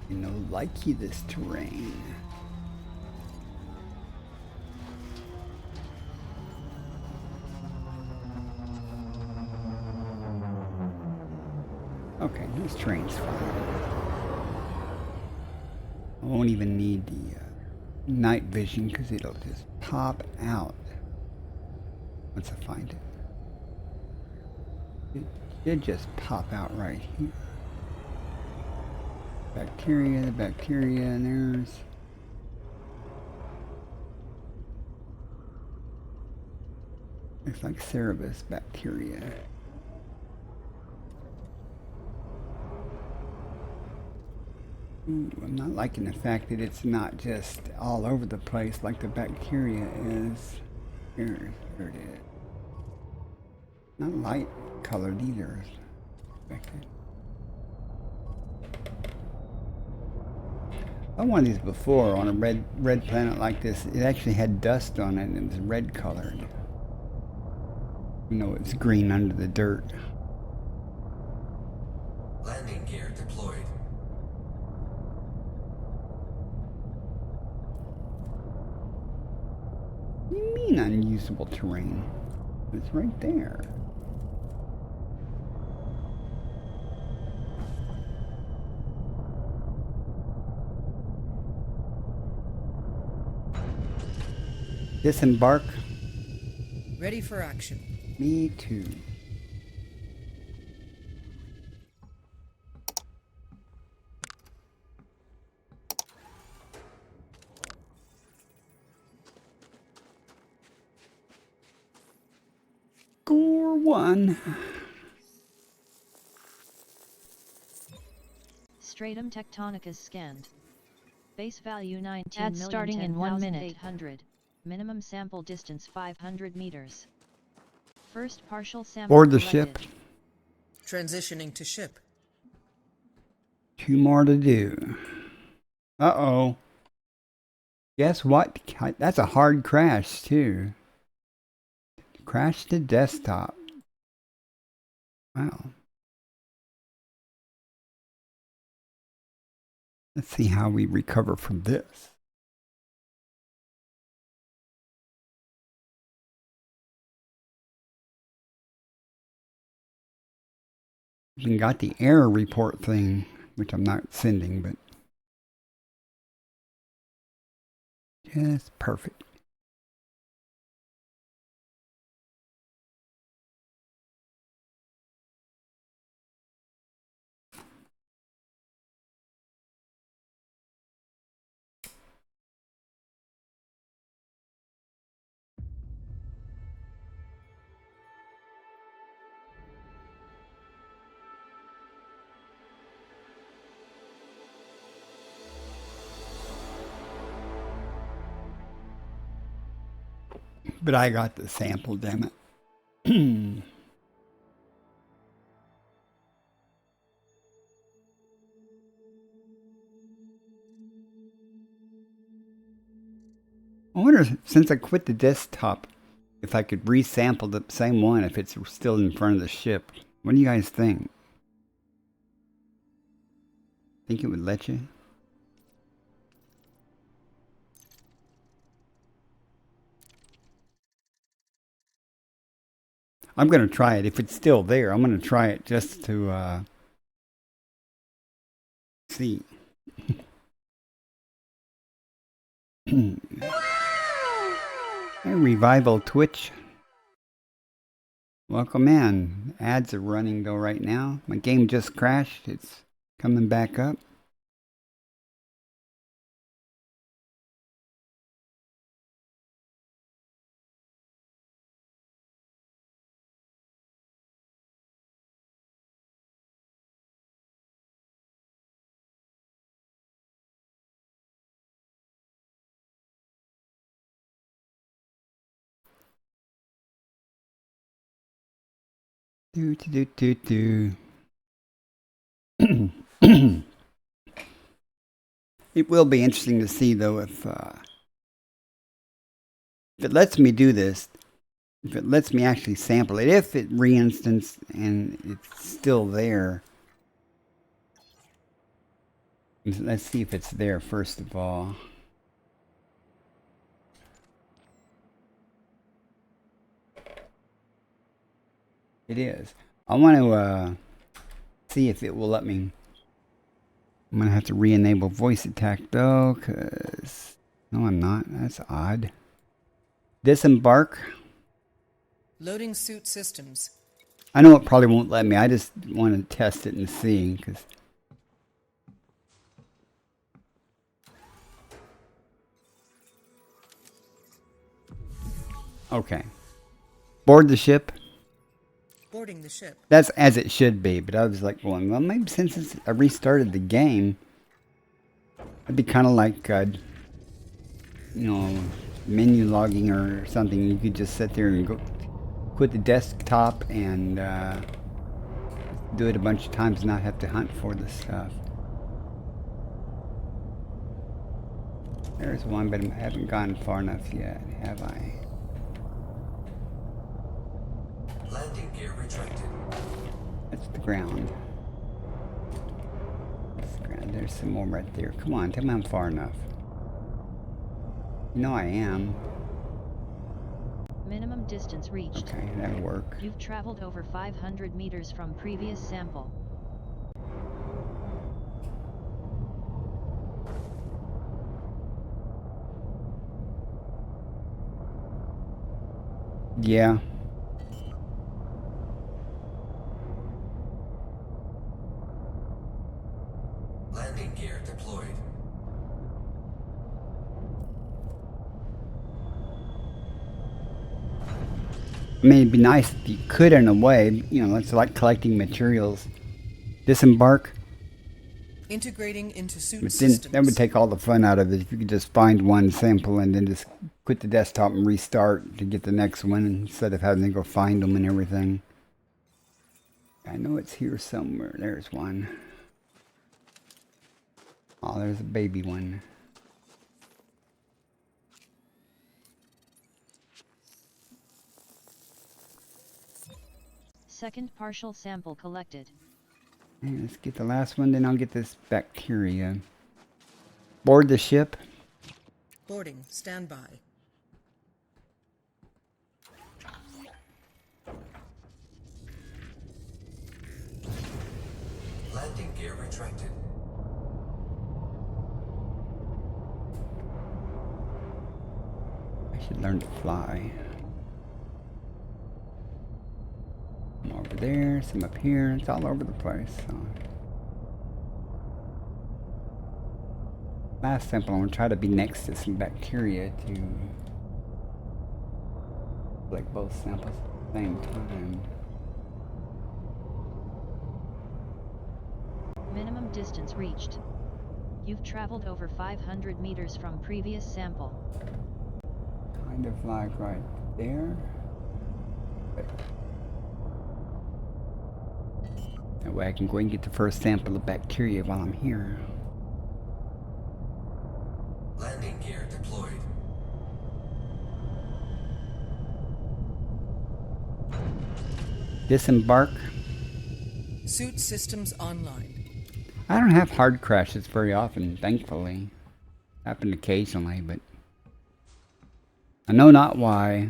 You know, likey this terrain. Okay, this terrain's fine. I won't even need the night vision because it'll just pop out once I find it. It should just pop out right here. Bacteria, the bacteria, and there's looks like Cerebus bacteria. Ooh, I'm not liking the fact that it's not just all over the place like the bacteria is. Here it is. Not light colored either. Expected. I one of these before on a red planet like this. It actually had dust on it and it was red colored. You know, it's green under the dirt. Landing gear deployed. What do you mean unusable terrain? It's right there. Disembark. Ready for action. Me too. Score one. Stratum tectonicus scanned. Base value 19 Ads million starting in 1 minute. 10,800. Minimum sample distance 500 meters. First partial sample Board the collected. ship. Transitioning to ship. 2 more to do. Uh-oh. Guess what? That's a hard crash, too. Crash to desktop. Wow. Let's see how we recover from this. Even got the error report thing, which I'm not sending, but just perfect. But I got the sample, damn it. I wonder, since I quit the desktop, if I could resample the same one if it's still in front of the ship. What do you guys think? Think it would let you? I'm going to try it. If it's still there, I'm going to try it just to see. Hey, Revival Twitch. Welcome in. Ads are running though right now. My game just crashed. It's coming back up. Do do do do do. It will be interesting to see though if it lets me do this. If it lets me actually sample it, if it reinstants and it's still there. Let's see if it's there first of all. It is. I want to see if it will let me. I'm going to have to re-enable voice attack though, because... No, I'm not. That's odd. Disembark. Loading suit systems. I know it probably won't let me. I just want to test it and see, because... Okay. Board the ship. Boarding the ship. That's as it should be, but I was like going, well, maybe since I restarted the game, it'd be kind of like, you know, menu logging or something. You could just sit there and go quit the desktop and do it a bunch of times and not have to hunt for the stuff. There's one, but I haven't gone far enough yet, have I? Landing gear retracted. That's the ground. That's the ground. There's some more right there. Come on, tell me I'm far enough. You know I am. Minimum distance reached. Okay, that'll work. You've traveled over 500 meters from previous sample. Yeah. Landing gear deployed. I mean, it'd be nice if you could in a way. You know, it's like collecting materials. Disembark. Integrating into suit But then systems. that would take all the fun out of it if you could just find one sample and then just quit the desktop and restart to get the next one instead of having to go find them and everything. I know it's here somewhere. There's one. Oh, there's a baby one. Second partial sample collected. Hey, let's get the last one, then I'll get this bacteria. Board the ship. Boarding. Standby. Landing gear retracted. I should learn to fly. Some over there, some up here. It's all over the place. So. Last sample, I'm going to try to be next to some bacteria to collect both samples at the same time. Minimum distance reached. You've traveled over 500 meters from previous sample. Kind of like right there. But that way I can go and get the first sample of bacteria while I'm here. Landing gear deployed. Disembark. Suit systems online. I don't have hard crashes very often, thankfully. Happen occasionally, but I know not why.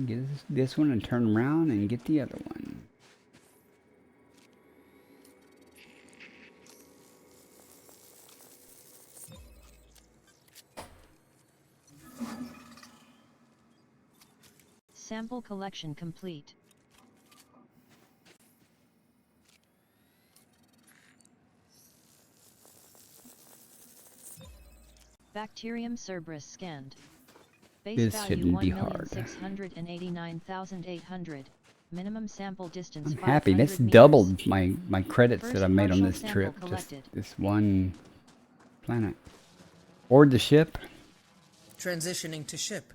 Get this one and turn around and get the other one. Sample collection complete. Bacterium Cerberus scanned. Base This value shouldn't be hard. 1,689,800. Minimum sample distance I'm happy. 500 That's meters. doubled my credits First that I made on partial this sample trip. Just collected. this one planet. Board the ship. Transitioning to ship.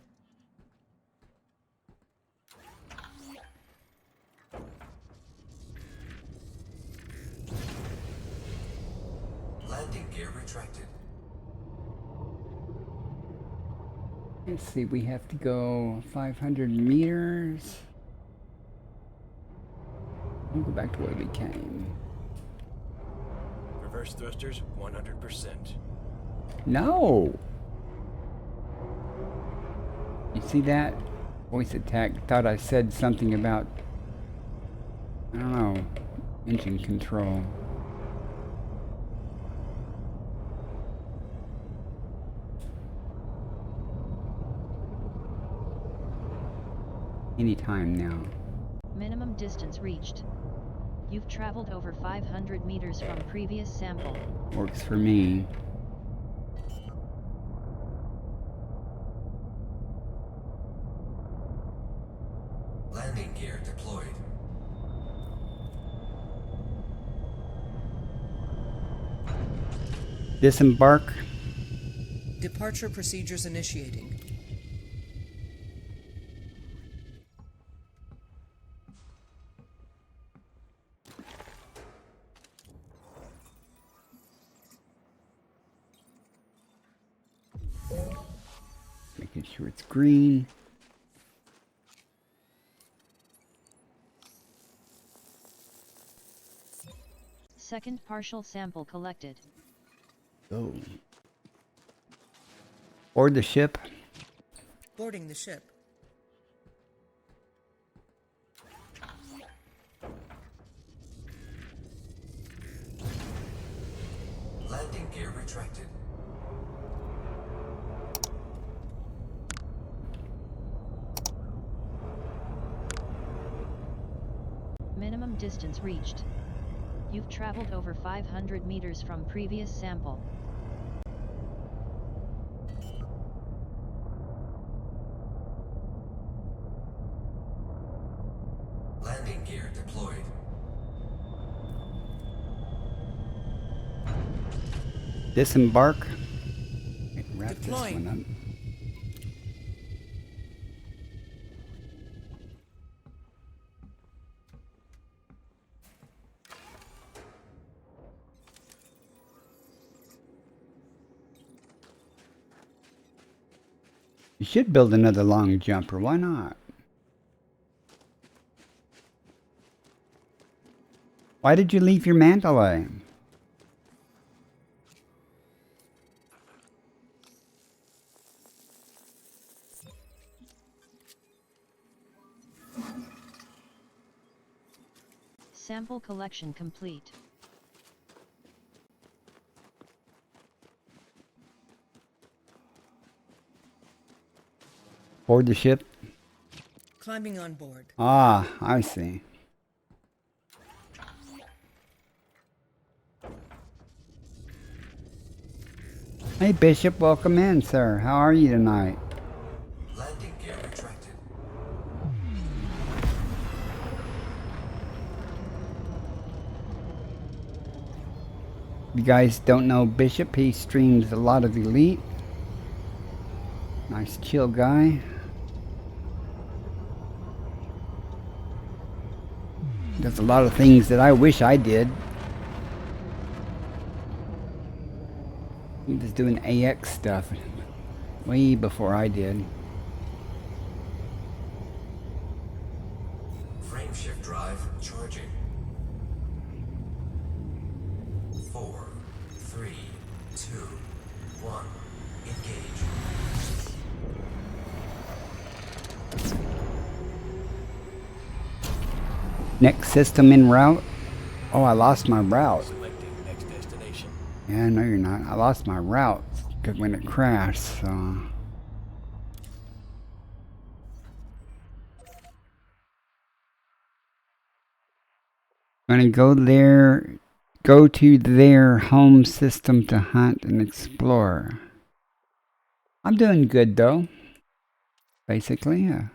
Landing gear retracted. Let's see, we have to go 500 meters. We'll go back to where we came. Reverse thrusters, 100%. No! You see that? Voice attack thought I said something about, I don't know, engine control. Anytime now. Minimum distance reached. You've traveled over 500 meters from previous sample. Works for me. Landing gear deployed. Disembark. Departure procedures initiating. Making sure it's green. Second partial sample collected. Oh. Board the ship. Boarding the ship. Landing gear retracted. Minimum distance reached. You've traveled over 500 meters from previous sample. Landing gear deployed. Disembark. Wrap this Deploying. one up. You should build another long jumper. Why not? Why did you leave your Mandalay? Sample collection complete. Board the ship? Climbing on board. Ah, I see. Hey Bishop, welcome in, sir. How are you tonight? Landing gear retracted. You guys don't know Bishop, he streams a lot of Elite. Nice chill guy. Does a lot of things that I wish I did. He was doing AX stuff way before I did. Frameshift drive charging. 4, 3, 2, 1. Engage. Next system en route. Oh, I lost my route. Selecting next destination. Yeah, no, you're not. I lost my route because when it crashed. So. I'm gonna go there. Go to their home system to hunt and explore. I'm doing good though. Basically, yeah.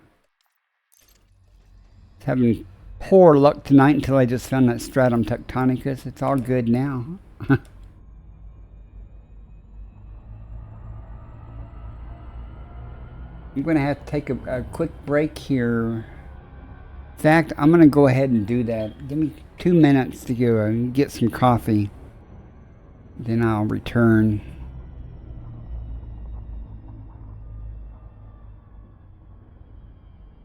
Having poor luck tonight until I just found that stratum tectonicus. It's all good now. I'm going to have to take a quick break here. In fact, I'm going to go ahead and do that. Give me 2 minutes to go and get some coffee. Then I'll return.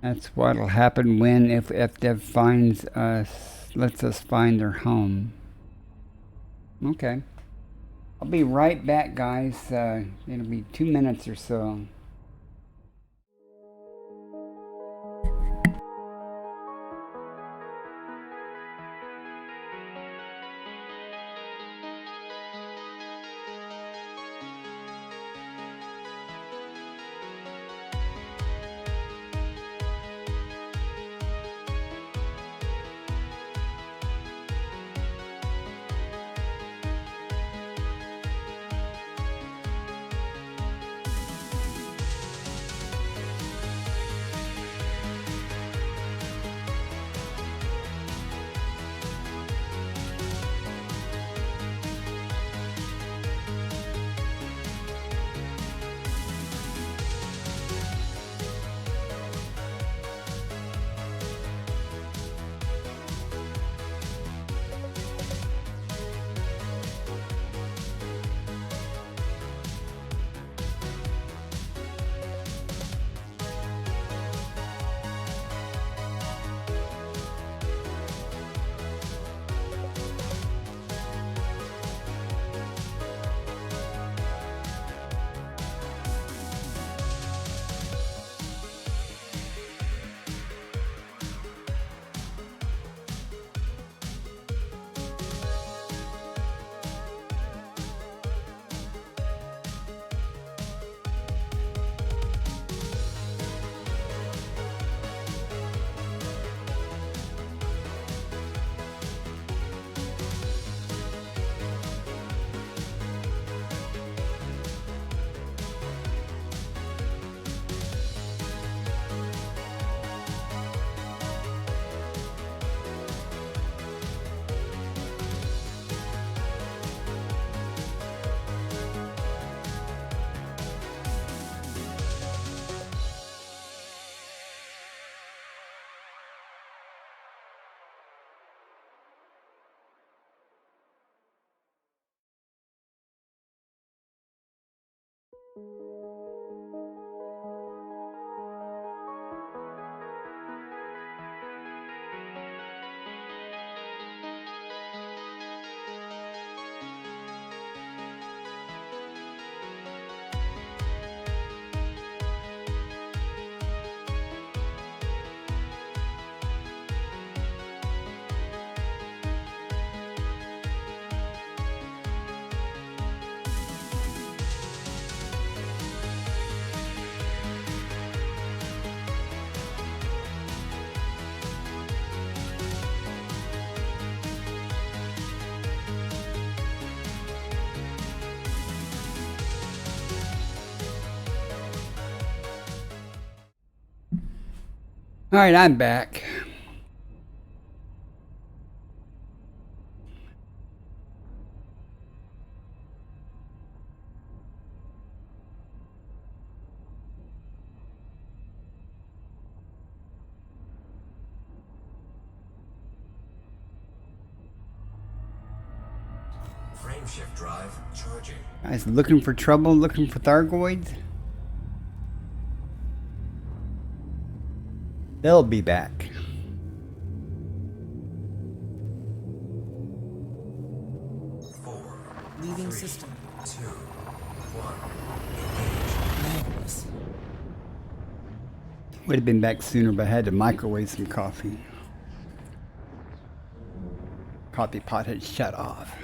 That's what'll happen when if FDev finds us, lets us find their home. Okay. I'll be right back, guys. It'll be 2 minutes or so. All right, I'm back. Frameshift drive charging. Guys, looking for trouble, looking for Thargoids? They'll be back. Leaving system. 2, 1, engage. Marvelous. Would have been back sooner, but I had to microwave some coffee. Coffee pot had shut off.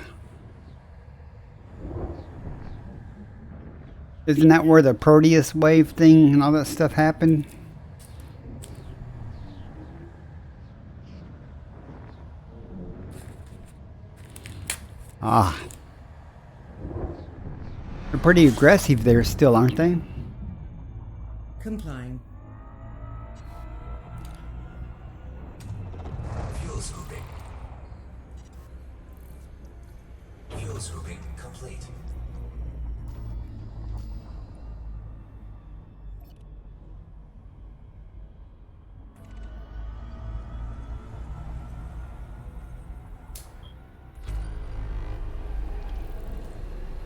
Isn't that where the Proteus wave thing and all that stuff happened? Ah. They're pretty aggressive there still, aren't they? Complying. Fuel scooping. Fuel scooping complete.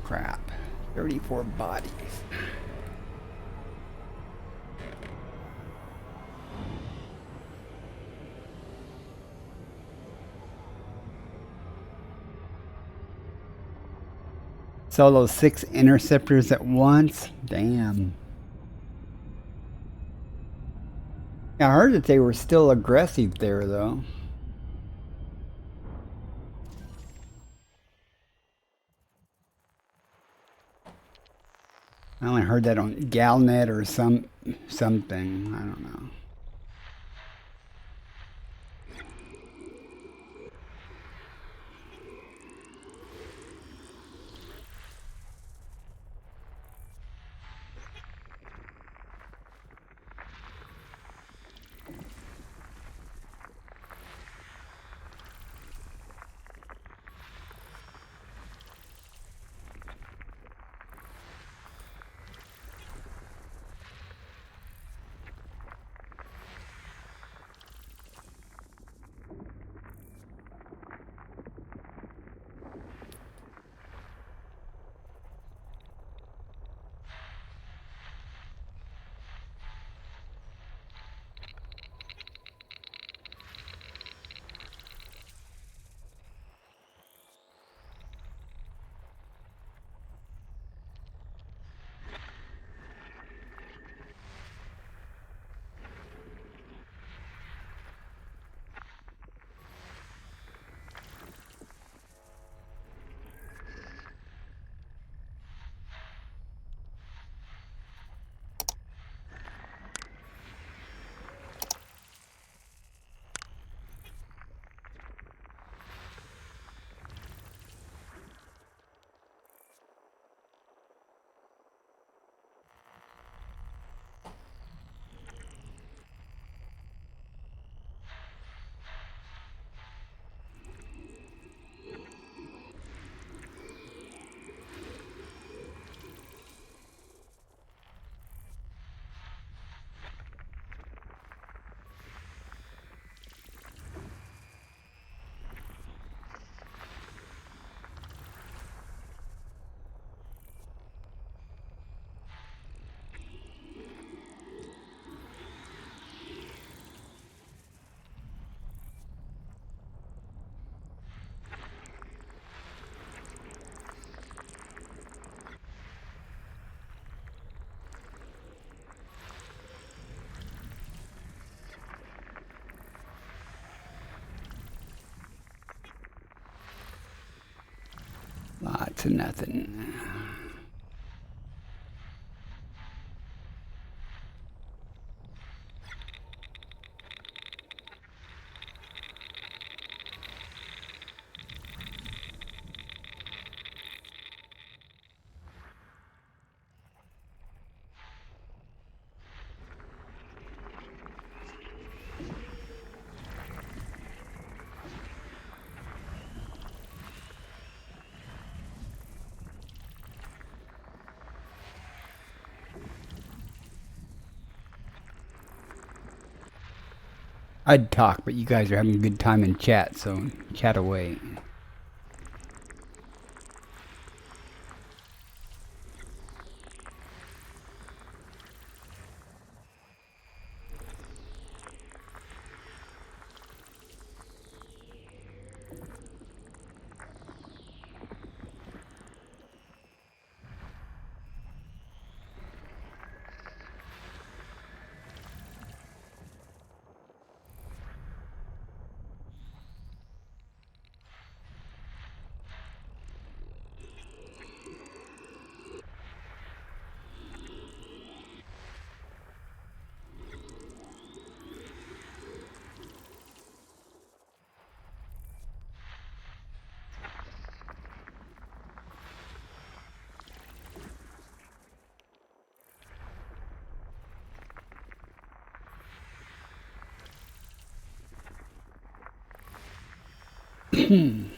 Crap. 34 bodies. Solo 6 interceptors at once? Damn. I heard that they were still aggressive there, though. I only heard that on Galnet or something. I don't know. Lots of nothing. I'd talk, but you guys are having a good time in chat, so chat away. Nothing.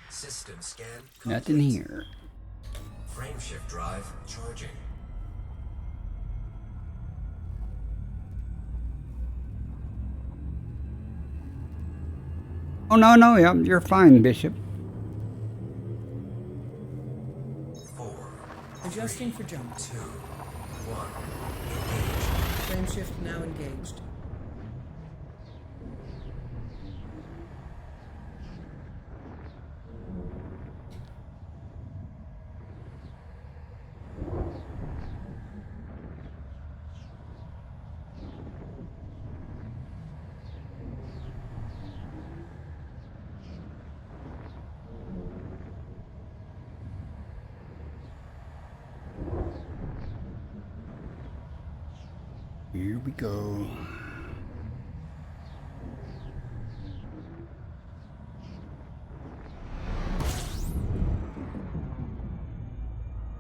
System scan Nothing complete. here. Frameshift drive charging. Oh, no, no, yeah, you're fine, Bishop. 4, Adjusting for jump. 2, 1. Engage. Frameshift now engaged. Here we go.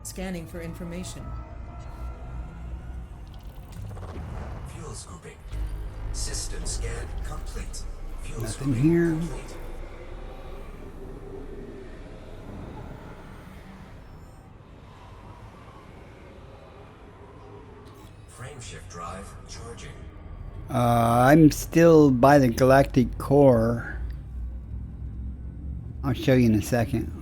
Scanning for information. Fuel scooping. System scan complete. Fuel Nothing scooping here. complete. Frameshift drive charging. I'm still by the galactic core. I'll show you in a second.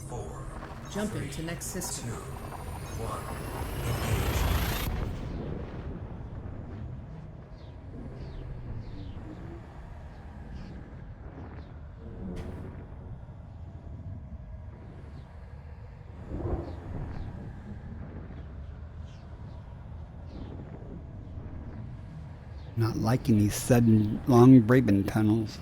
Four, Jumping to next two, system. 1. Engage. Not liking these sudden long Braben tunnels.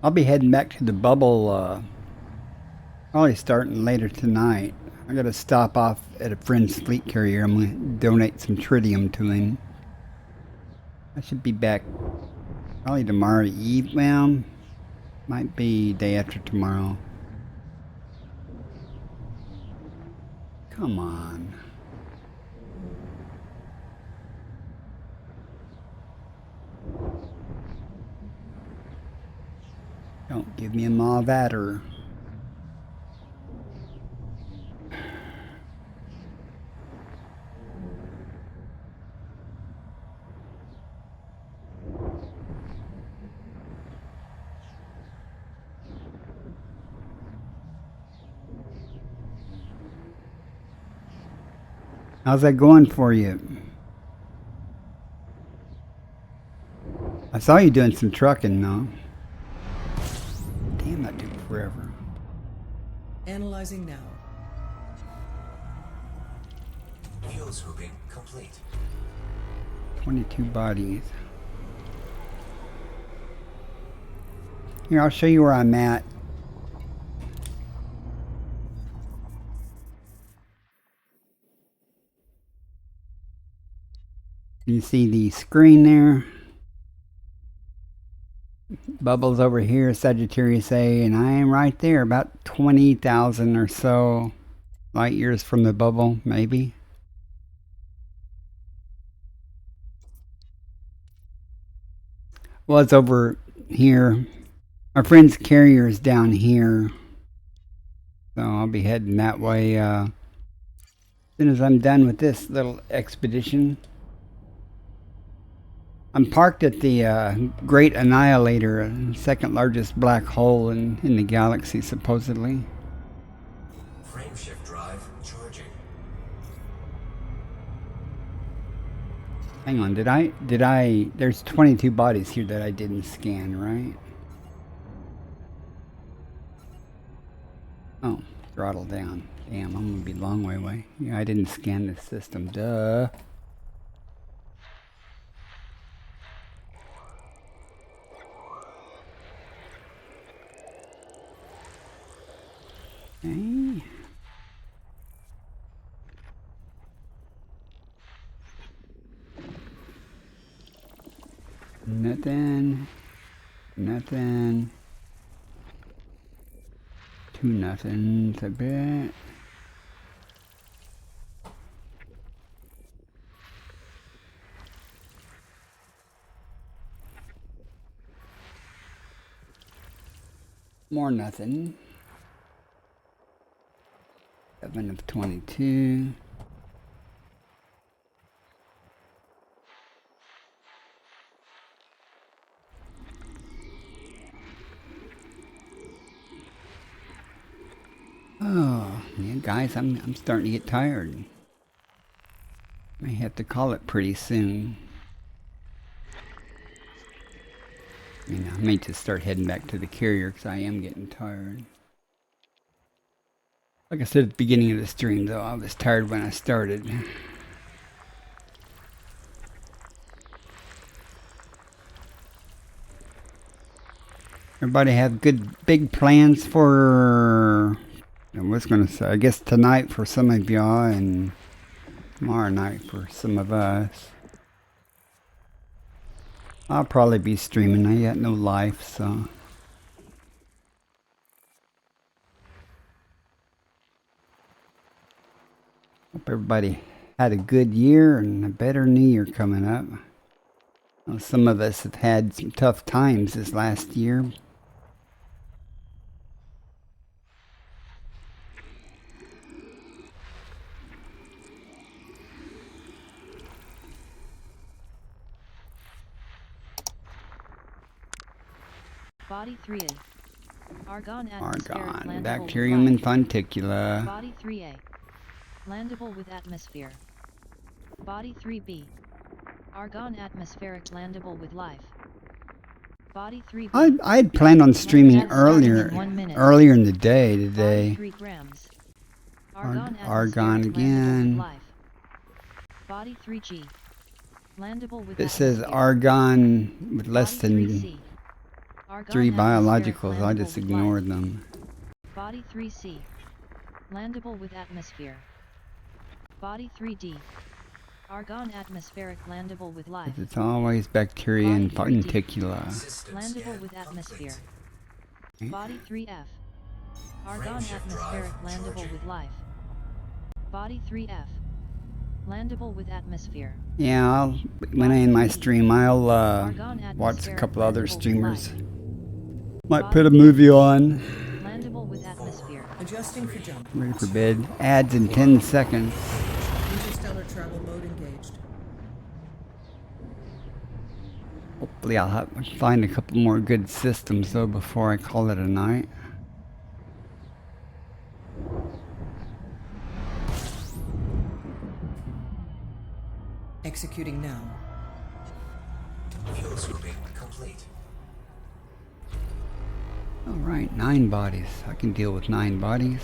I'll be heading back to the bubble probably starting later tonight. I gotta stop off at a friend's fleet carrier. I'm gonna donate some tritium to him. I should be back probably tomorrow eve. Well, might be day after tomorrow. Come on. Don't give me a Mavatter. How's that going for you? I saw you doing some trucking, though. Damn, that took forever. Analyzing now. Fuel scooping complete. 22 bodies. Here, I'll show you where I'm at. You see the screen there? Bubbles over here, Sagittarius A, and I am right there, about 20,000 or so light years from the bubble, maybe. Well, it's over here. Our friend's carrier is down here, so I'll be heading that way as soon as I'm done with this little expedition. I'm parked at the Great Annihilator, second largest black hole in the galaxy, supposedly. Frameshift drive charging. Hang on, there's 22 bodies here that I didn't scan, right? Oh, Throttle down. Damn, I'm gonna be a long way away. Yeah, I didn't scan the system. Duh. Okay. Nothing. Nothing. Two nothings a bit. More nothing. 7 of 22. Oh, yeah, guys, I'm starting to get tired. May have to call it pretty soon. I may just start heading back to the carrier because I am getting tired. Like I said at the beginning of the stream, though, I was tired when I started. Everybody have good big plans for, I was going to say, I guess tonight for some of y'all and tomorrow night for some of us. I'll probably be streaming. I got no life, so. Hope everybody had a good year and a better new year coming up. Well, some of us have had some tough times this last year. Body 3A. Argon atmospheric Argon, landable bacterium with and funticula. Body 3A. Landable with atmosphere. Body 3B. Argon atmospheric landable with life. Body 3B. I had planned on streaming Land earlier starting in 1 minute. in the day Body today. 3 grams. Argon atmospheric again. landable with life. Body 3G. Landable with It says atmosphere. argon with less Body than 3C. Argon 3 atmospheric biologicals. I landable just with ignored life. them. Body 3C. Landable with atmosphere. Body 3D. Argon atmospheric landable with life. It's always bacteria and Body 3D. funticula. System Landable scan with atmosphere. complete. Body 3F. Argon Frameshift atmospheric drive landable charging. with life. Body 3F. Landable with atmosphere. Yeah, when I end my stream, I'll Argon watch a atmospheric couple other landable with streamers. life. Might Body put a movie on. Landable with atmosphere. Adjusting for jump. Ready for bed. Ads in 10 seconds. Interstellar travel mode engaged. Hopefully I'll find a couple more good systems though before I call it a night. Executing now. Fuel scooping complete. Alright, 9 bodies. I can deal with 9 bodies.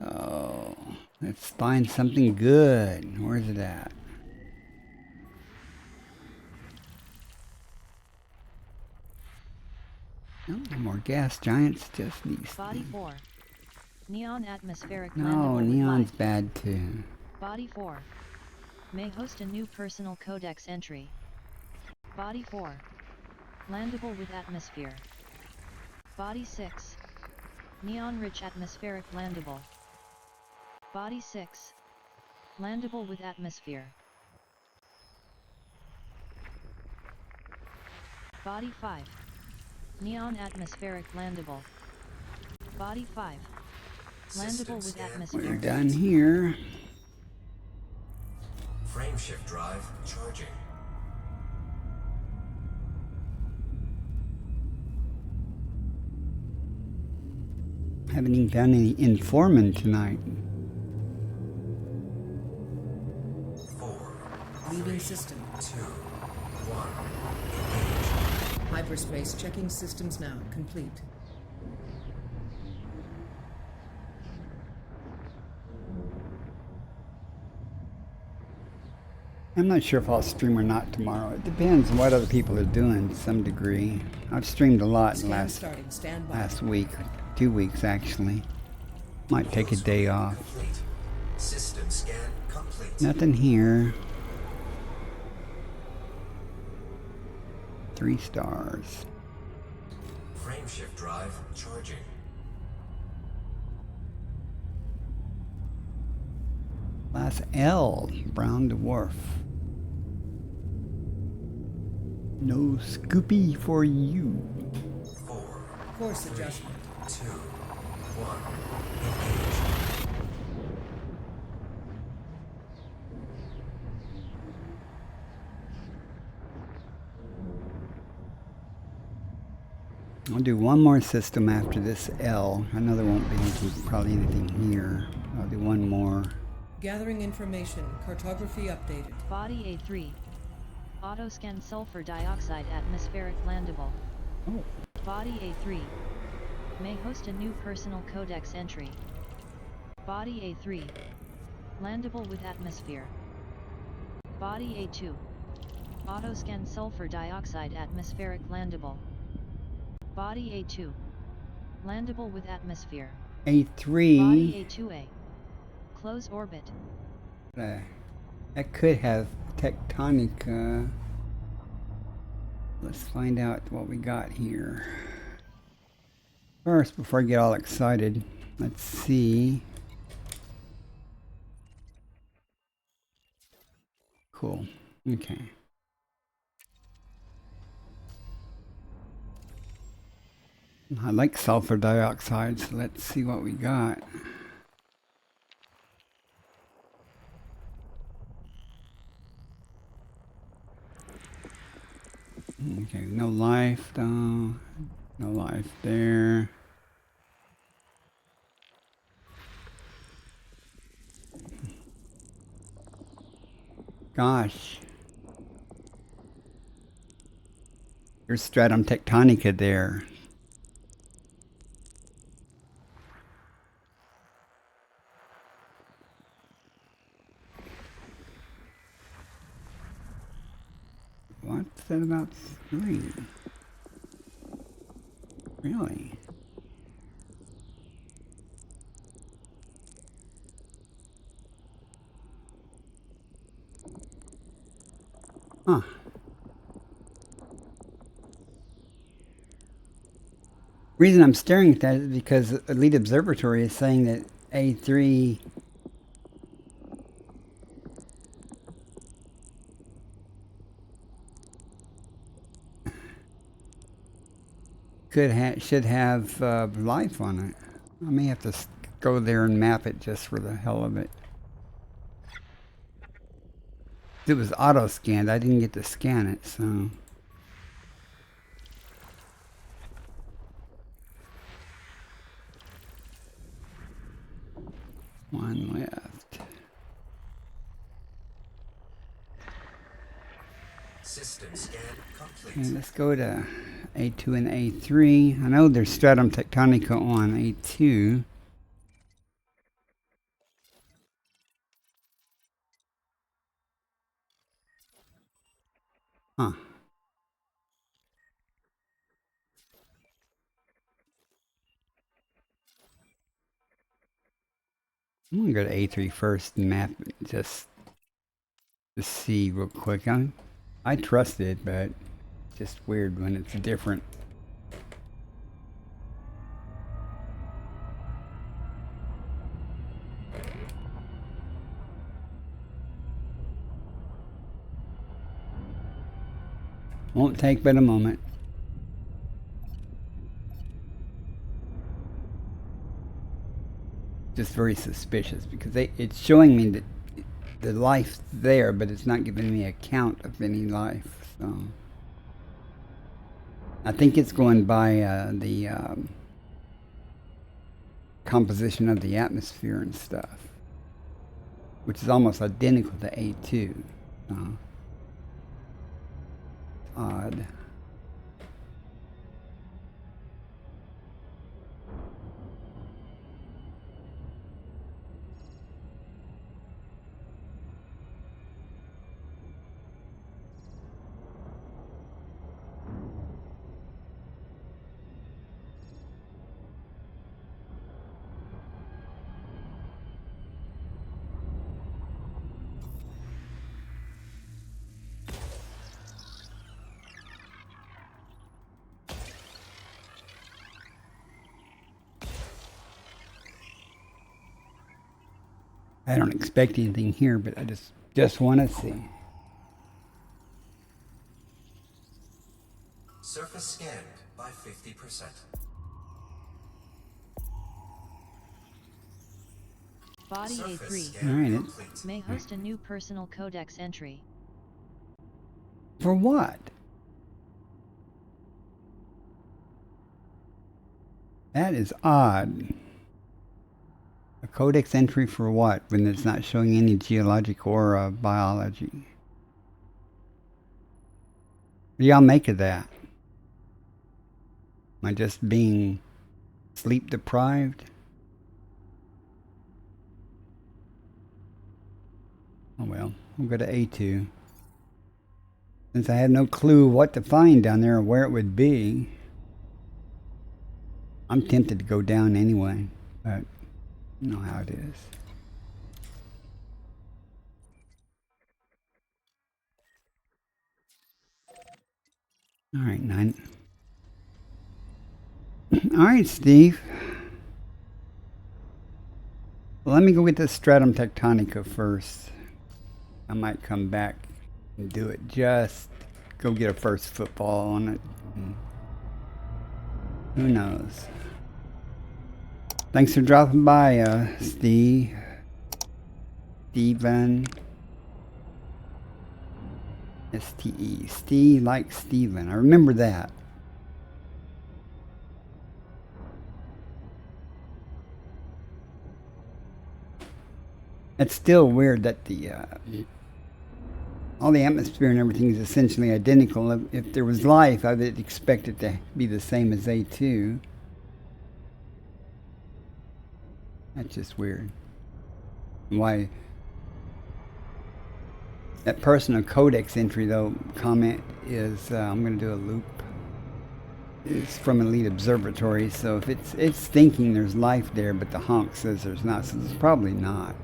Oh, let's find something good. Where's it at? No more gas giants, just these. Body things. 4. Neon atmospheric No, landable with neon's life. bad too. Body 4. May host a new personal codex entry. Body 4. Landable with atmosphere. Body 6. Neon-rich atmospheric landable. Body 6. Landable with atmosphere. Body 5. Neon atmospheric landable. Body 5. Landable System with scan atmosphere. We're done here. Frameshift drive charging. Haven't even found any informant tonight. 4, Rebooting system. 2, 1. Engage. Hyperspace checking systems now. Complete. I'm not sure if I'll stream or not tomorrow. It depends on what other people are doing to some degree. I've streamed a lot in Scan starting. Stand by. last week, 2 weeks actually. Might take a day off. Complete. System scan complete. Nothing here. 3 stars. Frameshift drive charging. Class L, brown dwarf. No Scoopy for you. 4, Course adjustment. 2, 1. Engage. I'll do one more system after this L. I know there won't be probably anything here. I'll do one more. Gathering information. Cartography updated. Body A3. Autoscan sulfur dioxide atmospheric landable. Oh. Body A3. May host a new personal codex entry. Body A3. Landable with atmosphere. Body A2. Autoscan sulfur dioxide atmospheric landable. Body A2. Landable with atmosphere. A3. Body A2A. Close orbit. That could have Tectonica. Let's find out what we got here. First, before I get all excited, let's see. Cool. Okay. I like sulfur dioxide, so let's see what we got. Okay, no life though. No life there. Gosh. There's stratum tectonica there. What's that about 3? Really? Huh. Reason I'm staring at that is because Elite Observatory is saying that A3 should have life on it. I may have to go there and map it just for the hell of it. It was auto scanned. I didn't get to scan it, so. One left. System scan complete. Okay, let's go to A2 and A3. I know there's stratum tectonica on A2. Huh. I'm gonna go to A3 first and map it just to see real quick. I trust it, but it's just weird when it's different. Won't take but a moment. Just very suspicious because it's showing me that the life's there, but it's not giving me a count of any life. So I think it's going by the composition of the atmosphere and stuff, which is almost identical to A2. odd. I don't expect anything here, but I just want to see. Surface scanned by 50%. Body Surface A3 scan All right. complete. may host a new personal codex entry. For what? That is odd. A codex entry for what, when it's not showing any geologic or biology? What do y'all make of that? Am I just being sleep deprived? Oh well, we'll go to A2. Since I have no clue what to find down there or where it would be, I'm tempted to go down anyway, but you know how it is. All right, 9. All right, Steve. Well, let me go get the Stratum Tectonica first. I might come back and do it. Just go get a first football on it. Who knows? Thanks for dropping by, Steve. Steven. S-T-E. Steve like Steven. I remember that. It's still weird that the all the atmosphere and everything is essentially identical. If there was life, I would expect it to be the same as A2. That's just weird. Why? That personal codex entry, though, comment is, I'm going to do a loop. It's from Elite Observatory, so if it's thinking there's life there, but the honk says there's not, so it's probably not.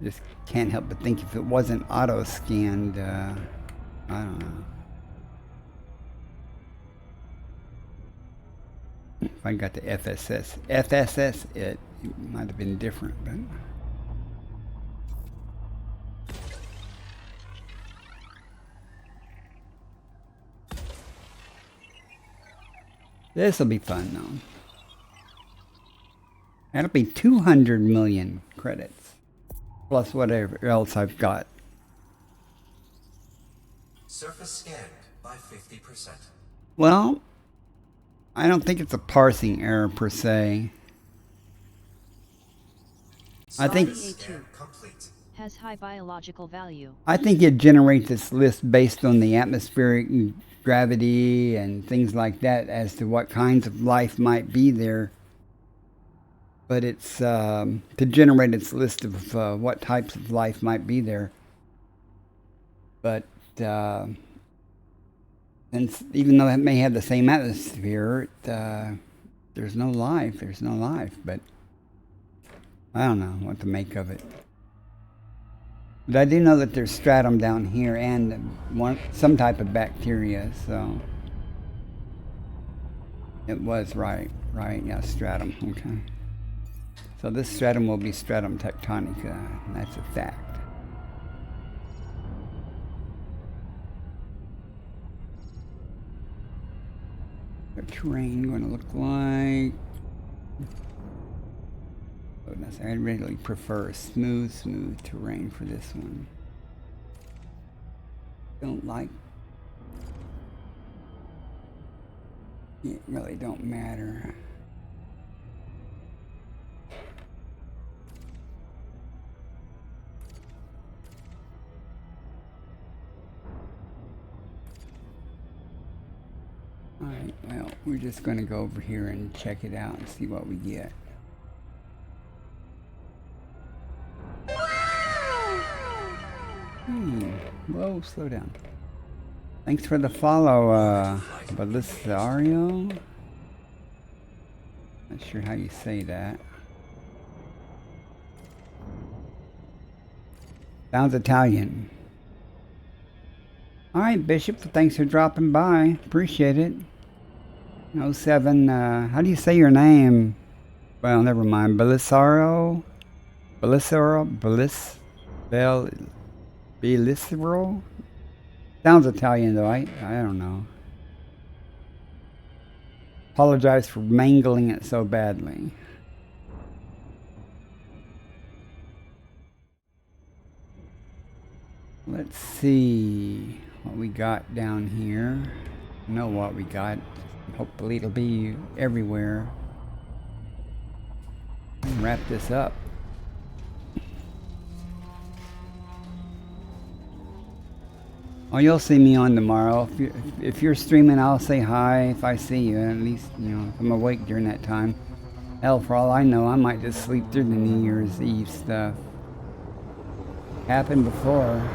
Just can't help but think if it wasn't auto-scanned, I don't know. If I got the FSS, it might have been different, but. This'll be fun, though. That'll be 200 million credits. Plus whatever else I've got. Surface scanned by 50%. Well, I don't think it's a parsing error per se. I think Surface scan complete. Has high biological value. I think it generates this list based on the atmospheric gravity and things like that as to what kinds of life might be there. But it's to generate its list of what types of life might be there. But and even though it may have the same atmosphere, there's no life. There's no life. But I don't know what to make of it. But I do know that there's stratum down here and some type of bacteria. So it was right. Yeah, stratum. Okay. So this stratum will be Stratum Tectonica. And that's a fact. The terrain going to look like. I really prefer smooth terrain for this one. Don't like. It really don't matter. Alright, well, we're just going to go over here and check it out and see what we get. Whoa, slow down. Thanks for the follow, Belisario. Not sure how you say that. Sounds Italian. Alright, Bishop, thanks for dropping by. Appreciate it. 07, how do you say your name? Well, never mind. Belisaro? Belisaro? Sounds Italian, though. I don't know. Apologize for mangling it so badly. Let's see what we got down here. I know what we got. Hopefully it'll be everywhere. Wrap this up. Oh, you'll see me on tomorrow. If you're streaming, I'll say hi if I see you. At least, you know, if I'm awake during that time. Hell, for all I know, I might just sleep through the New Year's Eve stuff. Happened before.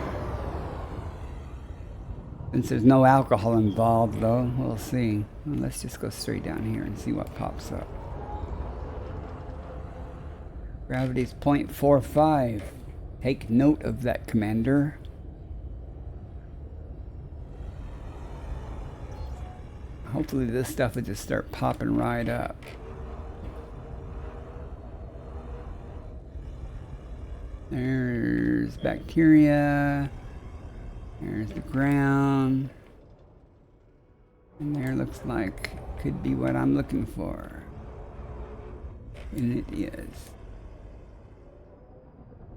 Since there's no alcohol involved, though, we'll see. Well, let's just go straight down here and see what pops up. Gravity's 0.45. Take note of that, Commander. Hopefully this stuff will just start popping right up. There's bacteria. There's the ground. And there looks like could be what I'm looking for. And it is.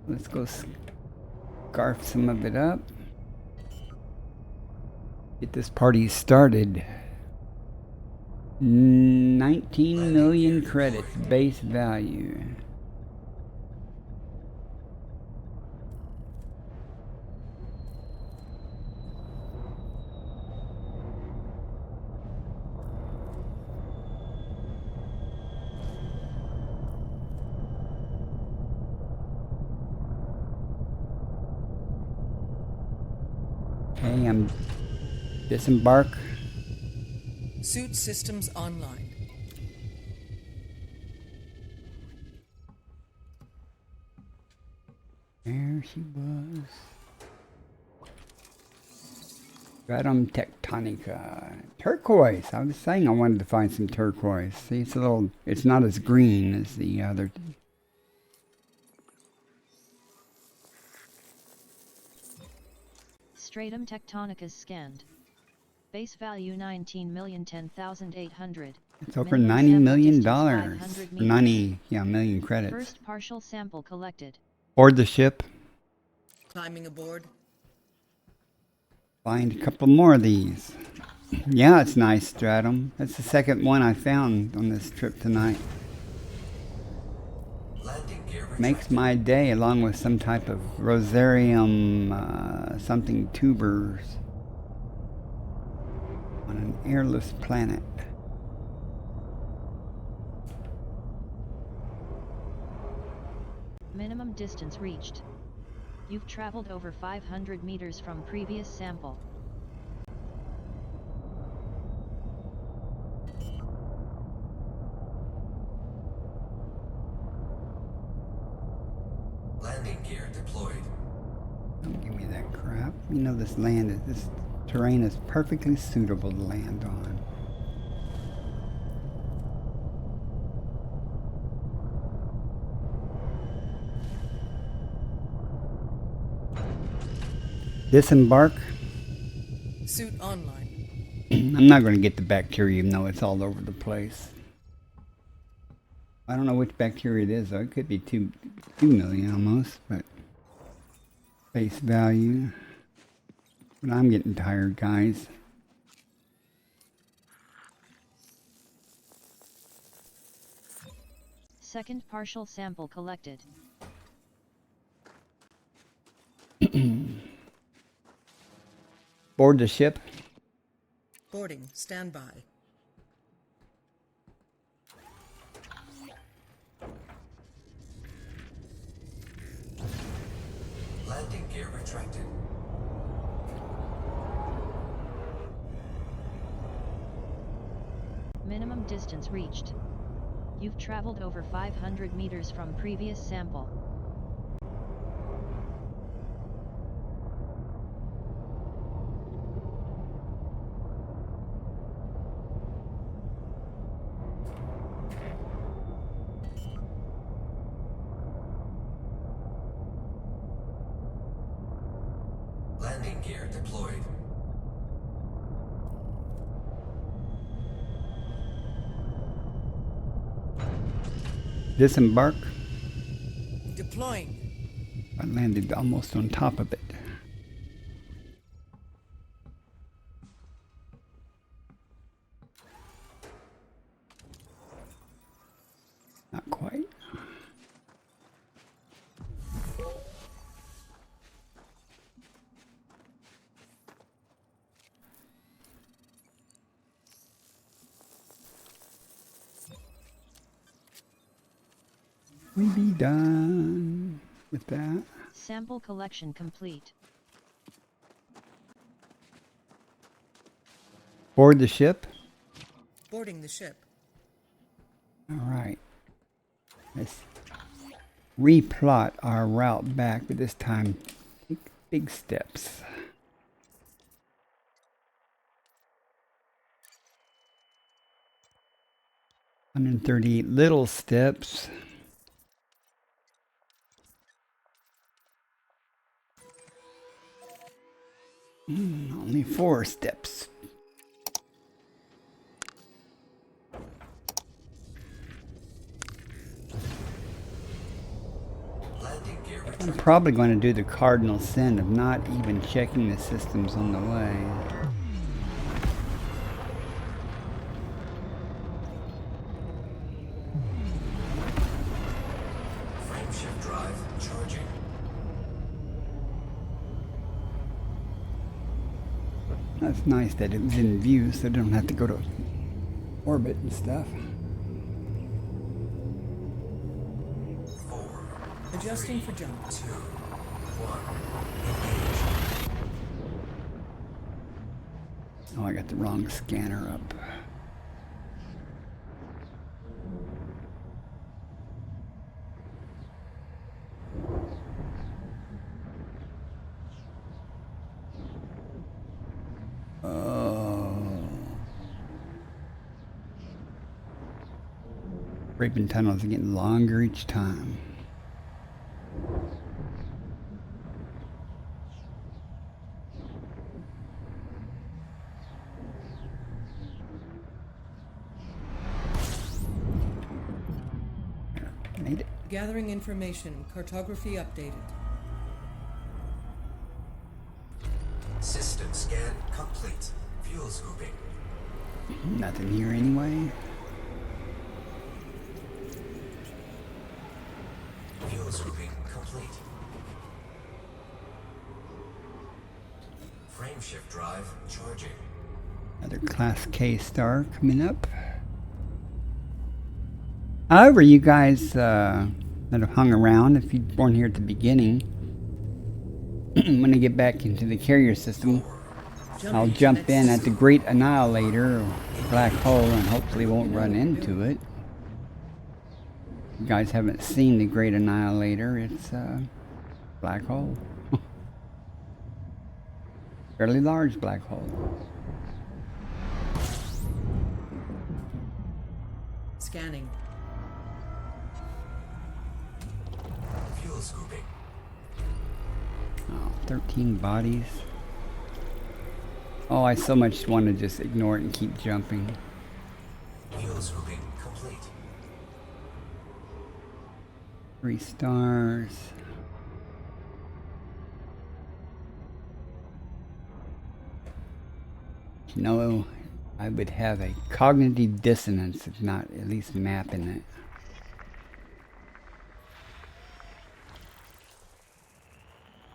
Let's go scarf some of it up. Get this party started. 19 million credits base value. Okay, I'm disembark. Suit systems online. There she was. Stratum Tectonica. Turquoise. I was saying I wanted to find some turquoise. See, it's a little, it's not as green as the other. Stratum Tectonicas scanned. Base value 19,010,800. It's over $90 million. 90, yeah, million credits. First partial sample collected. Board the ship. Climbing aboard. Find a couple more of these. Yeah, it's nice, Stratum. That's the second one I found on this trip tonight. Landing gear Makes my day, along with some type of rosarium, something tubers on an airless planet. Minimum distance reached. You've traveled over 500 meters from previous sample. Landing gear deployed. Don't give me that crap. You know this terrain is perfectly suitable to land on. Disembark. Suit online. I'm not going to get the bacteria, even though it's all over the place. I don't know which bacteria it is, though. It could be 2 million almost, but face value. But I'm getting tired, guys. Second partial sample collected. Board the ship. Boarding. Standby. Landing gear retracted. Minimum distance reached. You've traveled over 500 meters from previous sample. Landing gear deployed. Disembark. Deploying. I landed almost on top of it. Not quite. We be done with that. Sample collection complete. Board the ship. Boarding the ship. All right. Let's replot our route back, but this time take big steps. $138 little steps. Only 4 steps. Landing gear I'm retracted. probably going to do the cardinal sin of not even checking the systems on the way. Frameshift drive charging. That's nice that it was in view, so I don't have to go to orbit and stuff. 4, Adjusting for jump. 2, 1. Engage. Oh, I got the wrong scanner up. Raping tunnels are getting longer each time. Made it. Gathering information. Cartography updated. System scan complete. Fuel scooping. Nothing here anyway. Fuel scooping complete. Frameshift drive charging. Another Class K star coming up. However, you guys that have hung around, if you weren't here at the beginning, when I get back into the carrier system, I'll jump in at the Great Annihilator, black hole, and hopefully won't run into it. You guys haven't seen the Great Annihilator, it's a black hole. Fairly large black hole. Scanning. Fuel scooping. Oh, 13 bodies. Oh, I so much want to just ignore it and keep jumping. Fuel scooping complete. 3 stars. You know, I would have a cognitive dissonance if not at least mapping it.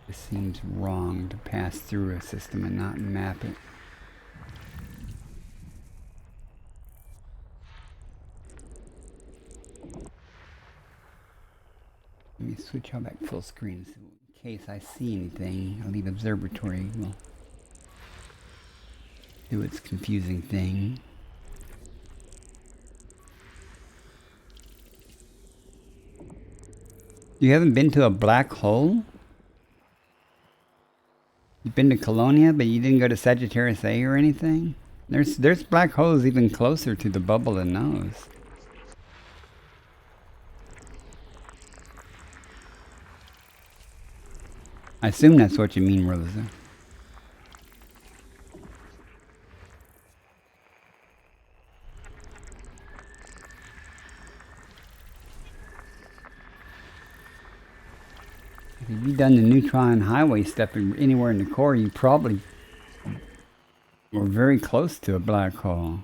It seems wrong to pass through a system and not map it. Let me switch all back full screen so we case I see anything, Elite Observatory will do its confusing thing. You haven't been to a black hole? You've been to Colonia, but you didn't go to Sagittarius A or anything? There's black holes even closer to the bubble than those. I assume that's what you mean, Rosa. If you've done the neutron highway stuff anywhere in the core, you probably were very close to a black hole.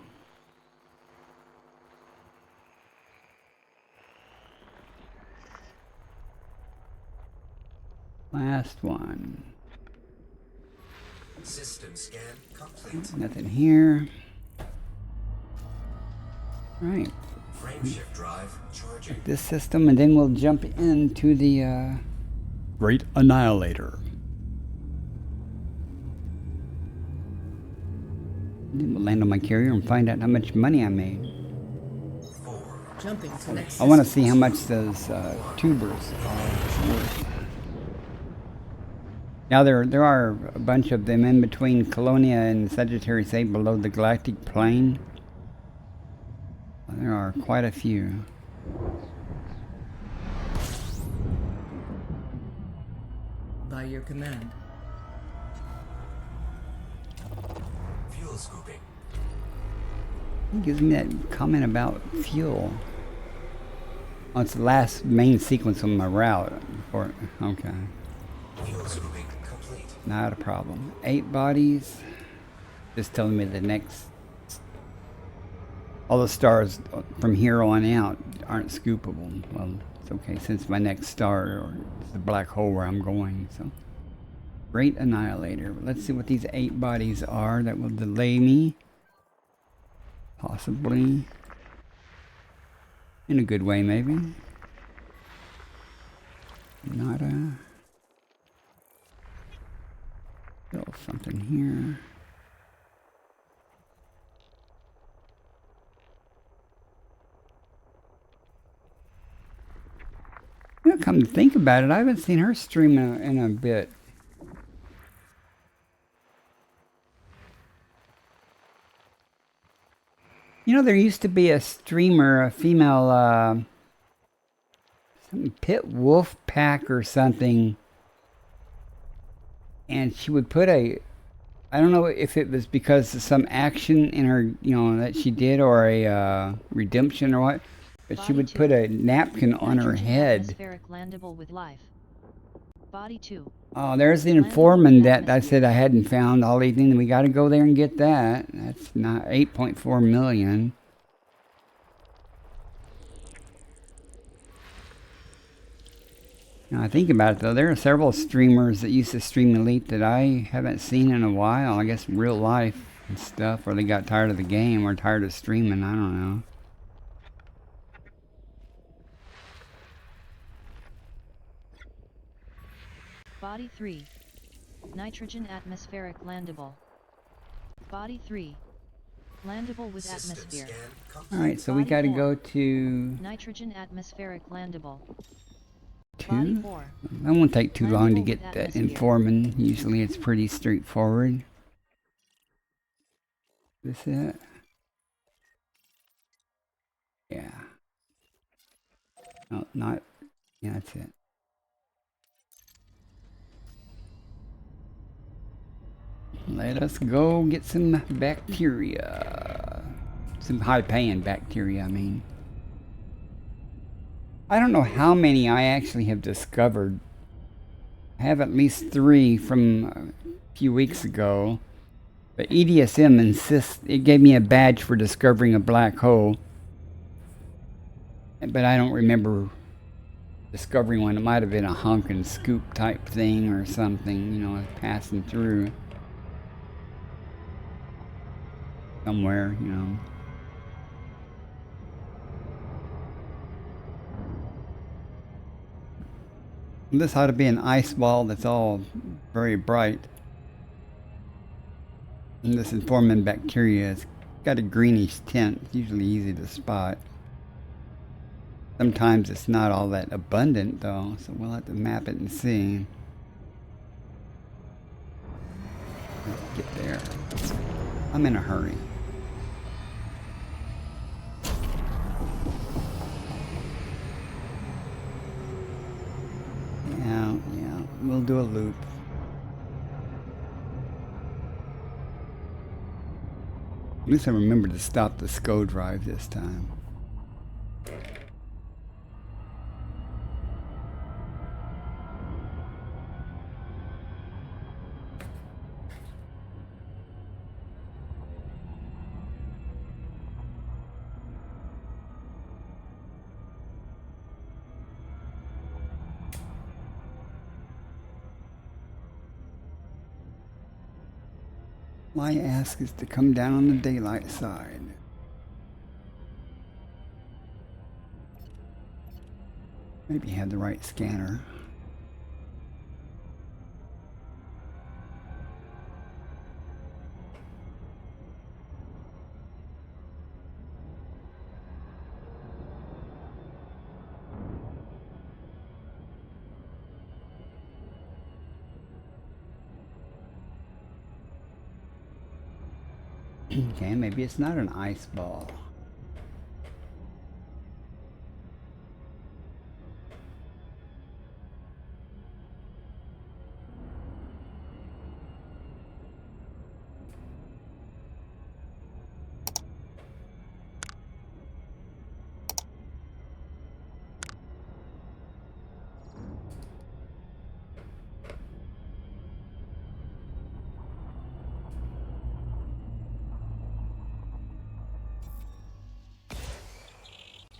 Last one. System scan complete. Nothing here. Right. Frameshift drive charging. This system, and then we'll jump into the Great Annihilator. Then we'll land on my carrier and find out how much money I made. Jumping to next I want to system. see how much those tubers are worth. Now there are a bunch of them in between Colonia and Sagittarius A below the galactic plane. There are quite a few. By your command. Fuel scooping. It gives me that comment about fuel. Oh, it's the last main sequence on my route. Okay. Fuel scooping complete. Not a problem. 8 bodies. Just telling me the next... All the stars from here on out aren't scoopable. Well, it's okay since my next star or it's the black hole where I'm going. So, Great Annihilator. Let's see what these 8 bodies are that will delay me. Possibly. In a good way, maybe. Not a... Still something here. You know, come to think about it, I haven't seen her stream in a bit. You know, there used to be a streamer, a female, some Pit Wolf Pack or something, and she would put I don't know if it was because of some action in her, you know, that she did, or a redemption or what, but she would put a napkin on her head. Atmospheric landable with life. Body 2. Oh, there's the informant that I said I hadn't found all evening. We got to go there and get that. That's not 8.4 million. Now I think about it though, there are several streamers that used to stream Elite that I haven't seen in a while. I guess real life and stuff, or they got tired of the game or tired of streaming. I don't know. Body 3. Nitrogen atmospheric landable. Body 3. Landable with System atmosphere. scan complete. All right, so we Body got to 4. go to Nitrogen atmospheric landable. 2. Body 4. That won't take too long to Landable get with that atmosphere. informant. Usually it's pretty straightforward. This it? Yeah. No, not. Yeah, that's it. Let us go get some bacteria. Some high-paying bacteria, I mean. I don't know how many I actually have discovered. I have at least 3 from a few weeks ago. But EDSM insists, it gave me a badge for discovering a black hole. But I don't remember discovering one. It might have been a hunk and scoop type thing or something, you know, passing through. Somewhere, you know. This ought to be an ice ball that's all very bright. And this informing bacteria has got a greenish tint. It's usually easy to spot. Sometimes it's not all that abundant though, so we'll have to map it and see. Let's get there. I'm in a hurry. Yeah, we'll do a loop. At least I remembered to stop the SCO drive this time. My ask is to come down on the daylight side. Maybe you had the right scanner. Okay, maybe it's not an ice ball.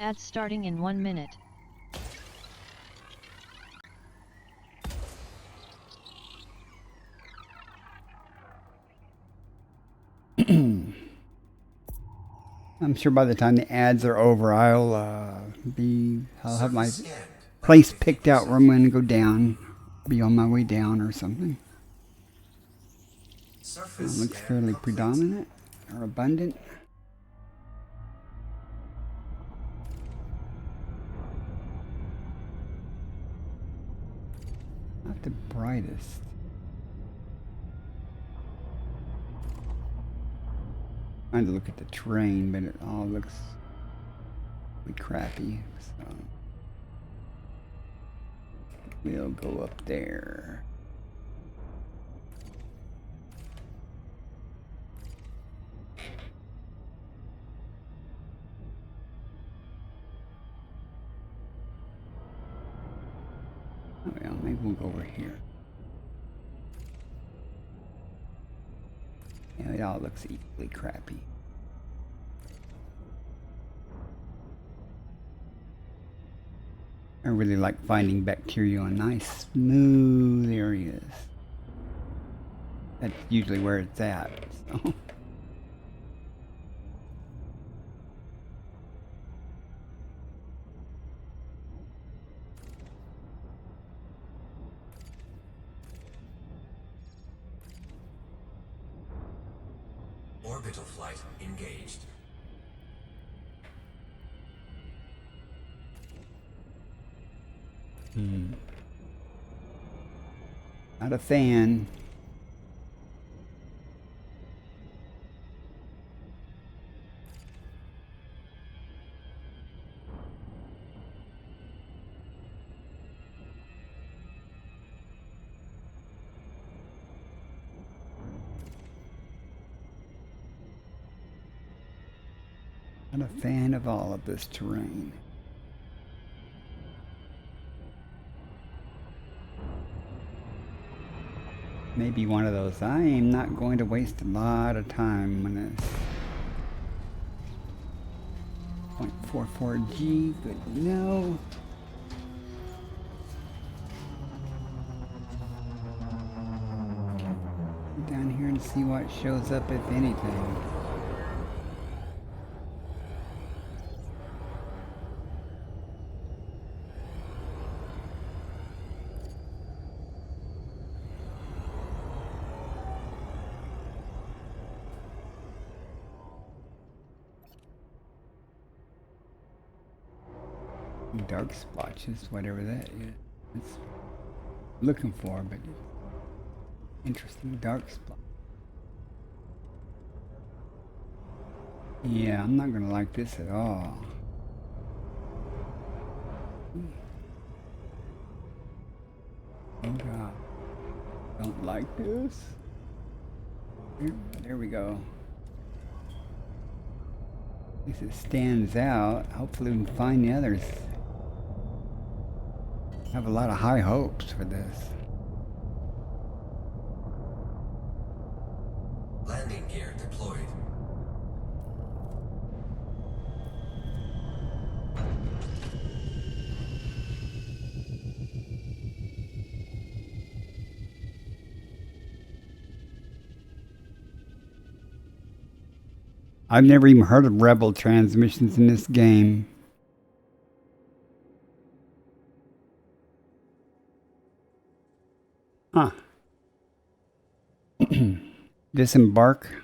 Ads starting in 1 minute. I'm sure by the time the ads are over, I'll have my place picked out where I'm going to go down. Be on my way down or something. Looks fairly predominant or abundant. Not the brightest. Trying to look at the terrain, but it all looks really crappy. So we'll go up there. Oh well, maybe we'll go over here. Yeah, it all looks equally crappy. I really like finding bacteria on nice, smooth areas. That's usually where it's at. So. Orbital flight engaged. Not a fan. Not a fan of all of this terrain. Maybe one of those, I am not going to waste a lot of time on this. 0.44G, good to know. Down here and see what shows up, if anything. Dark splotches, whatever that is. It's looking for, but interesting dark spot. Yeah, I'm not gonna like this at all. Oh God, don't like this. There we go. At least it stands out. Hopefully we can find the others. I have a lot of high hopes for this. Landing gear deployed. I've never even heard of rebel transmissions in this game. Huh. Disembark.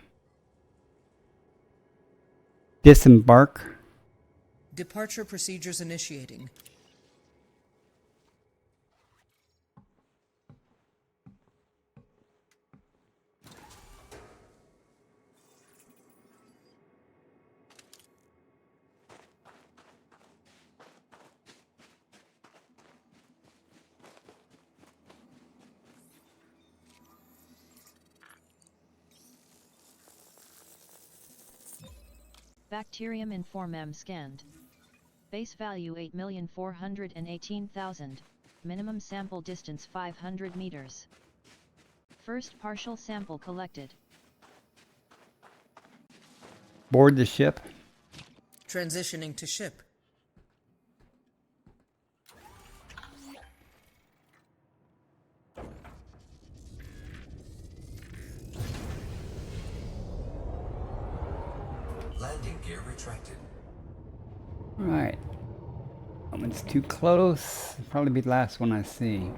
Disembark. Departure procedures initiating. Bacterium Informem scanned. Base value 8,418,000. Minimum sample distance 500 meters. First partial sample collected. Board the ship. Transitioning to ship. Landing gear retracted. Right. That one's too close. Probably be the last one I see.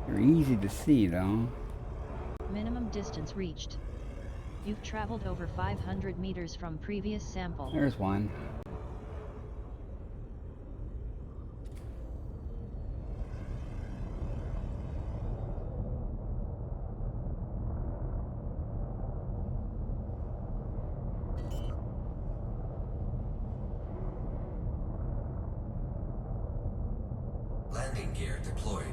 They're easy to see though. Minimum distance reached. You've traveled over 500 meters from previous sample. There's one. Landing gear deployed.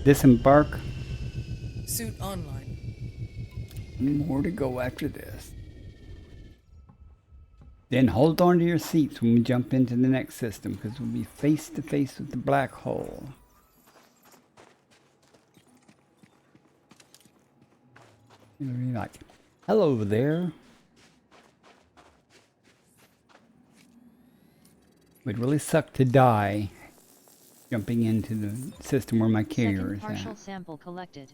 Disembark. Suit online. More to go after this. Then hold on to your seats when we jump into the next system, because we'll be face to face with the black hole. You'll be like, hello there. Would really suck to die jumping into the system where my carrier Second is partial at. sample collected.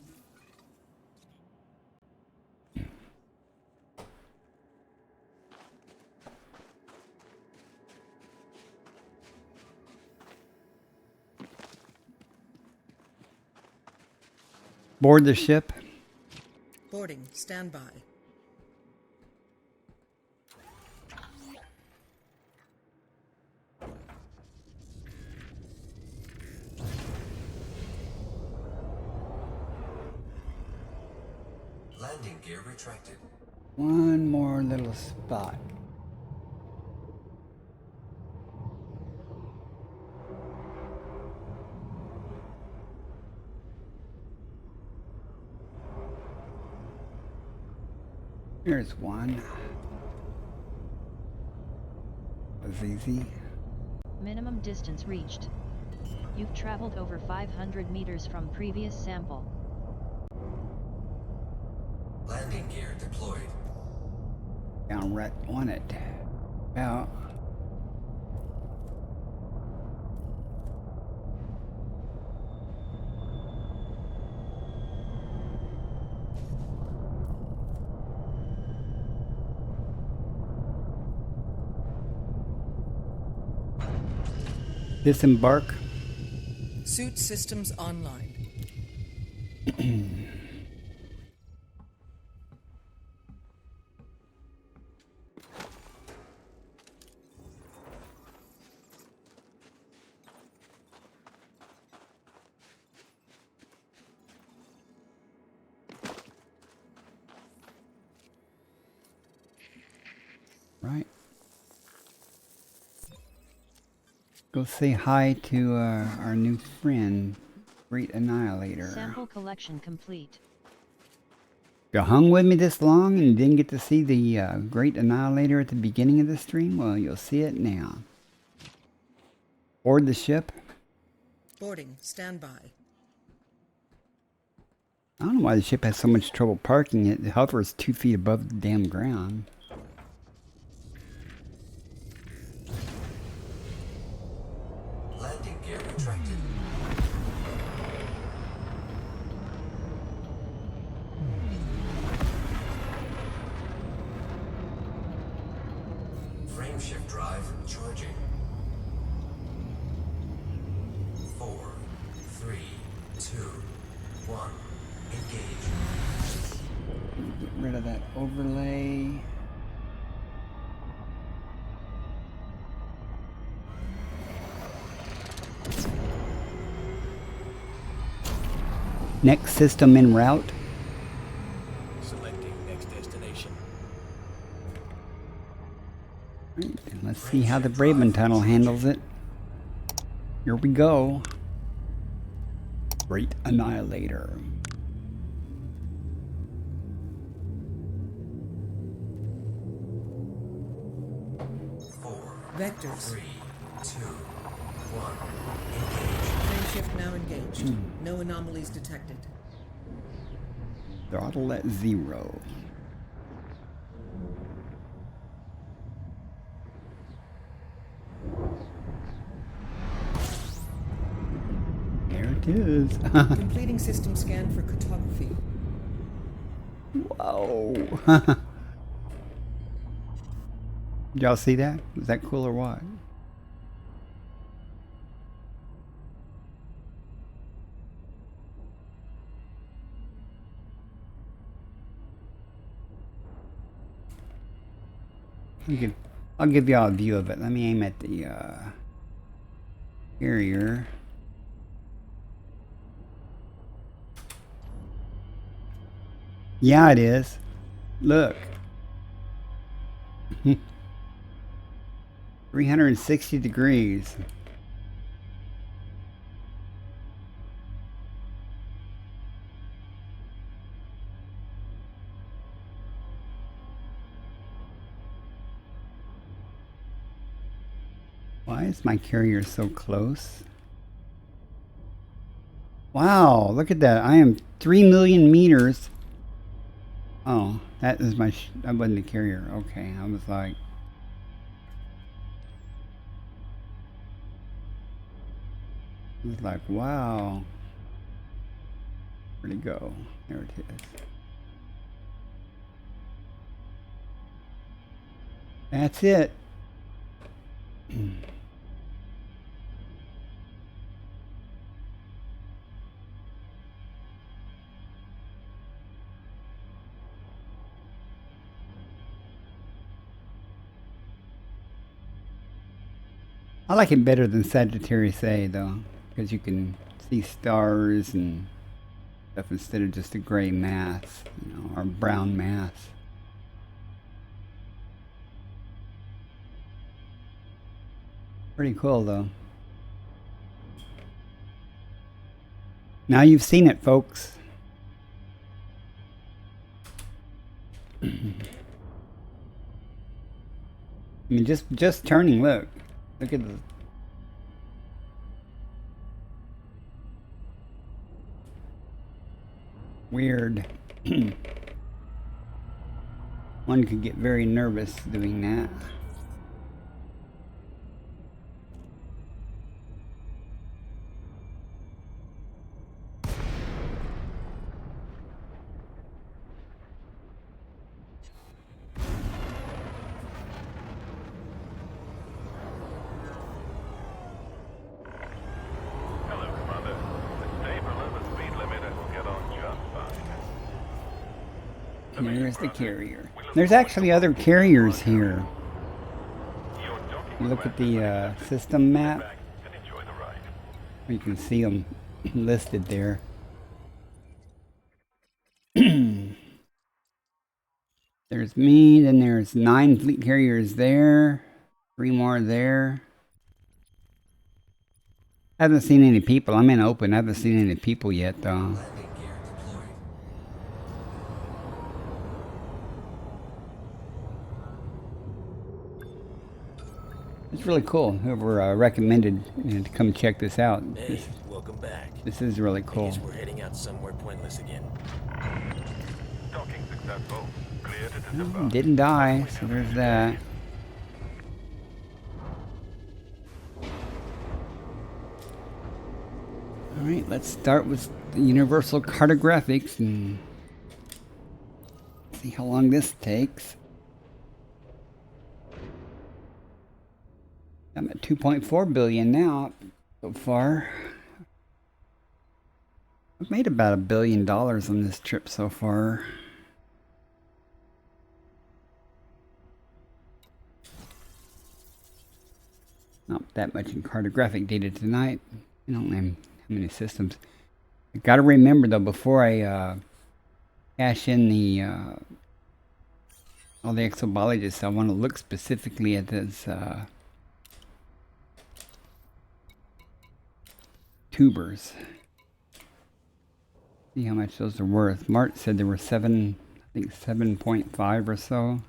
Board the ship. Boarding. Standby. Landing gear retracted. One more little spot. Here's one. Was easy. Minimum distance reached. You've traveled over 500 meters from previous sample. Landing gear deployed. Down right on it. Out. Disembark. Suit systems online. Right. Go say hi to our new friend, Great Annihilator. Sample collection complete. If you hung with me this long and didn't get to see the Great Annihilator at the beginning of the stream, well, you'll see it now. Board the ship. Boarding. Standby. I don't know why the ship has so much trouble parking. It hovers 2 feet above the damn ground. Landing gear retracted. Frameshift drive charging. 4, 3, 2, 1. Engage. Get rid of that overlay. Next system en route. Selecting next destination. Right, and let's see how the Braven Tunnel handles it. Here we go. Great Annihilator. Vectors. 3, 2, 1. Engage. Frameshift now engaged. No anomalies detected. Throttle at 0. There it is. Completing system scan for cartography. Whoa. Did y'all see that? Was that cool or what? I'll give y'all a view of it. Let me aim at the carrier. Yeah, it is. Look. 360 degrees. Why is my carrier so close? Wow, look at that. I am 3 million meters. Oh, that is my... that wasn't the carrier. Okay, I was like... I was like, wow. Where'd it go? There it is. That's it. I like it better than Sagittarius A though, because you can see stars and stuff instead of just a gray mass, you know, or brown mass. Pretty cool though. Now you've seen it, folks. I mean, just turning, look. Look at the... Weird. One could get very nervous doing that. Hello, Commander. Stay below the speed limit and we'll get on Here's the carrier. There's actually other carriers here. You look at the system map. You can see them listed there. There's me, then there's 9 fleet carriers there. 3 more there. I haven't seen any people. I'm in open. I haven't seen any people yet, though. Landing gear deployed. It's really cool. Whoever recommended to come check this out. Hey, welcome back. This is really I cool. guess we're heading out somewhere pointless again. Docking successful. Clear to Well, disembark. didn't die, so there's that. Alright, let's start with the universal cartographics and see how long this takes. I'm at 2.4 billion now so far. I've made about $1 billion on this trip so far. Not that much in cartographic data tonight. I don't know how many systems. I gotta remember though, before I cash in the all the exobiologists, I want to look specifically at this tubers. See how much those are worth. Mart said there were 7, I think 7.5 or so.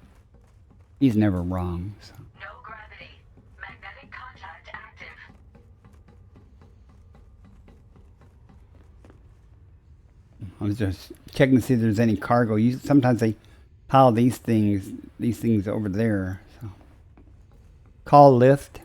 He's never wrong. So. No gravity. Magnetic contact active. I was just checking to see if there's any cargo. Sometimes they pile these things over there. So. Call lift.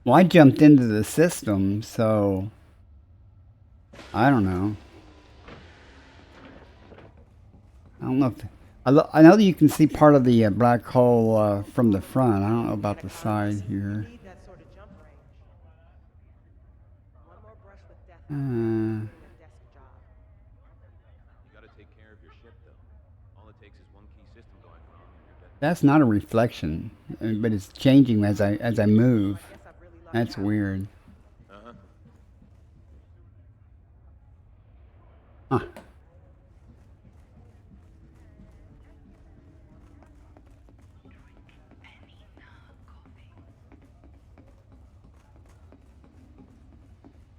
Well, I jumped into the system, so I don't know. I don't know if I know that you can see part of the black hole from the front. I don't know about the side here. You gotta take care of your ship, though. All it takes is one key system going wrong, and you're dead. That's not a reflection, but it's changing as I move. That's weird. Uh-huh. Huh.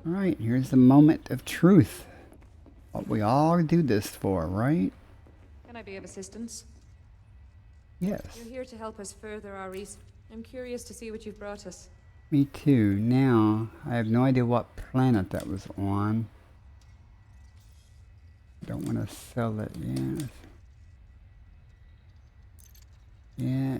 All right, here's the moment of truth. What we all do this for, right? Can I be of assistance? Yes. You're here to help us further our research. I'm curious to see what you've brought us. Me too. Now, I have no idea what planet that was on. Don't want to sell it yet. Yeah.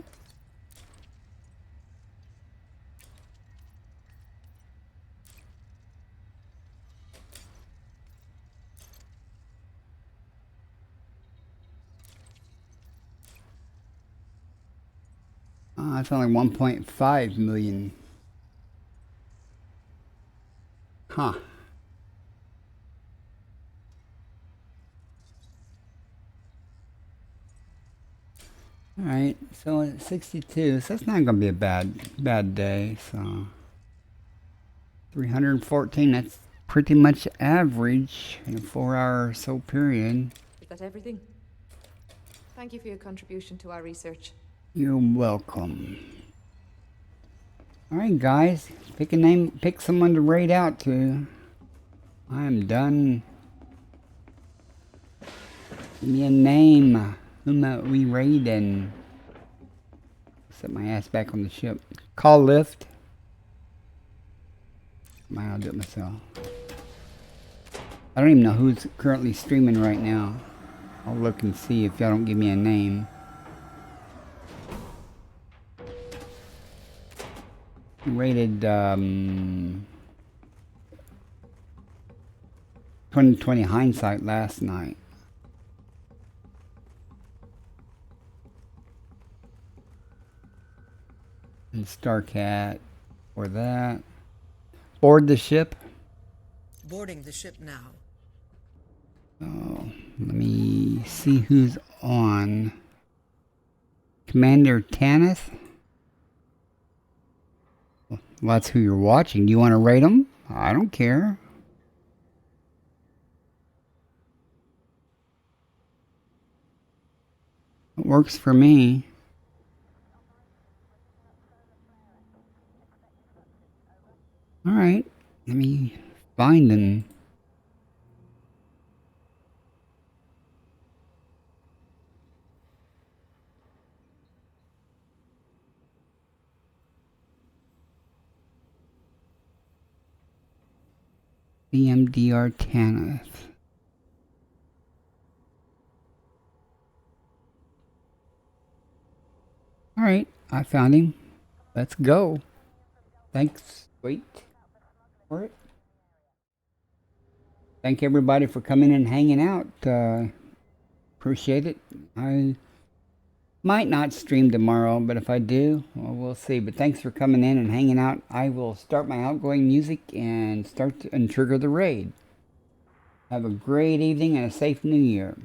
It's only 1.5 million. Huh. Alright, so it's 62, so that's not going to be a bad day, so 314, that's pretty much average in a 4-hour or so period. Is that everything? Thank you for your contribution to our research. You're welcome. Alright guys, pick a name, pick someone to raid out to. I am done. Give me a name. Whom are we raiding? Set my ass back on the ship. Call lift. Mine, I'll do it myself. I don't even know who's currently streaming right now. I'll look and see if y'all don't give me a name. Rated 2020 hindsight last night. And Starcat for that. Board the ship. Boarding the ship now. Oh, let me see who's on. Commander Tanith. Well, that's who you're watching. Do you want to rate them? I don't care. It works for me. All right, let me find them. BMDR Tanith. All right, I found him. Let's go. Thanks. Wait for it. Thank everybody for coming and hanging out. Appreciate it. I might not stream tomorrow, but if I do, well, we'll see. But thanks for coming in and hanging out. I will start my outgoing music and trigger the raid. Have a great evening and a safe new year.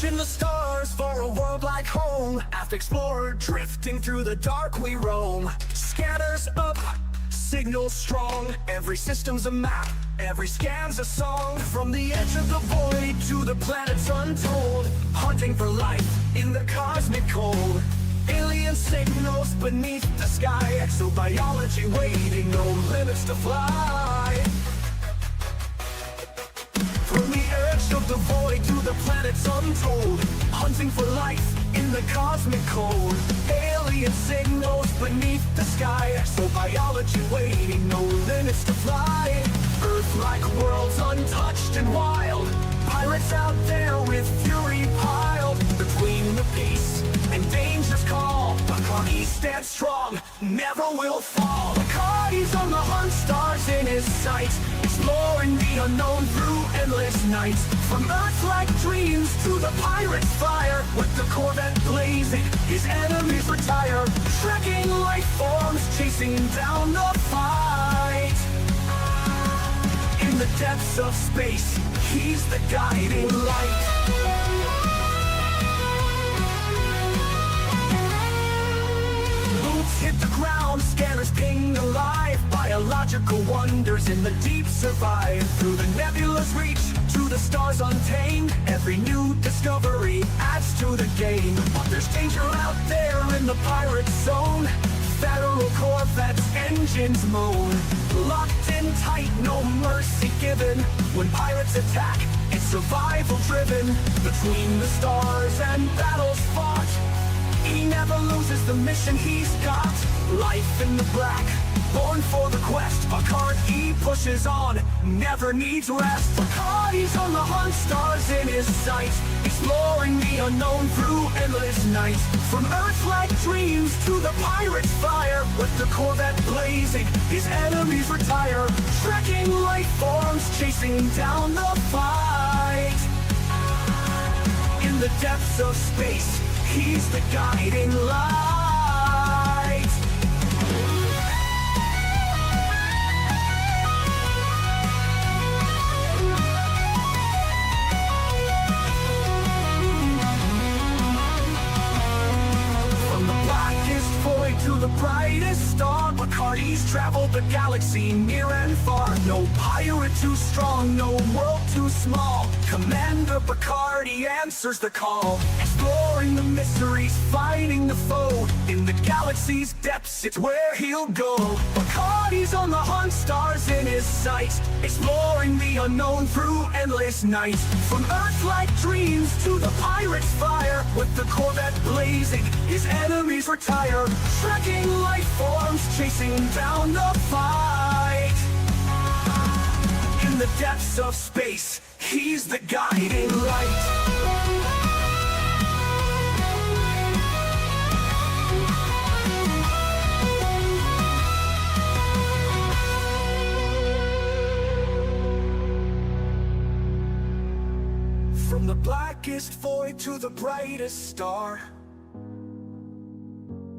In the stars for a world like home. Aft explorer drifting through the dark we roam. Scanners up, signals strong. Every system's a map, every scan's a song. From the edge of the void to the planets untold. Hunting for life in the cosmic cold. Alien signals beneath the sky. Exobiology waiting, no limits to fly. From the edge of the void to the planets untold. Hunting for life in the cosmic cold. Alien signals beneath the sky. Exobiology waiting, no limits to fly. Earth-like worlds untouched and wild. Pirates out there with fury piled. Between the peace and danger's call, Bacardi stands strong, never will fall. Bacardi's on the hunt, stars in his sights. Exploring the unknown through endless nights. From Earth-like dreams to the pirate's fire. With the Corvette blazing, his enemies retire. Trekking life forms, chasing down the fight. In the depths of space, he's the guiding light. Hit the ground, scanners ping alive. Biological wonders in the deep survive. Through the nebula's reach, to the stars untamed. Every new discovery adds to the game. But there's danger out there in the pirate zone. Federal Corvettes, engines moan. Locked in tight, no mercy given. When pirates attack, it's survival driven. Between the stars and battles fought, he never loses the mission he's got. Life in the black, born for the quest. Bacardi pushes on, never needs rest. Bacardi's on the hunt, stars in his sights. Exploring the unknown through endless nights. From Earth-like dreams to the pirate's fire. With the Corvette blazing, his enemies retire. Trekking life forms, chasing down the fight. In the depths of space, he's the guiding light. From the blackest void to the brightest star, Bacardi's traveled the galaxy near and far. No pirate too strong, no world too small. Commander Bacardi answers the call. Exploring the mysteries, fighting the foe. In the galaxy's depths, it's where he'll go. Bacardi's on the hunt, stars in his sights. Exploring the unknown through endless nights. From Earth-like dreams to the pirate's fire. With the Corvette blazing, his enemies retire. Trekking life forms, chasing down the fight. In the depths of space, He's the guiding light. From the blackest void to the brightest star,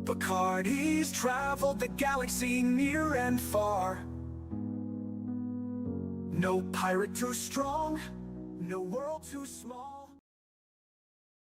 Bacardi's traveled the galaxy near and far. No pirate too strong, no world too small.